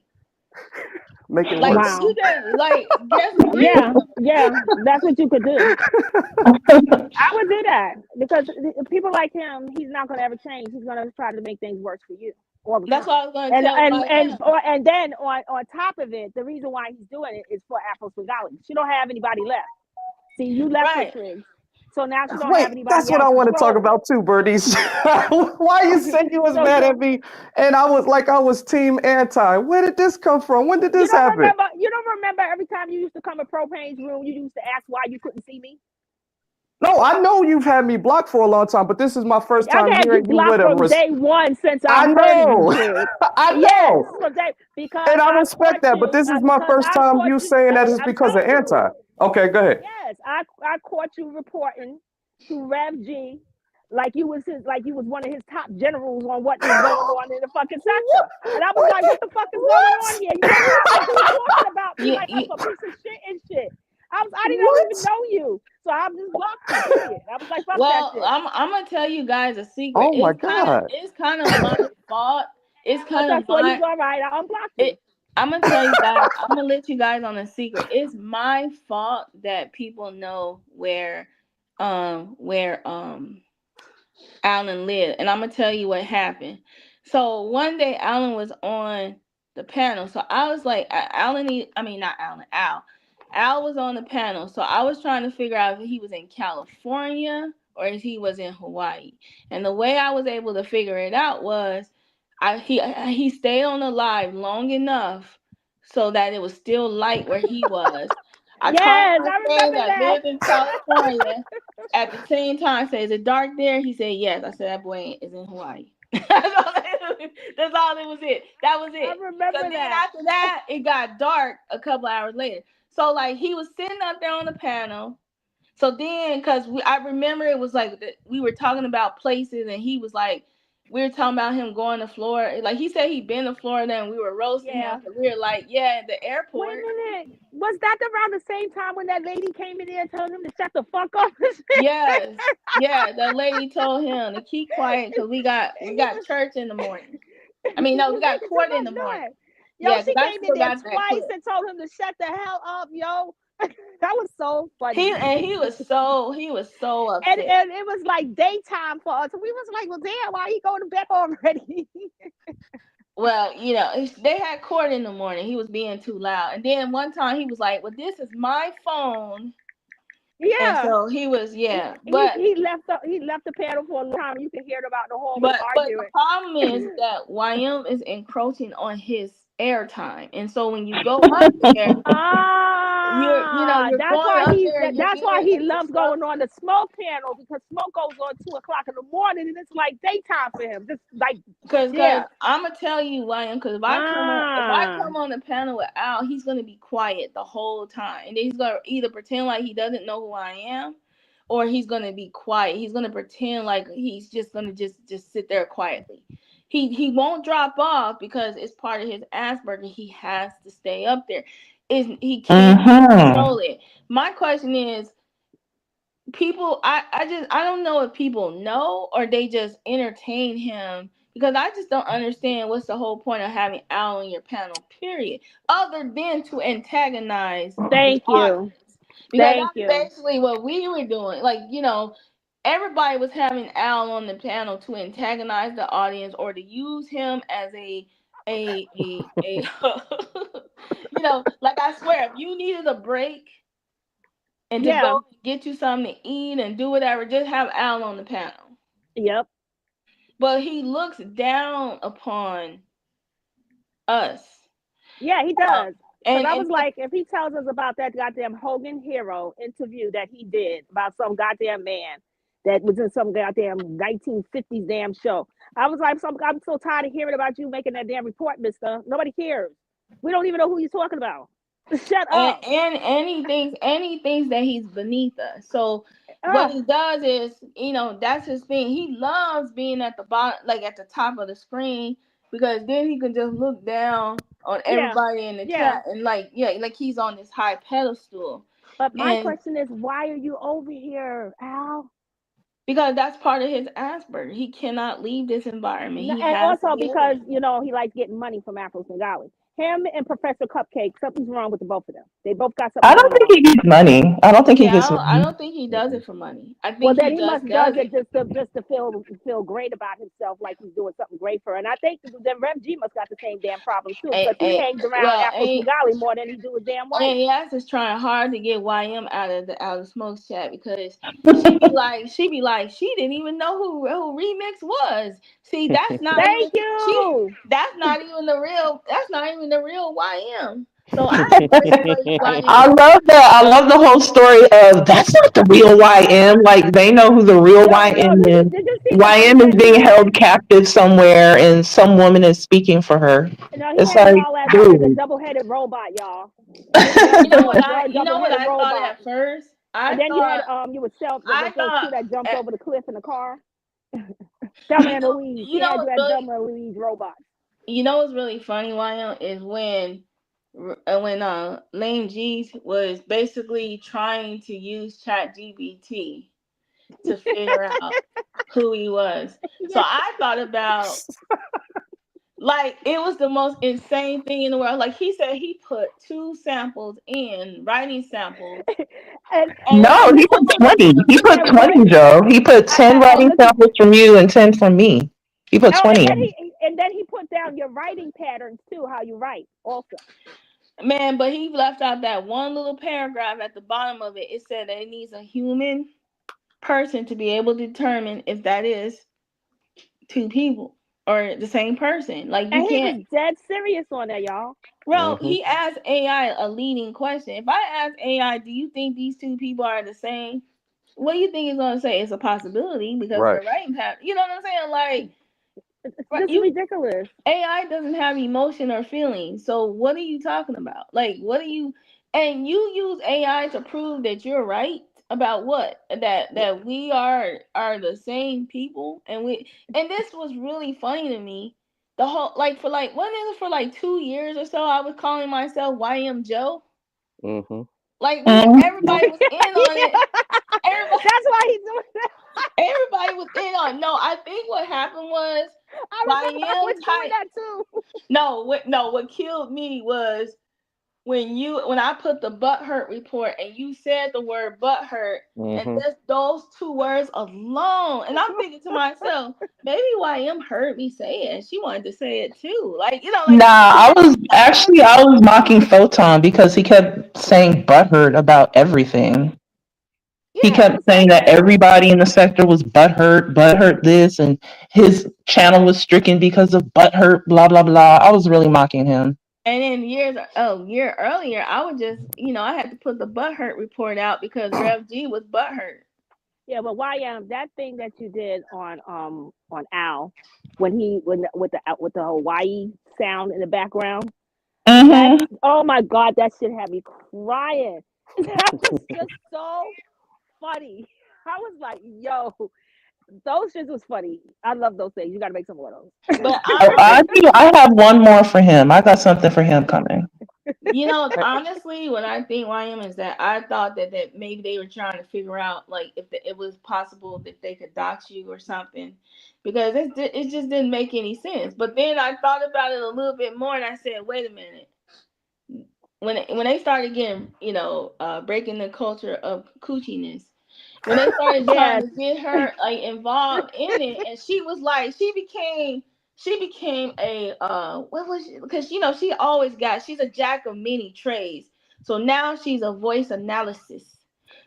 Make it
Like
worse.
you
Wow.
just like just agree.
Yeah, yeah, that's what you could do. I would do that because people like him, he's not going to ever change. He's going to try to make things worse for you all the
That's
time.
what I was going to tell YM.
And then on top of it, the reason why he's doing it is for Afro's frugality. She don't have anybody left. See, you left her,
Right.
Triggs. So now she don't
Wait,
have
that's
anybody
what I
else to
want to talk
troll.
about too, Birdies. Why you say you was
So
mad at me and I was like I was team anti? Where did this come from? When did
you
this
don't
happen?
remember? You don't remember every time you used to come to Propane's room, you used to ask why you couldn't see me.
No, I know you've had me blocked for a long time, but this is my first
I've
time
had you
hearing you with
blocked from day one since
I
I've heard of you,
know.
Trig.
I
Yes,
know.
from day because
And I
I
respect
caught
that, but
you.
this is my
Because
first
I
time
caught
you
you.
saying that it's
I
because of
told you.
anti. Okay, go ahead.
Yes, I caught you reporting to Rev G like you was one of his top generals on what was going on in the fucking sector. And I was
What?
like, what the fuck is going on here? You know, like you talking about me
You,
like I'm
you,
a piece of shit and shit. I didn't even
What?
know you. So I just blocked you, period. I was like, fuck that
well,
shit.
I'm gonna tell you guys a secret.
Oh my God.
It's kind of my fault. It's kind
I
of
thought he's
my
all right. I unblocked you.
it. I'm gonna tell you guys. I'm gonna let you guys on a secret. It's my fault that people know where Alan lived. And I'm gonna tell you what happened. So one day Alan was on the panel. So I was like, I mean not Alan, Al. Al was on the panel. So I was trying to figure out if he was in California or if he was in Hawaii. And the way I was able to figure it out was he stayed on the live long enough so that it was still light where he was. I called
Yes,
my
I
friend
remember
that
that.
lived in California at the same time. I said, "Is it dark there?" He said, "Yes." I said, "That boy is in Hawaii." That's all it was. That was
I
it. So
remember
then
that.
after that, it got dark a couple hours later. So like he was sitting up there on the panel. So then, I remember it was like we were talking about places, and he was like, we were talking about him going to Florida. Like he said he'd been to Florida, and we were roasting him
Yeah.
because we were like, yeah, at the
Wait a
airport.
minute. Was that around the same time when that lady came in there and told him to shut the fuck up?
Yes, yeah. The lady told him to keep quiet because we
He
got
was
church in the morning. I mean,
he
no, we
was
got
making too
court in
much
the morning.
noise. Yo,
Yeah,
she
because I
came in
still
there
got that
twice
clip.
and told him to shut the hell up, yo. That was so funny.
He was so
And
upset.
and it was like daytime for us. We was like, well, damn, why he going to bed already?
Well, they had court in the morning. He was being too loud, and then one time he was like, "Well, this is my phone," and
Yeah.
so he was,
He,
yeah,
he he left the panel for a long time. You can hear it about the hallway
but the
arguing.
problem is that YM is encroaching on his airtime, and so when you go up there, you're
That's
going
why
up there, you're
that's why
getting
he
a
loves going on
disruption.
the smoke panel because smoke goes on 2 o'clock in the morning and it's like daytime for him. Just like
Cause
yeah.
I'm gonna tell you why. Cause if I
Ah.
come on the panel with Al, he's gonna be quiet the whole time, and then he's gonna either pretend like he doesn't know who I am, or he's gonna be quiet. He's gonna pretend like he's just gonna just sit there quietly. He won't drop off because it's part of his Asperger. He has to stay up there. Is he can't
Mm-hmm.
control it. My question is, people, I don't know if people know or they just entertain him, because I just don't understand what's the whole point of having Al on your panel, period, other than to antagonize the
Thank you.
audience, because
Thank
that's
you.
basically what we were doing. Like, everybody was having Al on the panel to antagonize the audience or to use him as a like, I swear, if you needed a break and to
Yeah.
go get you something to eat and do whatever, just have Al on the panel.
Yep.
But he looks down upon us.
Yeah, he
Um,
does. Because
and
I
and
was like, if he tells us about that goddamn Hogan Hero interview that he did about some goddamn man that was in some goddamn 1950s damn show, I was like, I'm so tired of hearing about you making that damn report, mister. Nobody cares. We don't even know who you're talking about. Shut
and
up.
and he thinks that he's beneath us. So what
Uh,
he does is, that's his thing. He loves being at the bottom, like at the top of the screen, because then he can just look down on
yeah,
everybody in the
yeah.
chat and, like, yeah, like he's on this high pedestal.
But my
And
question is, why are you over here, Al?
because that's part of his Asperger, he cannot leave this environment. He
And
has to
also
be over
because
there.
he likes getting money from Afro Singali. Him and Professor Cupcake, something's wrong with the both of them. They both got something
I don't
going
think
on.
he gets money. I don't think he
Yeah,
gets
I
money.
don't think he does it for money. I
Well,
think
then
he
he
just
must does
does
it
it.
just to feel great about himself, like he's doing something great for her. And I think then Rev G must got the same damn problem too,
And,
because he
and
hangs around
well,
Afro Singali more than he do his damn wife.
and Yas is trying hard to get YM out of Smoke's chat, because she didn't even know who Remix was. See,
Thank you.
that's not even the real YM. So I had to explain
I
YM.
love that. I love the whole story of that's not the real YM. Like they know who the real
Yo,
YM is.
did you see the thing
YM is
that he
being
had?
held captive somewhere, and some woman is speaking for her.
He
It's
had it
like,
all as a
dude.
double-headed robot, y'all. Him being a
You know what
double-headed
I thought
robot.
at first?
And then you had you would sell
I
those two
thought
that jumped
eh,
over the cliff in the car. Thelma
you
and
know
Louise.
you
He
know
had you
what's
as
really
Thelma and Louise robots.
what's really funny, YM, is when Lame G was basically trying to use Chat GBT to figure out who he was. So
Yeah.
I thought about, like, it was the most insane thing in the world. Like, he said he put two samples in, writing samples, and
and
No,
then
he
two
put
of them
20. He
he
put
said what?
20, Joe. He put 10
oh,
writing
listen,
samples from you and 10 from me. He put
Oh,
20 in.
and then he put down your writing patterns too, how you write also.
man, but he left out that one little paragraph at the bottom of it. It said that it needs a human person to be able to determine if that is two people or the same person. Like, you
And he
can't.
was dead serious on that, y'all.
Bro, he asked AI a leading question. If I ask AI, do you think these two people are the same? What do you think it's gonna say? It's a possibility because
Right.
they're writing pattern. You know what I'm saying? Like,
It's
right,
just
you
ridiculous.
AI doesn't have emotion or feelings. So what are you talking about? Like, what are you? And you use AI to prove that you're right about what? That we are the same people, and this was really funny to me. The whole, like, for like, what is it, for like 2 years or so, I was calling myself YM Joe.
Mm-hmm.
Like, everybody was in on
Yeah,
it. Everybody
that's why he's doing that.
everybody was in on. No, I think what happened was
I remember I
YM
was doing
type.
that too.
What killed me was when I put the butt hurt report and you said the word butt hurt, and
Mm-hmm.
just those two words alone, and I'm thinking to myself, maybe YM heard me say it and she wanted to say it too. Like,
Nah, I was
like
actually I was mocking Photon because he kept saying butthurt about everything. He
yeah,
kept saying that everybody in the sector was butthurt this, and his channel was stricken because of butthurt, blah blah blah. I was really mocking him.
and then year earlier, I would just, I had to put the butt hurt report out because Rev G was butt hurt.
Yeah, but why that thing that you did on Al when with the Hawaii sound in the background, that
Hmm.
oh my god, that shit had me crying. That was just so funny. I was like, yo, those shits was funny. I love those things. You gotta make some more of those.
But
Oh,
honestly,
I have one more for him. I got something for him coming.
Honestly, what I think YM is that I thought that maybe they were trying to figure out like if it was possible that they could dox you or something, because it just didn't make any sense. But then I thought about it a little bit more, and I said, wait a minute. When they started getting breaking the culture of coochiness, when they started trying
Yes.
to get her like involved in it, and she was like she became a what was she, because she always she's a jack of many trades, so now she's a voice analysis,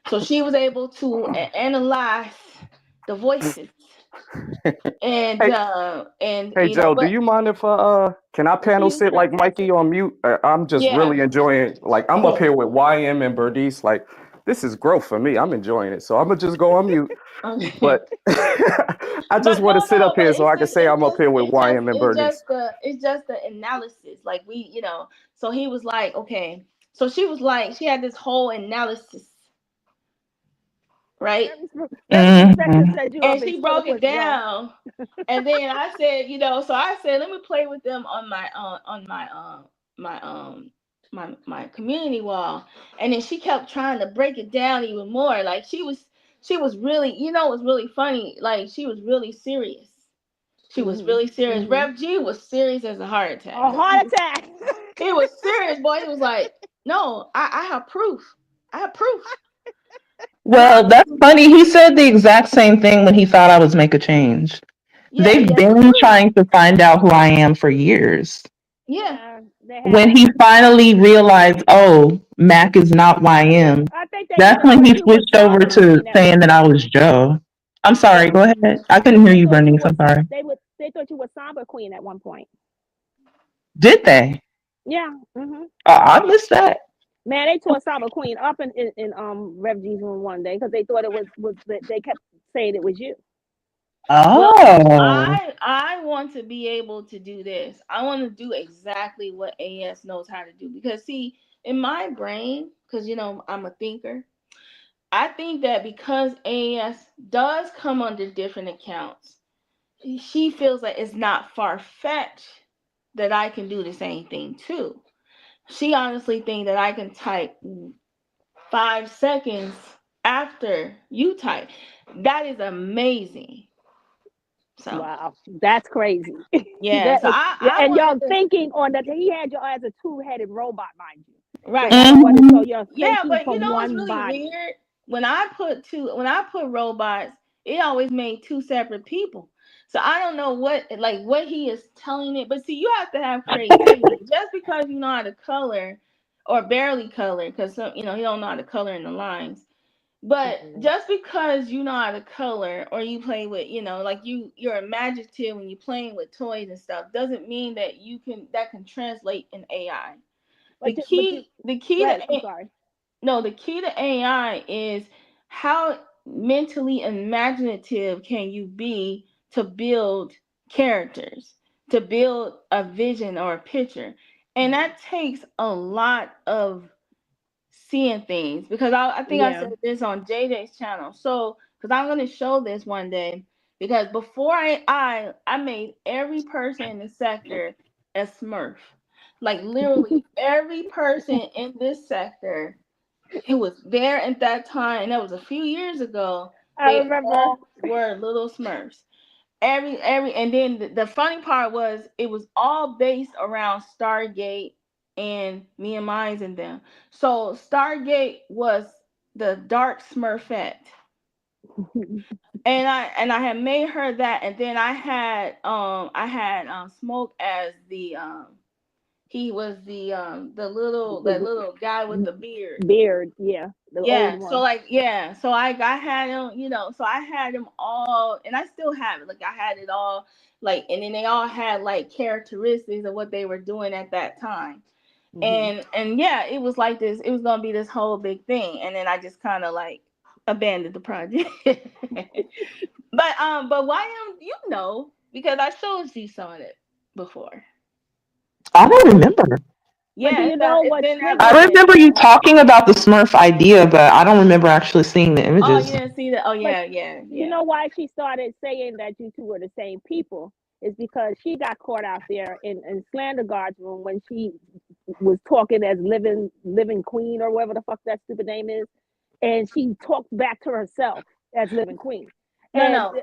so she was able to analyze the voices, and
Hey, hey, Joe, do
but
you mind if can I panel
she
sit like Mikey on mute? I'm just
yeah
really enjoying. Like I'm up
yeah
here with YM and Bernice. Like this is growth for me. I'm enjoying it. So I'm gonna just go on mute.
okay.
But I just
But
want to sit up
but
here so I can say I'm up here with YM and Bernice.
it's just the analysis. Like so he was like, okay. So she was like, she had this whole analysis, right?
Very specific.
Hmm.
Said you
And
already
she
split up
broke it
with Joe.
down. And then I said, so I said, let me play with them on my my community wall. And then she kept trying to break it down even more. Like she was really, it was really funny. Like she was really serious. She was
Mhm.
really serious.
Mhm.
Rev G was serious as a heart attack.
A heart attack.
He was serious, boy. He was like, no, I have proof. I have proof. And I
Well, that's funny. He said the exact same thing when he thought I was make a change.
yeah, he
They've
has
been
proof.
trying to find out who I am for years.
Yeah.
Yeah, they
When
have.
he finally realized, oh, Mac is not YM,
I think they
that's
even
when
thought
he
you was
switched over
Samba
to
Queen at
saying
one
that I
point.
was Joe. I'm
Yeah.
sorry, go ahead. I couldn't hear
They
you,
thought you
Bernice. I'm
was
sorry.
they thought you were Samba Queen at one point.
Did they?
Yeah. Mhm.
I missed that.
Man, they tore Saba Queen up in Rev G's room one day because they thought it was they kept saying it was you.
Well,
Oh.
I want to be able to do this. I want to do exactly what AS knows how to do, because see, in my brain, because I'm a thinker, I think that because AS does come under different accounts, she feels like it's not far fetched that I can do the same thing too. She honestly thinks that I can type 5 seconds after you type. That is amazing. So
Wow, that's crazy.
yeah,
that
so
is,
I
and
wanted
y'all
to.
thinking on that he had you as a two-headed robot, mind you. So
Right.
that's what it. So
Hmm.
you're
Yeah,
thinking
but
from
what's
one
really
body.
weird? When I put robots, it always made two separate people. So I don't know what he is telling it. But see, you have to have creativity. Just because you know how to color or barely color, because some he don't know how to color in the lines. But
Mhm.
just because you know how to color, or you play with, like you're imaginative when you're playing with toys and stuff, doesn't mean that that can translate in AI. The
But you
key, the key
go
to
ahead. I'm sorry.
no, the key to AI is how mentally imaginative can you be to build characters, to build a vision or a picture. And
Mhm.
that takes a lot of seeing things, because I think I
Yeah.
said this on JJ's channel. So, because I'm going to show this one day, because before I made every person in the sector a Smurf. Like literally every person in this sector who was there at that time, and that was a few years ago,
I
they
remember.
all were little Smurfs. And then the funny part was it was all based around Stargate and me and Mines and them. So Stargate was the dark Smurfette. And I had made her that, and then I had Smoke as the he was the little that
The
little guy with the beard.
beard. Yeah, the old
Yeah, so
one.
like yeah, so I had him, so I had them all, and I still have it. Like I had it all, like, and then they all had like characteristics of what they were doing at that time.
Hmm.
And yeah, it was like this. It was gonna be this whole big thing, and then I just kind of like abandoned the project. But why because I showed you some of it before.
I don't remember.
But do
Yeah,
you know
it's
what
in that
triggered
I
video.
it?
remember you talking about the Smurf idea, but I don't remember actually seeing the
Oh, you
images.
didn't see that? Oh
But
yeah, yeah,
you
yeah.
know why she started saying that you two were the same people is because she got caught out there in Slander God's room when she was talking as living queen or whatever the fuck that stupid name is, and she talked back to herself as living queen.
No,
And,
no.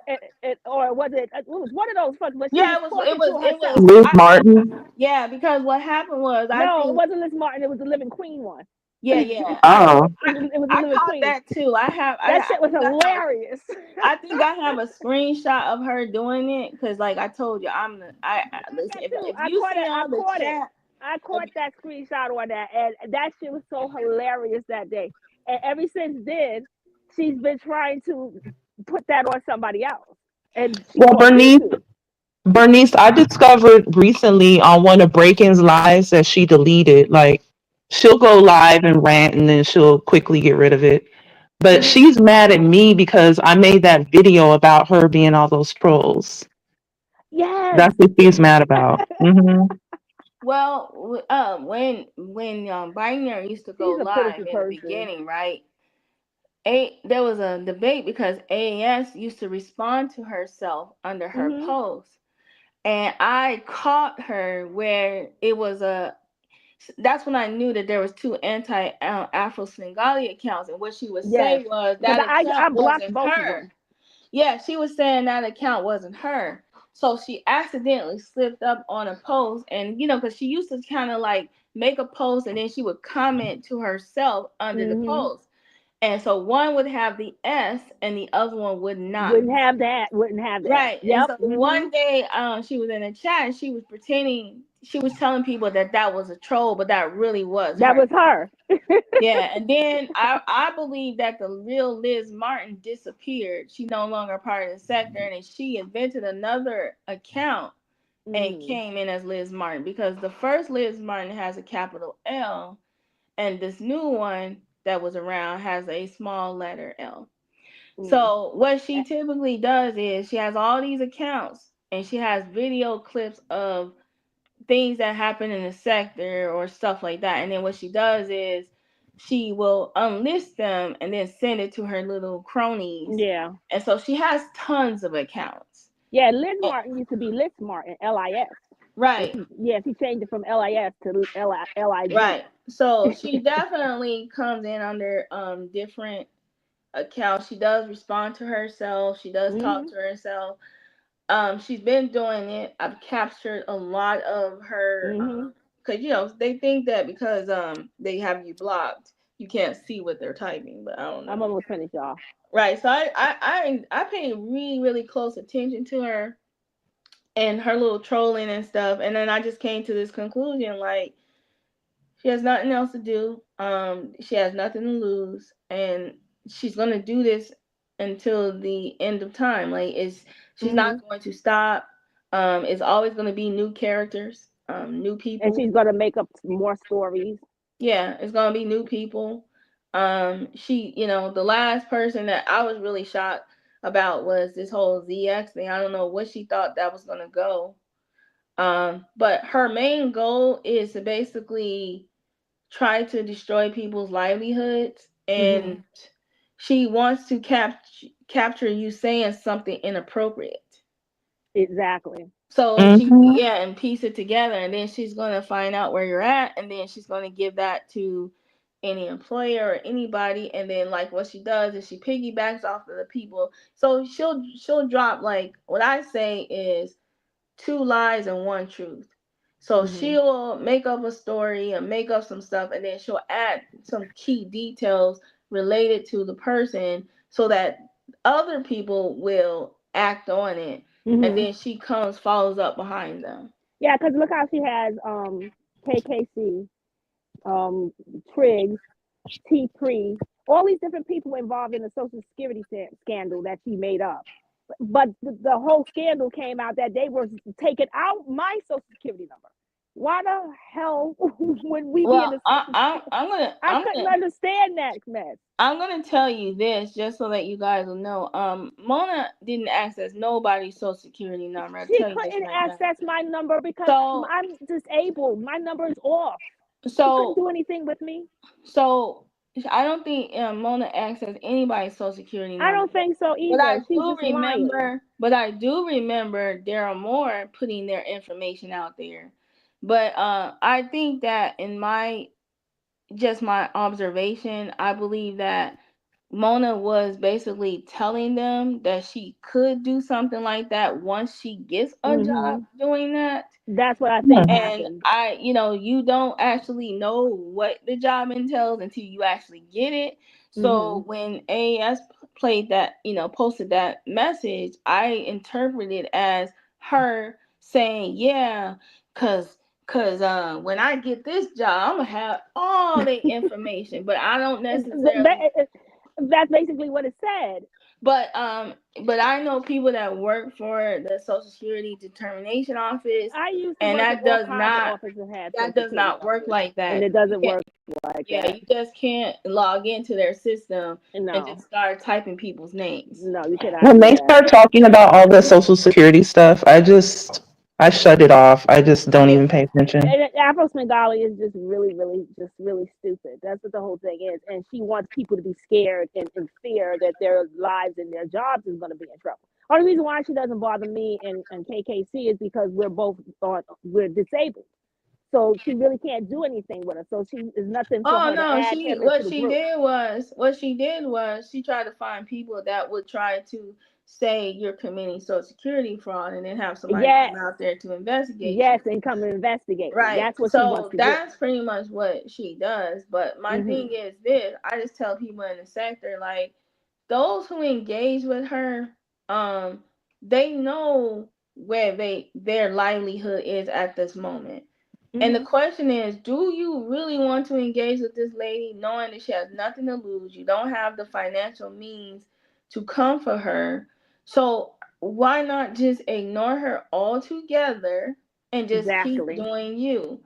or was it was one of those fucks, but she
Yeah,
was
it was. It
talking
was.
to
It
herself.
was.
Liz
I,
Martin.
yeah, because what happened was, I
No, it
think.
wasn't Liz Martin. It was the living queen one.
Yeah, yeah.
Oh,
It was the
I
living
caught
queen.
that too. I have.
That
I
shit was
think I have a.
hilarious.
I think I have a screenshot of her doing it because, like I told you, I'm the. Listen.
That too.
If you see
I
all the
caught it.
chat,
I
if,
caught that screenshot on that, and that shit was so hilarious that day. And ever since then, she's been trying to put that on somebody else, and she
well,
caught you
Bernice.
too.
Bernice, I discovered recently on one of Breakin's lives that she deleted. Like, she'll go live and rant, and then she'll quickly get rid of it. But
mhm.
she's mad at me because I made that video about her being all those trolls.
Yes,
That's what she's mad about.
Well, when binary used to go
she's a
live
pitiful
in the
person.
beginning, right? There was a debate because AAS used to respond to herself under her
Mhm.
post, and I caught her where it was a. That's when I knew that there was two anti Afro Singali accounts, and what she would
Yes,
say was
because
that
I
account
blocked
wasn't
both of
her.
them.
Yeah, she was saying that account wasn't her. So she accidentally slipped up on a post, and because she used to kind of like make a post and then she would comment to herself under the
Mhm.
post. And so one would have the S and the other one would not.
Wouldn't have that. Wouldn't have that.
Right. And
Yep.
so
Mhm.
one day she was in a chat and she was pretending, she was telling people that that was a troll, but that really was
That
her.
was her.
Yeah, and then I believe that the real Liz Martin disappeared. She no longer part of the sector, and then she invented another account and
Mm.
came in as Liz Martin because the first Liz Martin has a capital L, and this new one that was around has a small letter L.
Mm.
So what she typically does is she has all these accounts and she has video clips of things that happen in the sector or stuff like that. And then what she does is she will unlist them and then send it to her little cronies.
Yeah.
And so she has tons of accounts.
Yeah, Liz
And-
Martin used to be Liz Martin, LIS. And
right,
she changed it from LIS to LIG.
right. So she definitely comes in under different accounts. She does respond to herself. She does talk
Mhm.
to herself. She's been doing it. I've captured a lot of her
Mhm.
because they think that because they have you blocked, you can't see what they're typing, but I don't
I'm
know.
almost finished, y'all.
Right. So I pay really really close attention to her and her little trolling and stuff, and then I just came to this conclusion like she has nothing else to do. She has nothing to lose, and she's gonna do this until the end of time. Like she's not
Mhm.
going to stop. It's always gonna be new characters, new
And
people.
she's gonna make up more stories.
Yeah, it's gonna be new people. The last person that I was really shocked about was this whole ZX thing. I don't know what she thought that was gonna go. But her main goal is to basically try to destroy people's livelihoods,
Mhm.
and she wants to capture you saying something inappropriate.
Exactly.
So she,
Hmm.
yeah, and piece it together, and then she's gonna find out where you're at, and then she's gonna give that to any employer or anybody, and then like what she does is she piggybacks off of the people. So she'll drop like what I say is two lies and one truth. So
Mhm.
she'll make up a story and make up some stuff, and then she'll add some key details related to the person so that other people will act on it, and
Mhm.
then she comes follows up behind them.
Yeah, because look how she has KKC, um Triggs, T Pre, all these different people involved in the Social Security scandal that she made up. But the whole scandal came out that they were taking out my Social Security number. Why the hell would we be in
Well,
the
I,
Social
I
Security?
I'm gonna
I
I'm
couldn't
gonna
understand that mess.
I'm gonna tell you this just so that you guys will know. Mona didn't access nobody's social security number. I'll
She
tell you this
couldn't
right now.
access my number because
So
I'm disabled. My number is off. She couldn't
so
do anything with me.
So I don't think Mona accessed anybody's social security
I
number.
don't think so
But
either. She's just lying.
I do remember Daryl Moore putting their information out there But I think that in my just my observation, I believe that Mona was basically telling them that she could do something like that once she gets a job
Mhm.
doing that.
That's what I think
Hmm.
And
happened.
you don't actually know what the job entails until you actually get it. So
Mhm.
when AAS played that, posted that message, I interpreted as her saying, yeah, cause when I get this job, I'm gonna have all the information, but I don't necessarily.
That's basically what it said.
But I know people that work for the Social Security Determination Office,
I used to
and
work in all kinds of offices that had
that
social
does
security
not work
numbers,
like
and
that.
it
You
doesn't
can't.
work like
Yeah,
that.
you just can't log into their system and just
No,
start typing people's names.
no, you cannot
When
do
they
that.
start talking about all the social security stuff, I shut it off. I just don't
Yeah.
even pay attention.
And Afro Svengali is just really, really, just really stupid. That's what the whole thing is. And she wants people to be scared and fear that their lives and their jobs is going to be in trouble. Only reason why she doesn't bother me and KKC is because we're disabled. So she really can't do anything with us. So she is nothing for
Oh
her to
no,
add
she
him into the group.
what she did was she tried to find people that would try to say you're committing social security fraud and then have somebody come
Yes,
out there to investigate
yes,
you.
and come and investigate me.
Right.
That's what she wants
So
to do.
that's pretty much what she does. But my thing
Mhm.
is this, I just tell people in the sector, like, those who engage with her, um, they know where their livelihood is at this moment. And the
Mhm.
question is, do you really want to engage with this lady knowing that she has nothing to lose? You don't have the financial means to come for her. So why not just ignore her altogether and just keep
Exactly.
doing you?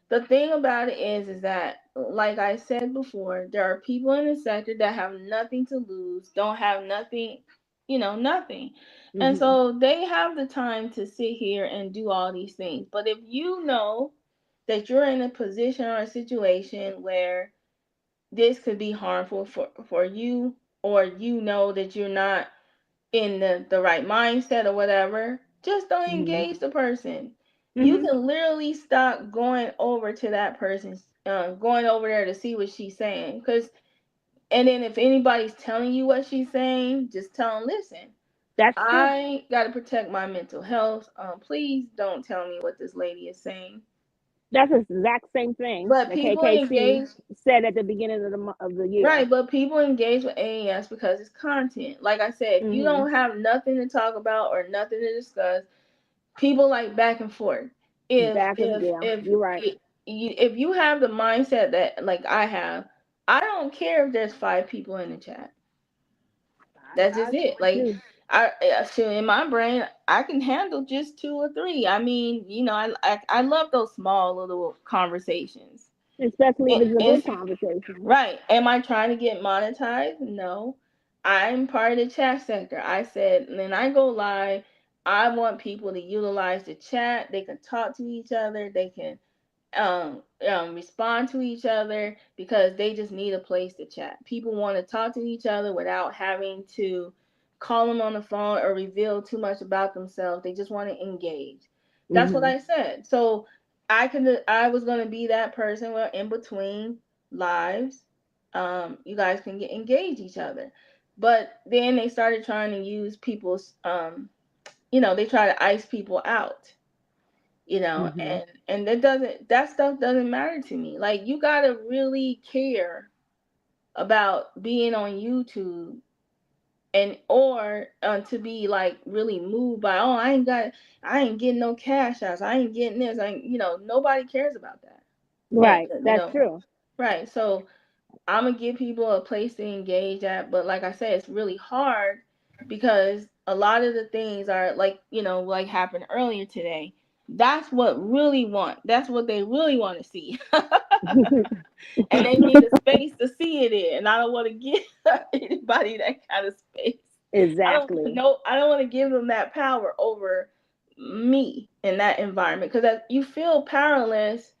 The thing about it is that, like I said before, there are people in the sector that have nothing to lose, don't have nothing, nothing. And
Mhm.
so they have the time to sit here and do all these things. But if you know that you're in a position or a situation where this could be harmful for you, or you know that you're not in the right mindset or whatever, just don't
Mhm.
engage the person. You
Mhm.
can literally stop going over to that person's going over there to see what she's saying, because and then if anybody's telling you what she's saying, just tell them, listen,
That's true.
I got to protect my mental health. Please don't tell me what this lady is saying.
That's the exact same thing
But
that
people
KKC
engage.
said at the beginning of the year.
Right, but people engage with AAS because it's content. Like I said, if you
Mhm.
don't have nothing to talk about or nothing to discuss, people like back and forth.
Yeah, you're right.
If you have the mindset that like I have, I don't care if there's 5 people in the chat. That's
I
just
agree
it.
with
Like
you,
so in my brain, I can handle just 2 or 3. I mean, I love those small little conversations.
especially if
And,
it's a
and
good conversation.
right. Am I trying to get monetized? No. I'm part of the chat sector. I said, when I go live, I want people to utilize the chat. They can talk to each other. They can respond to each other because they just need a place to chat. People want to talk to each other without having to call them on the phone or reveal too much about themselves. They just want to engage. That's what
Mhm.
I said. So I was going to be that person where in between lives, you guys can get engage each other. But then they started trying to use people's, they try to ice people out,
Mhm.
and that stuff doesn't matter to me. Like, you gotta really care about being on YouTube, and or to be like really moved by, oh, I ain't getting no cash outs, I ain't getting this, I ain't, nobody cares about that. And
Right. That's true.
right. So I'm gonna give people a place to engage at, but like I said, it's really hard because a lot of the things are like, like happened earlier today. That's what they really want to see. And they need a space to see it in. And I don't want to give anybody that kind of space.
Exactly.
I don't want to give them that power over me in that environment, because you feel powerless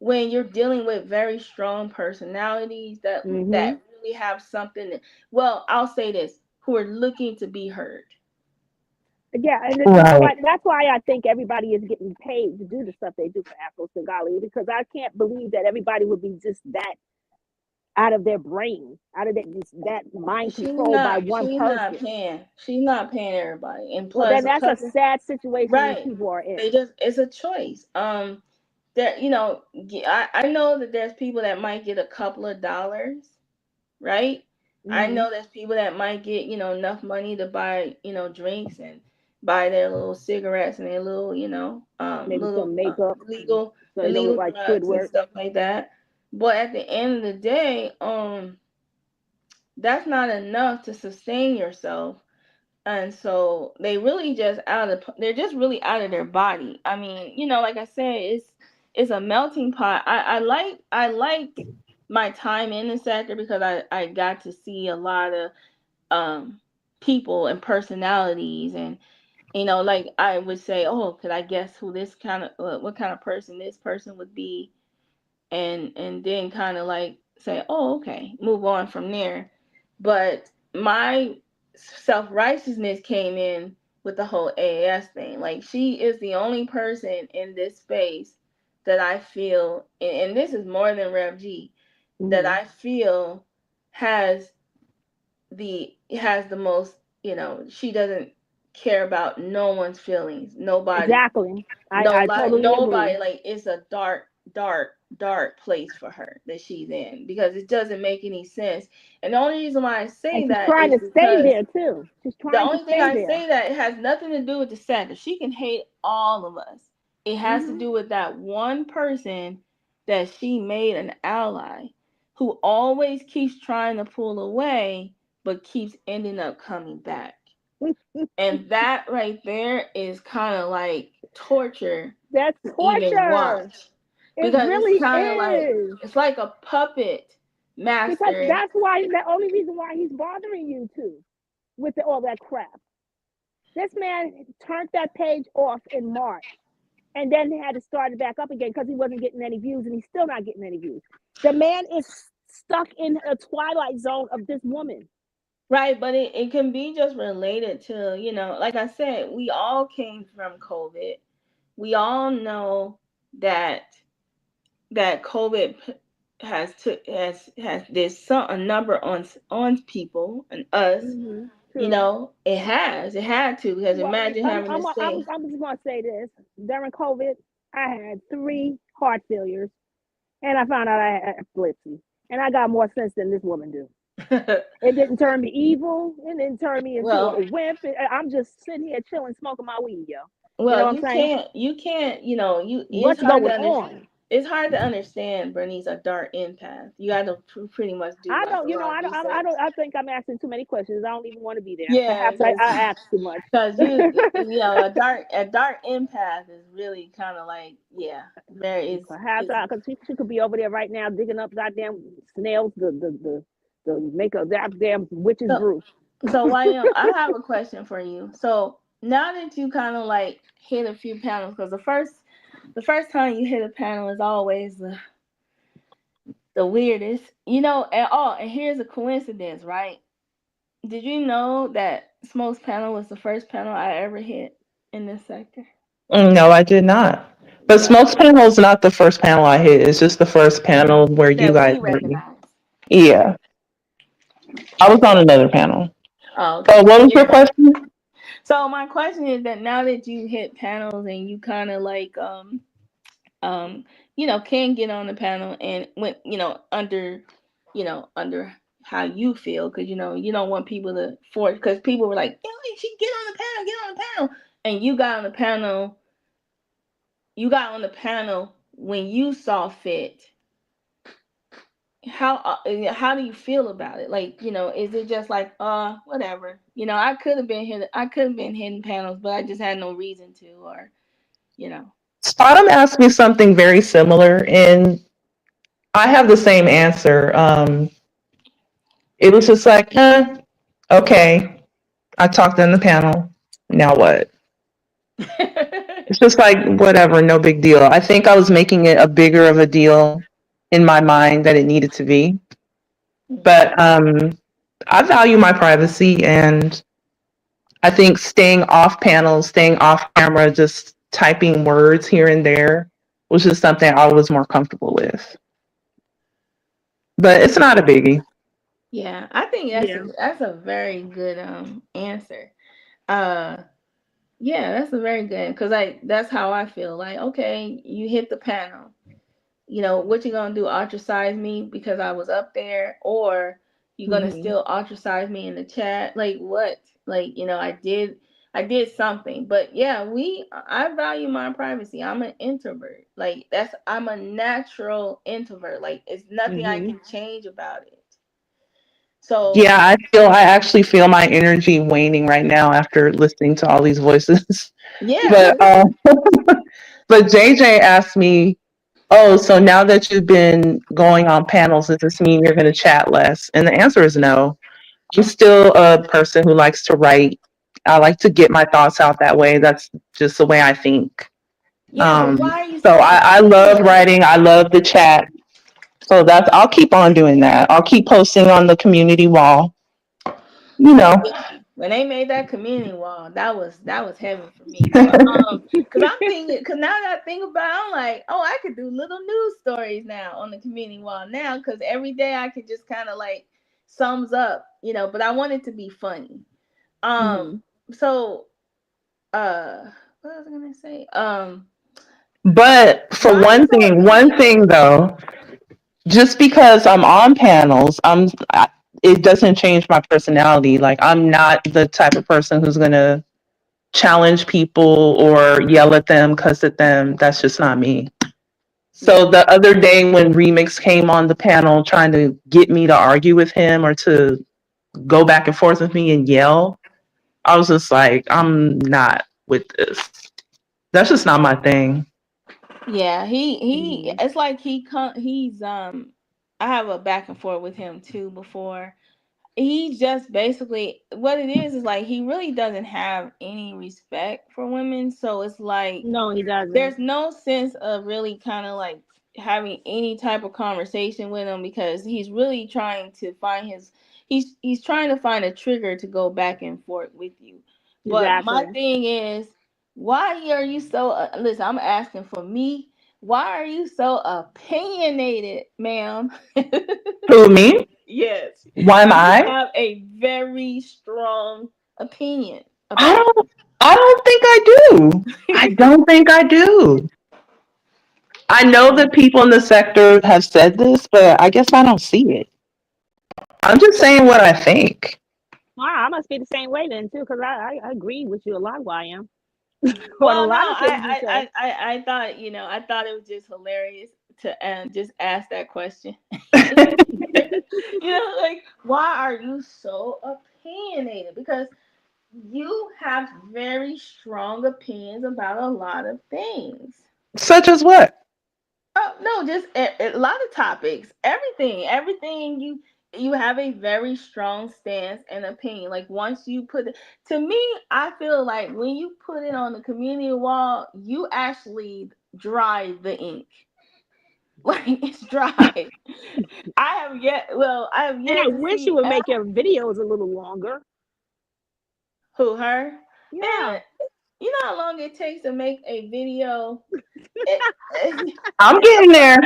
when you're dealing with very strong personalities that
Mhm.
really have something well, I'll say this, who are looking to be heard.
Yeah, and
Right.
that's why I think everybody is getting paid to do the stuff they do for Afro Singali, because I can't believe that everybody would be just that out of their brain, out of that mind controlled by one person.
She's not paying everybody. And
Well,
plus
then
a
that's a
couple,
sad situation these
right.
people are
They
in.
just it's a choice. That I know that there's people that might get a couple of dollars, right? I
Hmm.
know there's people that might get, enough money to buy, drinks and buy their little cigarettes and their little,
Maybe some makeup so they don't look
illegal
like
drugs and
Squidward.
stuff like that. But at the end of the day, that's not enough to sustain yourself. And so they're just really out of their body. I mean, like I said, it's a melting pot. I like my time in the sector because I got to see a lot of um people and personalities, and like I would say, oh, could I guess who this kind of what kind of person this person would be, and then kind of like say, oh, okay, move on from there. But my self righteousness came in with the whole AAS thing. Like, she is the only person in this space that I feel, and this is more than Rev G, that
Hmm.
I feel has the most. She doesn't care about no one's feelings, nobody's.
Exactly. I
Nobody,
totally agree.
nobody, like, it's a dark, dark, dark place for her that she's in because it doesn't make any sense. And the only reason why I
And
say
she's
that
trying
is
to stay
because
there too. She's
the
trying to
only thing
stay
I
there.
say that it has nothing to do with the sector. She can hate all of us. It has to
Hmm.
do with that one person that she made an ally who always keeps trying to pull away but keeps ending up coming back. And that right there is kind of like torture
That's
to even
torture.
watch
It
because it's
really
kind of like
is.
it's like a puppet
Because
master.
that's why the only reason why he's bothering you too with all that crap. This man turned that page off in March and then had to start it back up again because he wasn't getting any views, and he's still not getting any views. The man is stuck in a twilight zone of this woman.
Right, but it can be just related to, like I said, we all came from COVID. We all know that COVID has there's some a number on people and us.
Hmm. True.
It had to, because
Well,
imagine having to stay.
I'm just going to say this. During COVID, I had 3 heart failures, and I found out I had epilepsy. And I got more sense than this woman do. It didn't turn me evil. It didn't turn me into
well,
a wimp. I'm just sitting here chilling, smoking my weed, yo. You know
Well,
what I'm saying?
you can't,
What's going on?
it's hard to understand, Bernice, a dark empath. You got to pretty much do
I
like
don't,
a lot of
I
research.
don't, I think I'm asking too many questions. I don't even want to be there.
Yeah,
Perhaps I ask too much.
a dark empath is really kind of like, yeah, there
Perhaps
is.
because she could be over there right now digging up goddamn snails the make a goddamn witch's
So
brew.
I have a question for you. So now that you kind of like hit a few panels, because the first time you hit a panel is always the weirdest, and here's a coincidence, right? Did you know that Smoke's panel was the first panel I ever hit in this sector?
No, I did not. But
Yeah,
Smoke's panel is not the first panel I hit. It's just the first panel where you
that
guys
we
heard me.
recognize.
Yeah, I was on another panel.
Oh,
So
okay.
what was your
Yeah.
question?
So my question is that now that you hit panels and you kind of like um can get on the panel and when under how you feel, because you don't want people to force, because people were like, you should get on the panel, and you got on the panel when you saw fit. How do you feel about it? Like, is it just like, whatever, I could have been hitting panels, but I just had no reason to, or you know
Spottom asked me something very similar, and I have the same answer. It was just like, okay, I talked in the panel. Now what? It's just like, whatever, no big deal. I think I was making it a bigger of a deal in my mind that it needed to be. But I value my privacy, and I think staying off panels, staying off camera, just typing words here and there was just something I was more comfortable with. But it's not a biggie.
Yeah, I think
Yeah.
that's a very good answer. Uh yeah, that's a very good because that's how I feel. Like, okay, you hit the panel. What you gonna do? Ostracize me because I was up there, or you gonna
Mhm.
still ostracize me in the chat? Like what? Like, I did something. But yeah, I value my privacy. I'm an introvert. Like I'm a natural introvert. Like it's nothing I
Mhm.
can change about it. So
Yeah, I actually feel my energy waning right now after listening to all these voices.
yeah,
But
because
but JJ asked me, "Oh, so now that you've been going on panels, does this mean you're going to chat less?" And the answer is no. I'm still a person who likes to write. I like to get my thoughts out that way. That's just the way I think.
yeah, but why are you
So
so
I love
opinionated?
writing. I love the chat. So I'll keep on doing that. I'll keep posting on the community wall. You know,
When they made that community wall, that was heaven for me. But cause I'm thinking, cause now that I think about it, I'm like, oh, I could do little news stories now on the community wall now, cause every day I could just kind of like sums up, But I want it to be funny. Um,
Mhm.
so what was I gonna say?
but for
Why are you so
one thing
opinionated?
though, just because I'm on panels, it doesn't change my personality. Like I'm not the type of person who's gonna challenge people or yell at them, cuss at them. That's just not me. So
Yeah,
the other day when Remix came on the panel trying to get me to argue with him or to go back and forth with me and yell, I was just like, I'm not with this. That's just not my thing.
yeah. He.
Mhm.
It's like he's. I have a back and forth with him too before. He just basically what it is like he really doesn't have any respect for women, so it's like
No, he doesn't.
there's no sense of really kind of like having any type of conversation with him because he's really trying to find he's trying to find a trigger to go back and forth with you. But my
Exactly.
thing is, why are you so listen, I'm asking for me, why are you so opinionated, ma'am?
Who, me?
Yes,
Why am
you
I?
have a very strong opinion
I
about
don't I don't think I do. I
it.
don't think I do. I know that people in the sector have said this, but I guess I don't see it. I'm just saying what I think.
Wow, I must be the same way then too, because I agree with you a lot, YM, on a
Well, no,
lot of things you say.
I thought, I thought it was just hilarious to just ask that question. Like, why are you so opinionated? Because you have very strong opinions about a lot of things.
Such as what?
Oh no, just a lot of topics. Everything you have a very strong stance and opinion. Like once you put it, to me, I feel like when you put it on the community wall, you actually dry the ink. Like it's dry. I have
And I
yet to
wish you
see
would make your videos a little longer.
who her
Yeah.
man. You know how long it takes to make a video? It,
I'm getting there.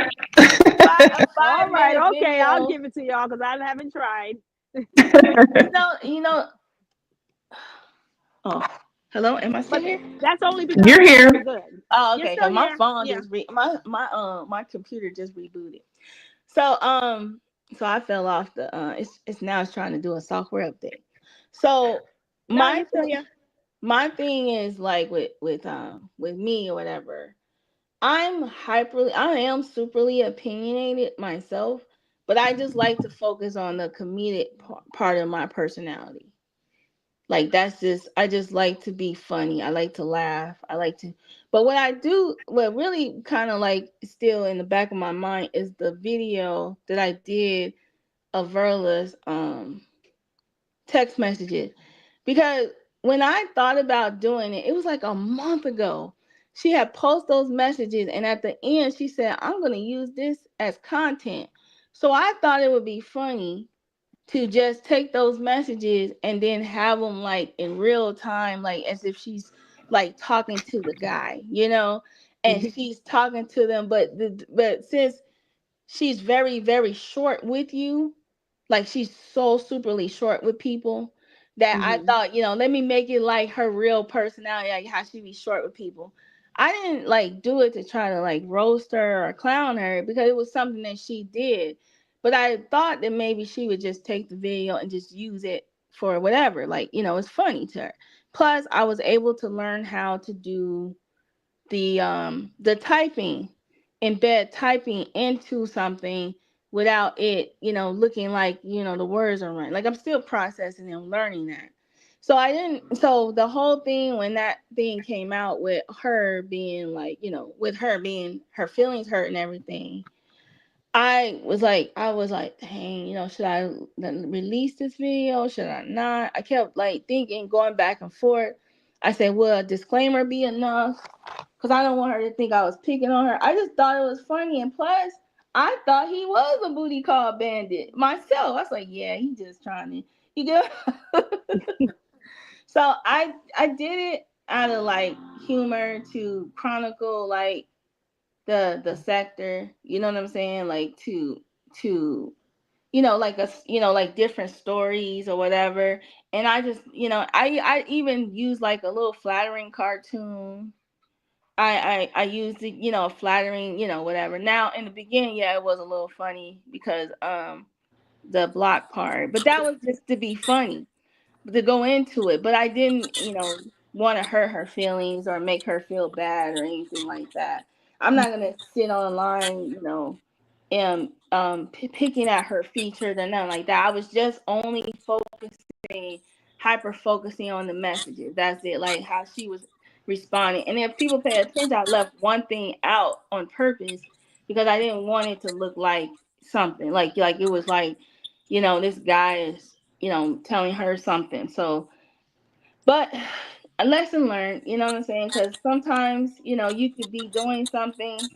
a
All
five
right.
minute
Okay. I'll
video.
give it to y'all because I haven't tried.
You know. Oh, hello. Am I still
But
here?
that's only because
You're
it's
here.
very good.
Oh,
You're
okay.
still
Cause my
here.
phone
Yeah.
just my computer just rebooted. So so I fell off the it's now it's trying to do a software update. So
No,
my
you're still here.
my thing is like with me or whatever. I am superly opinionated myself, but I just like to focus on the comedic part of my personality. Like that's just I just like to be funny. I like to laugh. I like to but what really kind of like still in the back of my mind is the video that I did of Verla's text messages. Because when I thought about doing it, it was like a month ago. She had posted those messages and at the end she said, I'm gonna use this as content. So I thought it would be funny to just take those messages and then have them like in real time, like as if she's like talking to the guy, and she's talking to them, but since she's very very short with you, like she's so superly short with people, that I
Mhm.
thought, let me make it like her real personality, like how she be short with people. I didn't like do it to try to like roast her or clown her, because it was something that she did. But I thought that maybe she would just take the video and just use it for whatever, like, it's funny to her. Plus I was able to learn how to do the typing, embed typing into something without it, looking like, the words are right. Like I'm still processing and learning that. So the whole thing, when that thing came out with her being like, with her being her feelings hurt and everything, I was like, dang, should I release this video? Should I not? I kept like thinking, going back and forth. I said, will a disclaimer be enough? Because I don't want her to think I was picking on her. I just thought it was funny. And plus, I thought he was a booty call bandit myself. I was like, yeah, he just trying to, you get. So I did it out of like humor to chronicle like the sector. You know what I'm saying? Like to like like different stories or whatever. And I just, I even use like a little flattering cartoon. I used it, flattering, whatever. Now in the beginning, yeah, it was a little funny because the block part, but that was just to be funny, to go into it. But I didn't, want to hurt her feelings or make her feel bad or anything like that. I'm not gonna sit online, and picking at her features or nothing like that. I was just only focusing, hyper focusing on the messages. That's it, like how she was responding. And if people pay attention, I left one thing out on purpose because I didn't want it to look like something like it was like, this guy is, telling her something. So, but a lesson learned, you know what I'm saying? Because sometimes, you could be doing something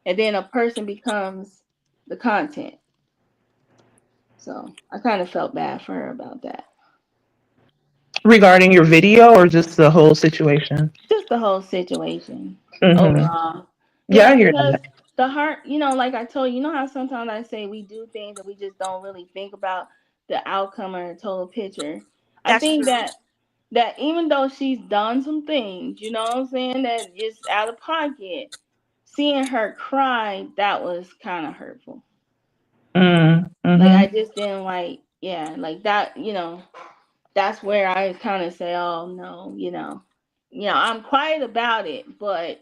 and then a person becomes the content. So I kind of felt bad for her about that.
Regarding your video or just the whole situation?
Just the whole situation
Mm-hmm.
overall.
Yeah, I
Yeah,
hear
because
that.
the heart, like I told you, how sometimes I say we do things and we just don't really think about the outcome or the total picture. I
That's
think
true.
that even though she's done some things, you know what I'm saying, that just out of pocket, seeing her cry, that was kind of hurtful. Like I
Mm-hmm.
just didn't like, yeah, like that, that's where I kind of say, oh no, I'm quiet about it, but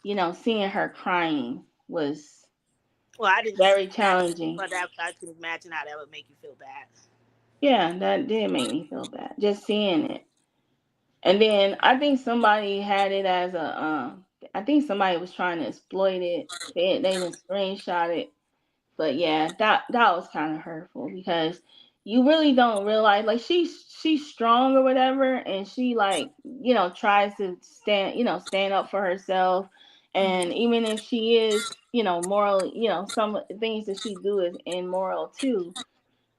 seeing her crying was
Well, I didn't see
very
that,
challenging.
but that, I can imagine how that would make you feel bad.
Yeah, that did make me feel bad just seeing it. And then I think somebody had it as a, I think somebody was trying to exploit it. They didn't screenshot it. But yeah, that was kind of hurtful because you really don't realize, like, she's strong or whatever, and she like, tries to stand up for herself. And even if she is, moral, some things that she do is immoral too,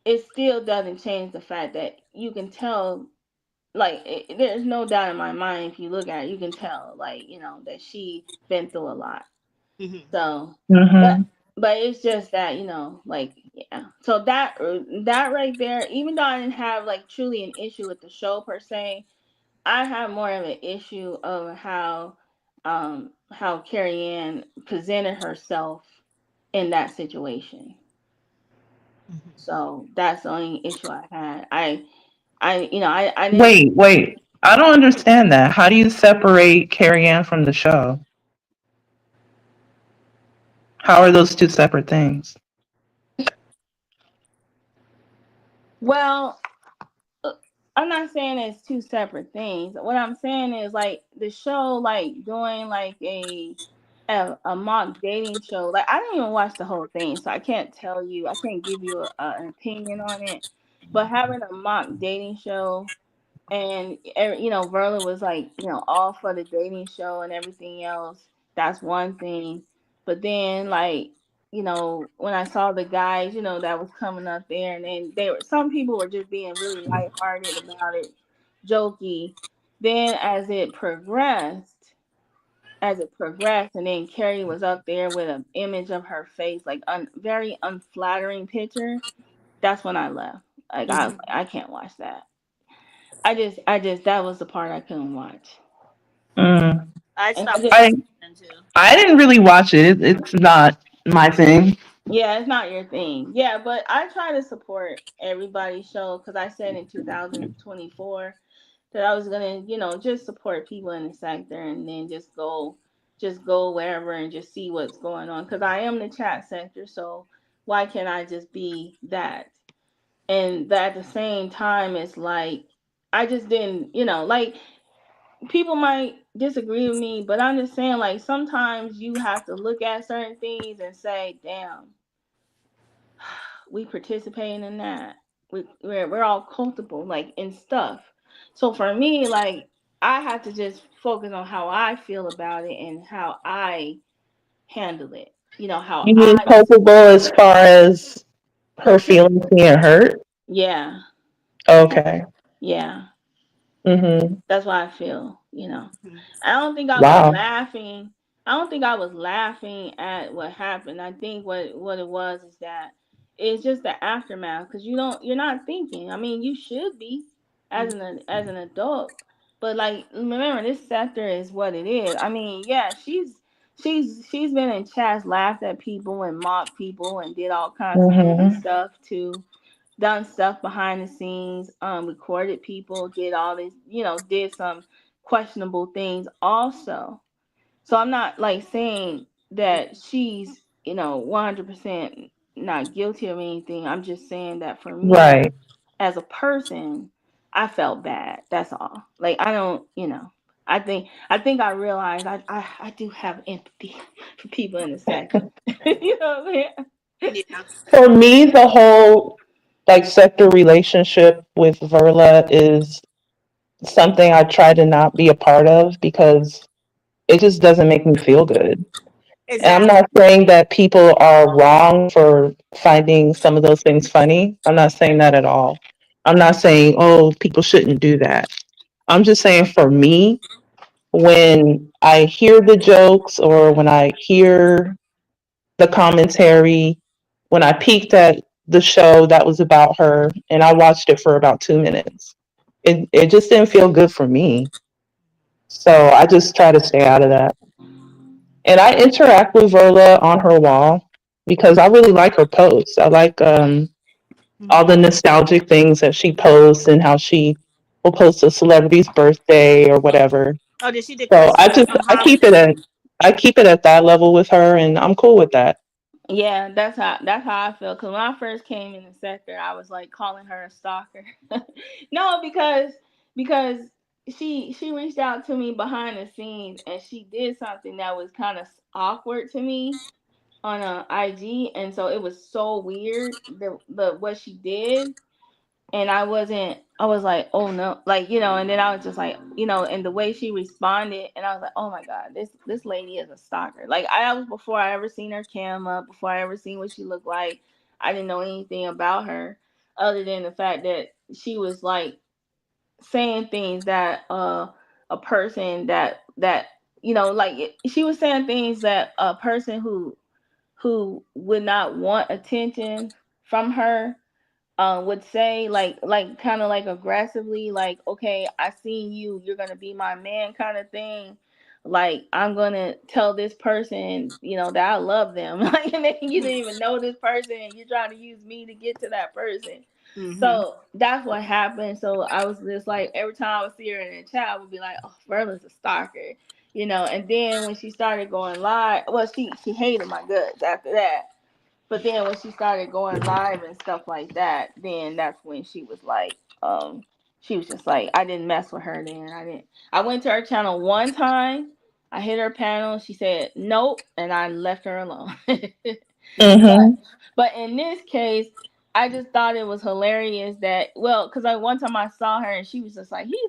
it still doesn't change the fact that you can tell, like, there's no doubt in my mind, if you look at it, you can tell, like, that she been through a lot.
Hmm.
So, but
Mm-hmm.
but it's just that, like, yeah. So that right there, even though I didn't have like truly an issue with the show per se, I have more of an issue of how Carrie Ann presented herself in that situation. So that's the only issue I had. I didn't.
Wait. I don't understand that. How do you separate Carrie Ann from the show? How are those two separate things?
Well, uh, I'm not saying it's two separate things. What I'm saying is like the show, like doing like a mock dating show. Like I didn't even watch the whole thing, so I can't tell you. I can't give you an opinion on it. But having a mock dating show, and Verla was like, all for the dating show and everything else. That's one thing. But then like when I saw the guys, that was coming up there, and then some people were just being really lighthearted about it, jokey. Then as it progressed, and then Carrie was up there with an image of her face, like very unflattering picture. That's when I left. Like I was
Mhm.
like, I can't watch that. I just that was the part I couldn't watch.
Mm.
I
And I
stopped
just
I
watching then too.
I didn't really watch it. It's not my thing.
Yeah, it's not your thing. Yeah, but I try to support everybody's show because I said in 2024 that I was gonna, just support people in the sector, and then just go wherever and just see what's going on. Because I am the chat sector, so why can't I just be that? And that at the same time, it's like I just didn't, like people might disagree with me, but I'm just saying, like, sometimes you have to look at certain things and say, damn, we participating in that. We're all comfortable, like, in stuff. So for me, like, I have to just focus on how I feel about it and how I handle it. How
You mean
I
culpable as far as her
participate.
feelings being hurt?
Yeah,
Okay.
yeah.
Mhm.
That's why I feel.
Mhm.
I don't think I was
Wow.
laughing. I don't think I was laughing at what happened. I think what it was is that it's just the aftermath because you're not thinking. I mean, you should be as an adult, but like remember this sector is what it is. I mean, yeah, she's been in chats, laughed at people and mocked people and did all kinds of goofy
Mhm.
stuff too, done stuff behind the scenes, recorded people, did all this, did some questionable things also. So I'm not like saying that she's, 100% not guilty of anything. I'm just saying that for me
Right.
as a person, I felt bad. That's all. Like I don't, I think I realized I do have empathy for people in the sector. You know what I'm saying?
Yeah.
For me, the whole like sector relationship with Verla is something I try to not be a part of because it just doesn't make me feel good. And I'm
Exactly.
not saying that people are wrong for finding some of those things funny. I'm not saying that at all. I'm not saying, oh, people shouldn't do that. I'm just saying for me, when I hear the jokes or when I hear the commentary, when I peeked at the show that was about her and I watched it for about 2 minutes, it just didn't feel good for me. So I just try to stay out of that. And I interact with Verla on her wall because I really like her posts. I like all
Mhm.
the nostalgic things that she posts and how she will post a celebrity's birthday or whatever.
Oh, did she
So
Christmas from
I
Holland?
keep it at that level with her, and I'm cool with that.
Yeah, that's how I feel. Cause when I first came in the sector, I was like calling her a stalker. No, because she reached out to me behind the scenes and she did something that was kind of awkward to me on a IG, and so it was so weird the what she did, and I was like, oh no, like, and then I was just like, and the way she responded, and I was like, oh my god, this lady is a stalker. Like I was, before I ever seen her cam up, before I ever seen what she looked like, I didn't know anything about her other than the fact that she was like saying things that a person that like she was saying things that a person who would not want attention from her would say, like kind of like aggressively, like, okay, I seen you, you're gonna be my man, kind of thing. Like I'm gonna tell this person, that I love them. Like, and then you didn't even know this person and you're trying to use me to get to that person.
Mhm.
So that's what happened. So I was just like, every time I would see her in the chat, I would be like, oh, Verla's a stalker. And then when she started going live, well, she hated my guts after that. But then when she started going live and stuff like that, then that's when she was just like, I didn't mess with her then. I went to her channel one time, I hit her panel, she said nope, and I left her alone. but
Mm-hmm.
but in this case, I just thought it was hilarious that, well, because like one time I saw her and she was just like, he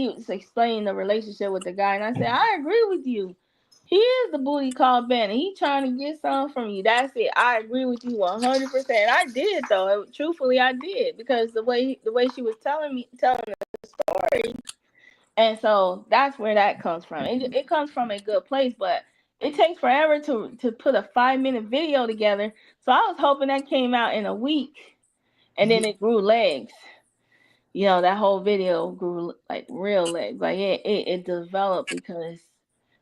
was explaining the relationship with the guy, and I said, I agree with you. He is the booty call bandit. He trying to get something from you. That's it. I agree with you 100%. I did though. Truthfully, I did because the way she was telling the story, and so that's where that comes from. It comes from a good place, but it takes forever to put a 5 minute video together. So I was hoping that came out in a week, and then it grew legs. That whole video grew like real legs. Like it developed because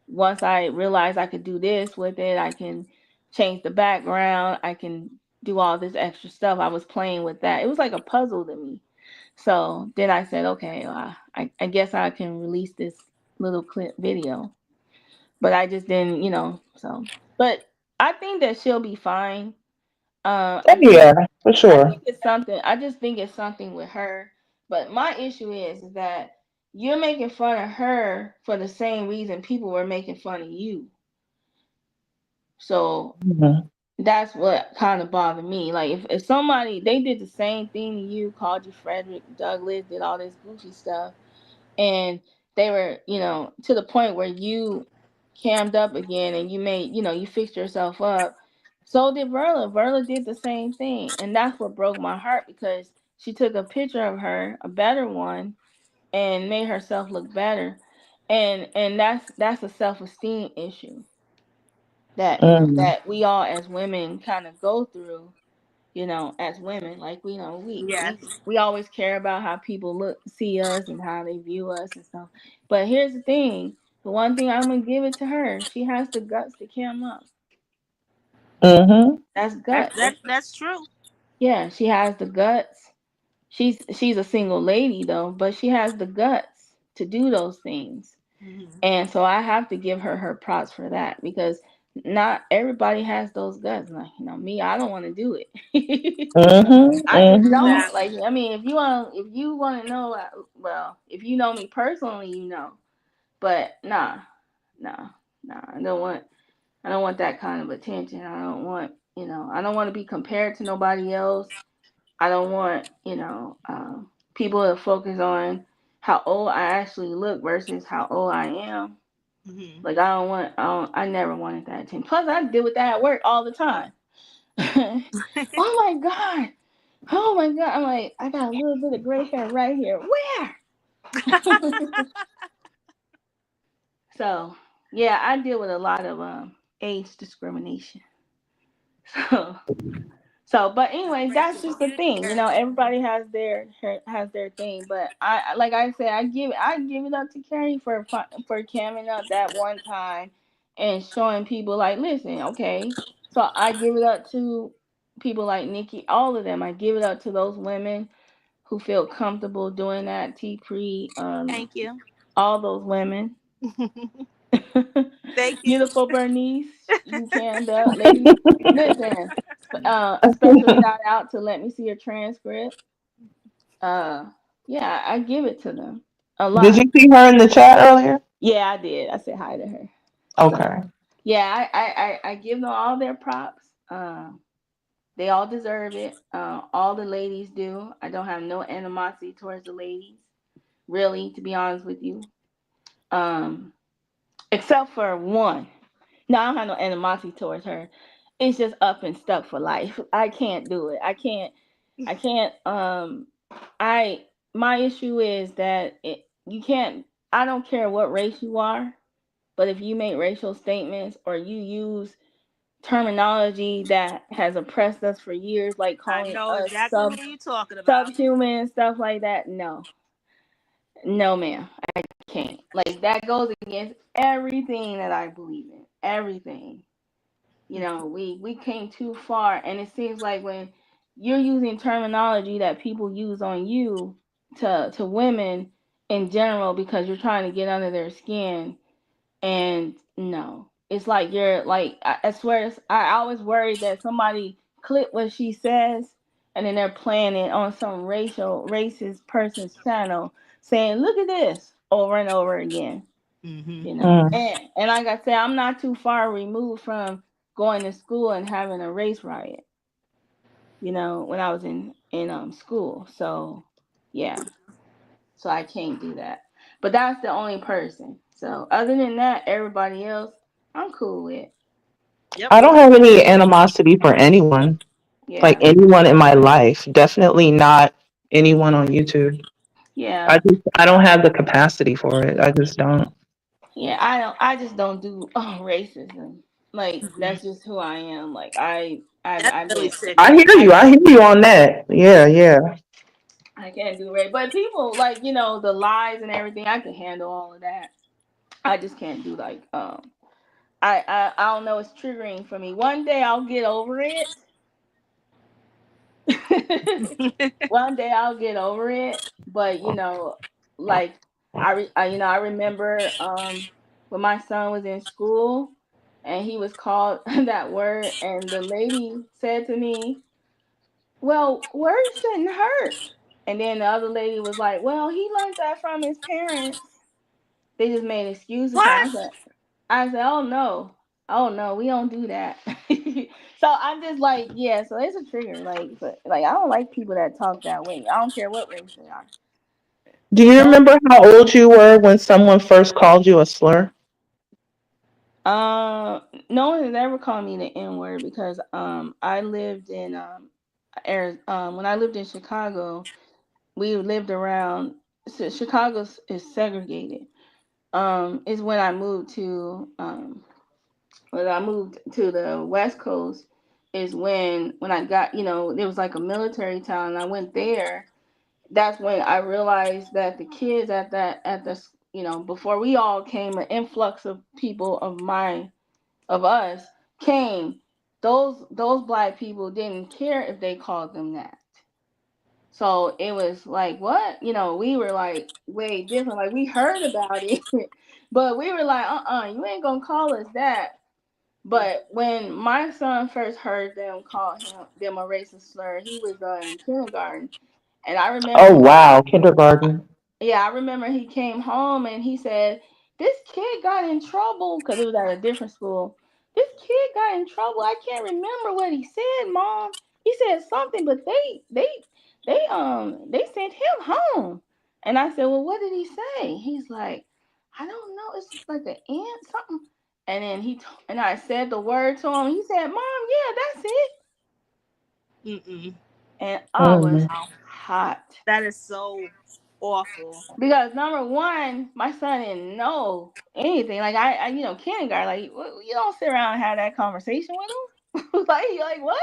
once I realized I could do this with it, I can change the background, I can do all this extra stuff. I was playing with that. It was like a puzzle to me. So then I said, okay, I guess I can release this little clip video. But I just didn't, so. But I think that she'll be fine.
Oh,
I think
yeah, for
I
sure.
think it's something. I just think it's something with her. But my issue is that you're making fun of her for the same reason people were making fun of you. So
Mhm.
that's what kind of bothered me. Like if somebody they did the same thing to you, called you Frederick Douglass, did all this Gucci stuff, and they were, to the point where you cammed up again and you made, you fixed yourself up. So did Verla. Verla did the same thing. And that's what broke my heart because she took a picture of her, a better one, and made herself look better. And that's a self-esteem issue that,
Mm.
that we all as women kind of go through, as women. Like we
Yes.
we we always care about how people see us and how they view us and stuff. But here's the thing: the one thing I'm gonna give it to her, she has the guts to cam up.
Mhm.
That's
That's
guts.
that's true.
Yeah, she has the guts. She's a single lady though, but she has the guts to do those things.
Hmm.
And so I have to give her props for that because not everybody has those guts. Like, me, I don't want to do it.
Mhm.
I just
Mhm.
don't. Like,
Exactly.
I mean, if you want to know, well, if you know me personally, you know. But nah, nah, nah. I don't want that kind of attention. I don't want to be compared to nobody else. I don't want, people to focus on how old I actually look versus how old I am.
Hmm.
Like, I never wanted that attention. Plus, I deal with that at work all the time. Oh my God. Oh my God. I'm like, I got a little bit of gray hair right here. Where? So, yeah, I deal with a lot of age discrimination. So, but anyways, that's just the thing. Everybody has their thing. But like I said, I give it up to Carrie for camming up that one time and showing people like, listen, okay. So I give it up to people like Nikki, all of them. I give it up to those women who feel comfortable doing that. T Pre,
Thank you.
all those women.
Thank you.
Beautiful Bernice, you canned up lady. Listen, special shout out to Let Me See Your Transcript. Uh, yeah, I give it to them a
Did
lot.
you see her in the chat earlier?
Yeah, I did. I said hi to her. So
Okay.
yeah, I give them all their props. They all deserve it. All the ladies do. I don't have no animosity towards the ladies, really, to be honest with you. Um, except for one. No, I don't have no animosity towards her. It's just up and stuck for life. I can't do it. I can't. I My issue is that you can't. I don't care what race you are, but if you make racial statements or you use terminology that has oppressed us for years, like
I
calling
know
us
exactly who you're talking about.
subhuman and stuff like that, no, no, ma'am, I can't. Like that goes against everything that I believe in. Everything. We came too far, and it seems like when you're using terminology that people use on you to women in general because you're trying to get under their skin, and no, it's like you're like I swear I always worry that somebody clip what she says and then they're playing it on some racist person's channel saying look at this over and over again.
Hmm.
Mm.
And like I said, I'm not too far removed from going to school and having a race riot, when I was in school. So yeah, so I can't do that. But that's the only person. So other than that, everybody else, I'm cool with.
Yep,
I
me
don't
too.
have any animosity for anyone, like
Yeah,
anyone in my life. Definitely not anyone on YouTube.
yeah,
I don't have the capacity for it. I just don't.
yeah. I don't. I just don't do racism. Like
Mm-mm.
that's just who I am. Like
That's
I
really
didn't.
sick.
I hear
I
you. I hear you on that. Yeah, yeah.
I can't do race. But people like the lies and everything. I can handle all of that. I just can't do like I don't know. It's triggering for me. One day I'll get over it. One day I'll get over it, but like I remember when my son was in school and he was called that word, and the lady said to me, "Well, words shouldn't hurt." And then the other lady was like, "Well, he learned that from his parents." They just made excuses for
What?
him. I said, oh no, we don't do that. So I'm just like, yeah. So it's a trigger, like I don't like people that talk that way. I don't care what race they are.
Do you
Don't.
remember how old you were when someone first called you a slur?
No one has ever called me the N word because I lived in when I lived in Chicago, we lived around. So Chicago is segregated. Is when I moved to the West Coast is when I got, there was like a military town and I went there. That's when I realized that the kids at the before we all came, an influx of people of us came. Those black people didn't care if they called them that. So it was like, what? We were like way different. Like we heard about it, but we were like, you ain't gonna call us that. But when my son first heard them call them a racist slur, he was in kindergarten, and I remember
Oh wow, kindergarten.
yeah, I remember he came home and he said, "This kid got in trouble because it was at a different school. This kid got in trouble. I can't remember what he said, Mom. He said something, but they sent him home." And I said, "Well, what did he say?" He's like, "I don't know. It's like an ant something." And then and I said the word to him. He said, "Mom, yeah, that's it."
Mm-mm.
And I was
Mm.
Wow.
hot.
That is so awful.
Because number one, my son didn't know anything. Like kindergarten. Like you don't sit around and have that conversation with him. like what?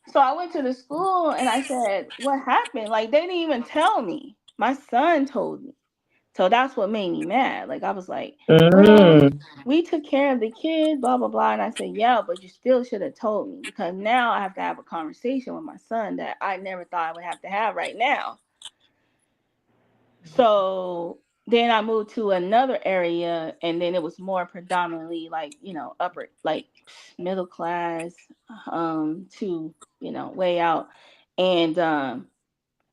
So I went to the school and I said, "What happened?" Like they didn't even tell me. My son told me. So that's what made me mad. Like I was like, "Well,
Mm.
we took care of the kids, blah blah blah." And I said, "Yeah, but you still should have told me because now I have to have a conversation with my son that I never thought I would have to have right now." So then I moved to another area, and then it was more predominantly like upper, like middle class, to way out, and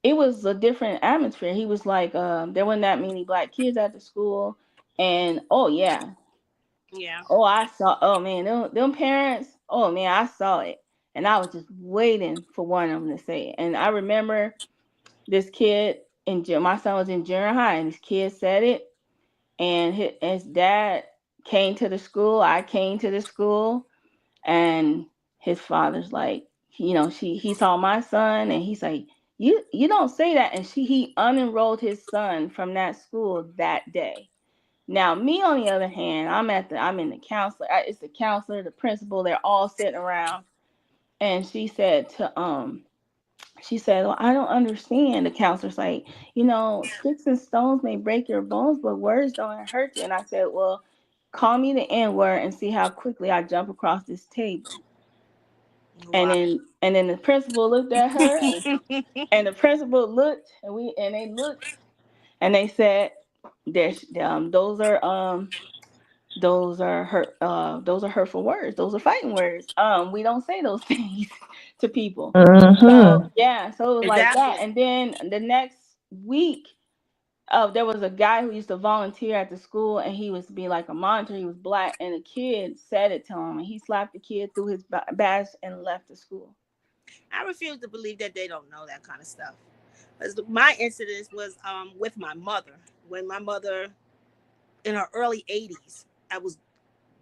it was a different atmosphere. He was like, there weren't that many black kids at the school, and oh yeah,
Yeah.
oh I saw, oh man, them parents, oh man, I saw it, and I was just waiting for one of them to say it, and I remember this kid my son was in junior high, and this kid said it, and his dad came to the school. I came to the school, and his father's like, he saw my son, and he's like, you don't say that, and he unenrolled his son from that school that day. Now me on the other hand, I'm in the counselor. It's the counselor, the principal. They're all sitting around, and she said, "Well, I don't understand." The counselor's like, sticks and stones may break your bones, but words don't hurt you. And I said, "Well, call me the N word and see how quickly I jump across this table."
Wow.
And then the principal looked at her, and the principal looked, and they looked, and they said, "There's those are hurtful words. Those are fighting words. We don't say those things to people." So
Mm-hmm.
yeah, so it was like that.
Exactly.
And then the next week, there was a guy who used to volunteer at the school, and he was to be like a monitor. He was black, and a kid said it to him, and he slapped the kid through his badge and left the school.
I refuse to believe that they don't know that kind of stuff. My incident was with my mother when my mother in her early 80s. I was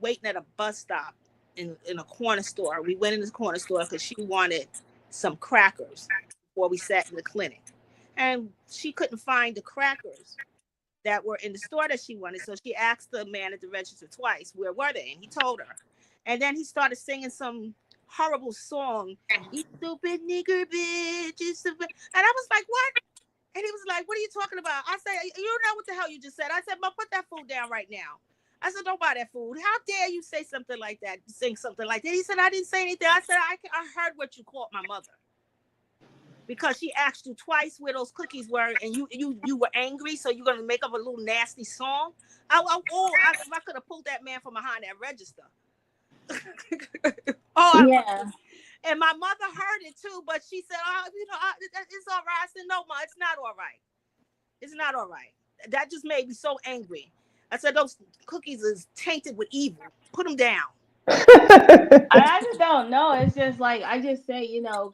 waiting at a bus stop in a corner store. We went in this corner store because she wanted some crackers before we sat in the clinic. And she couldn't find the crackers that were in the store that she wanted. So she asked the man at the register twice, where were they? And he told her. And then he started singing some horrible song, "You stupid nigger bitch, you stupid." And I was like, what? And he was like, "What are you talking about?" I said, "You know what the hell you just said." I said, "But put that food down right now." I said, "Don't buy that food. How dare you say something like that, sing something like that?" He said, "I didn't say anything." I said, I heard what you called my mother because she asked you twice where those cookies were, and you were angry, so you're gonna make up a little nasty song. If I could have pulled that man from behind that register. Oh, I really.
Yeah.
And my mother heard it too, but she said, "Oh, it's all right." I said, "No, ma, it's not all right. It's not all right." That just made me so angry. I said, "Those cookies is tainted with evil. Put them down."
I just don't know. It's just like I just say,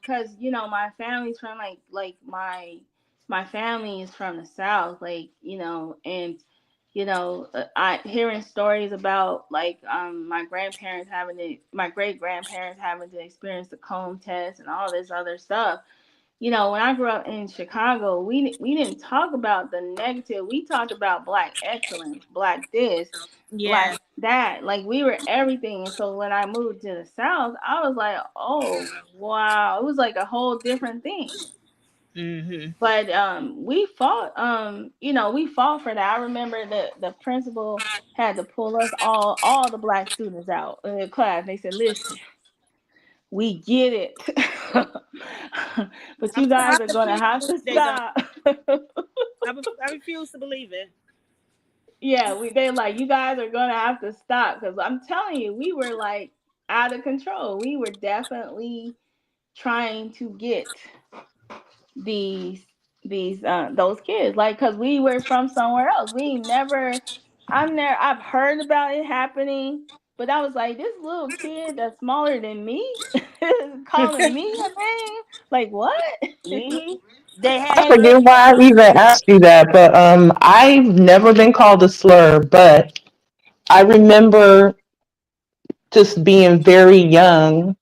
cause my family's from like my family is from the South, like and I hearing stories about like my great grandparents having to experience the comb test and all this other stuff. When I grew up in Chicago, we didn't talk about the negative. We talked about black excellence, black this, black
Yeah.
that. Like we were everything. And so when I moved to the South, I was like, oh wow, it was like a whole different thing.
Mm-hmm.
But we fought for that. I remember the principal had to pull us all the black students out in the class. They said, "Listen, we get it, but you
I
guys are gonna
refuse to
have
believe
to
they don't.
stop."
I refuse to believe it.
Yeah, they like you guys are gonna have to stop because I'm telling you, we were like out of control. We were definitely trying to get these those kids like because we were from somewhere else. We never, I've heard about it happening, but I was like, this little kid that's smaller than me is calling me a name. Like what?
Mm-hmm. They
I
had
And
girls.
forget why I even asked you that, but I've never been called a slur, but I remember just being very young,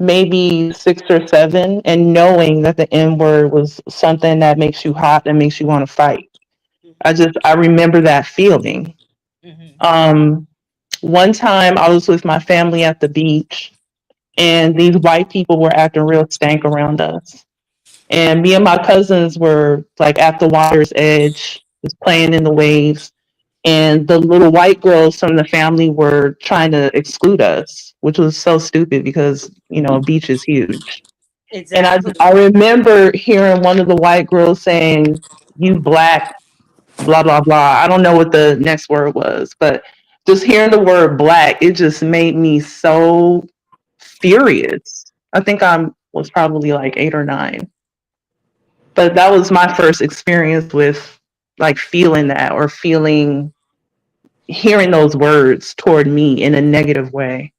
maybe 6 or 7, and knowing that the N word was something that makes you hot and makes you want to fight. I remember that feeling.
Mm-hmm.
Um, One time I was with my family at the beach, and these white people were acting real stank around us. And me and my cousins were like at the water's edge, just playing in the waves. And the little white girls from the family were trying to exclude us, which was so stupid because, a beach is huge. And
Exactly.
I remember hearing one of the white girls saying, "You black, blah, blah, blah." I don't know what the next word was, but just hearing the word black, it just made me so furious. I think I was probably like 8 or 9. But that was my first experience with like feeling that or hearing those words toward me in a negative way.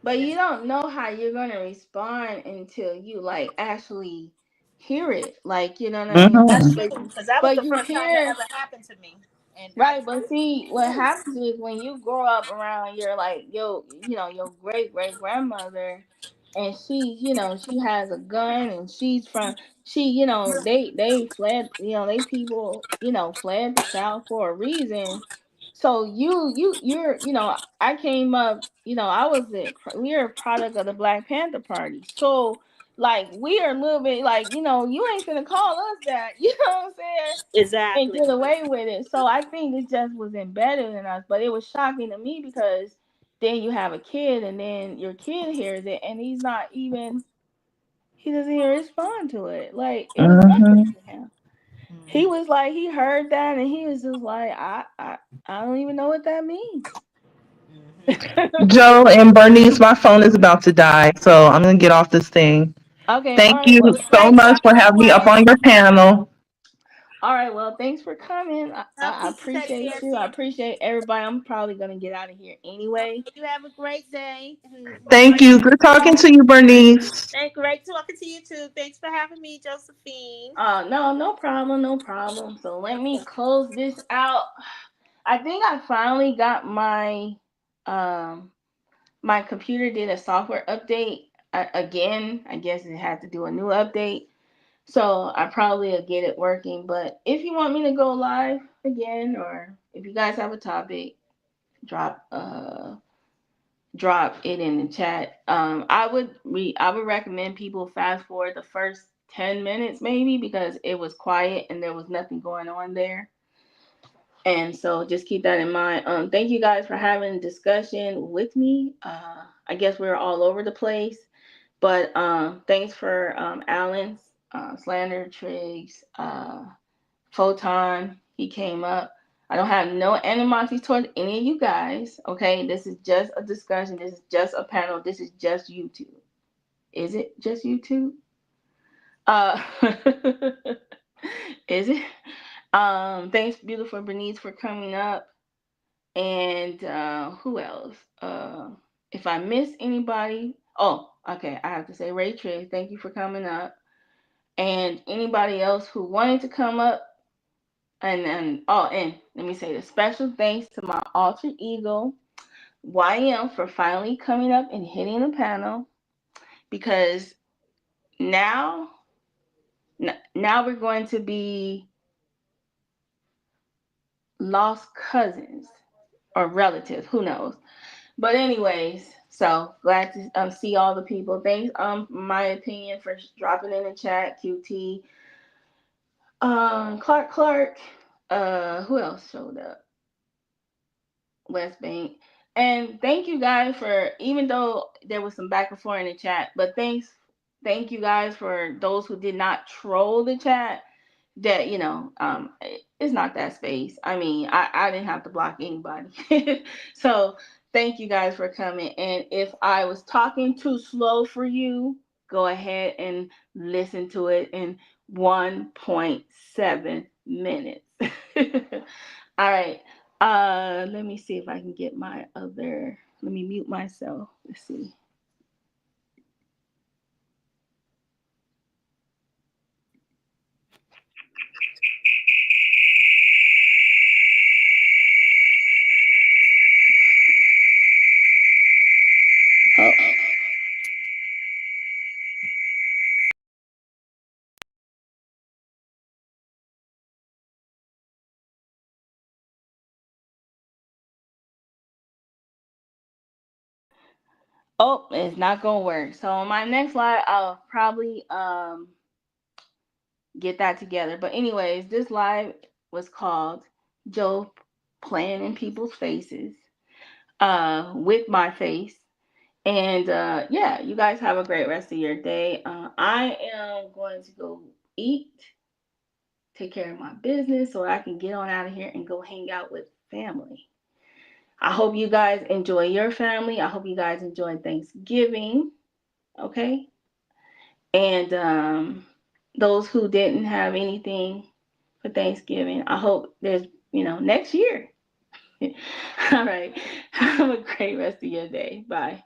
but you don't know how you're gonna respond until you like actually hear it. Like you know what I mean?
That's
Mhm.
true. Because that was
But
the
you
first time that
hear
ever happened to me. And I
right, but see what
ooh,
happens is when you grow up around your like your great grandmother and she has a gun and she's from they fled they people fled the South for a reason. So you're I came up I was we're a product of the Black Panther Party. So like we are a little bit like you ain't finna call us that. You know what I'm saying? And
exactly.
get away with it. So I think it just was embedded in us. But it was shocking to me because then you have a kid and then your kid hears it and he doesn't even respond to it. Like it was nothing
Mhm.
to him. He
Mhm.
was like he heard that and he was just like I don't even know what that means.
Mhm.
Joe and Bernice, my phone is about to die, so I'm gonna get off this thing.
Okay, all
Thank
right,
you
well
so
Great
much for
talking to
having
you,
me up on
Ellen.
your panel.
all right, well thanks for coming. I
Piece of teddy
appreciate
bear
you.
to
I
you.
appreciate everybody. I'm probably gonna get out of here anyway.
You have a great day. And
Thank
enjoy.
you. Good talking to you, Bernice.
And great talking to you too. Thanks for having me, Josephine.
No, no problem, no problem. So let me close this out. I think I finally got um my computer did a software update again. I guess it had to do a new update. So I probably will get it working. But if you want me to go live again, or if you guys have a topic, drop drop it in the chat. I would recommend people fast forward the first 10 minutes maybe, because it was quiet and there was nothing going on there. And so just keep that in mind. Thank you guys for having a discussion with me. I guess we're all over the place, but thanks for Alan's slander, Triggs, Photon. He came up. I don't have no animosity towards any of you guys. Okay, this is just a discussion. This is just a panel. This is just YouTube. Is it just YouTube? Uh, is it? Thanks, beautiful Bernice, for coming up. And who else? If I miss anybody, oh, okay, I have to say Ray Trey, thank you for coming up. And anybody else who wanted to come up, and let me say the special thanks to my alter ego YM for finally coming up and hitting the panel, because now now we're going to be lost cousins or relatives, who knows. But anyways, so glad to see all the people. Thanks, my opinion, for dropping in the chat. QT, Clark, who else showed up? West Bank. And thank you guys for, even though there was some back and forth in the chat, but thank you guys for those who did not troll the chat. That, it's not that space. I mean, I didn't have to block anybody. So thank you guys for coming. And if I was talking too slow for you, go ahead and listen to it in 1.7 minutes. All right. Let me see if I can get my other. Let me mute myself. Let's see. Oh. Oh, it's not gonna work. So on my next live, I'll probably get that together. But anyways, this live was called Joe playing in people's faces, with my face. And yeah, you guys have a great rest of your day. I am going to go eat, take care of my business so I can get on out of here and go hang out with family. I hope you guys enjoy your family. I hope you guys enjoy Thanksgiving. Okay. And those who didn't have anything for Thanksgiving, I hope there's, next year. All right. Have a great rest of your day. Bye.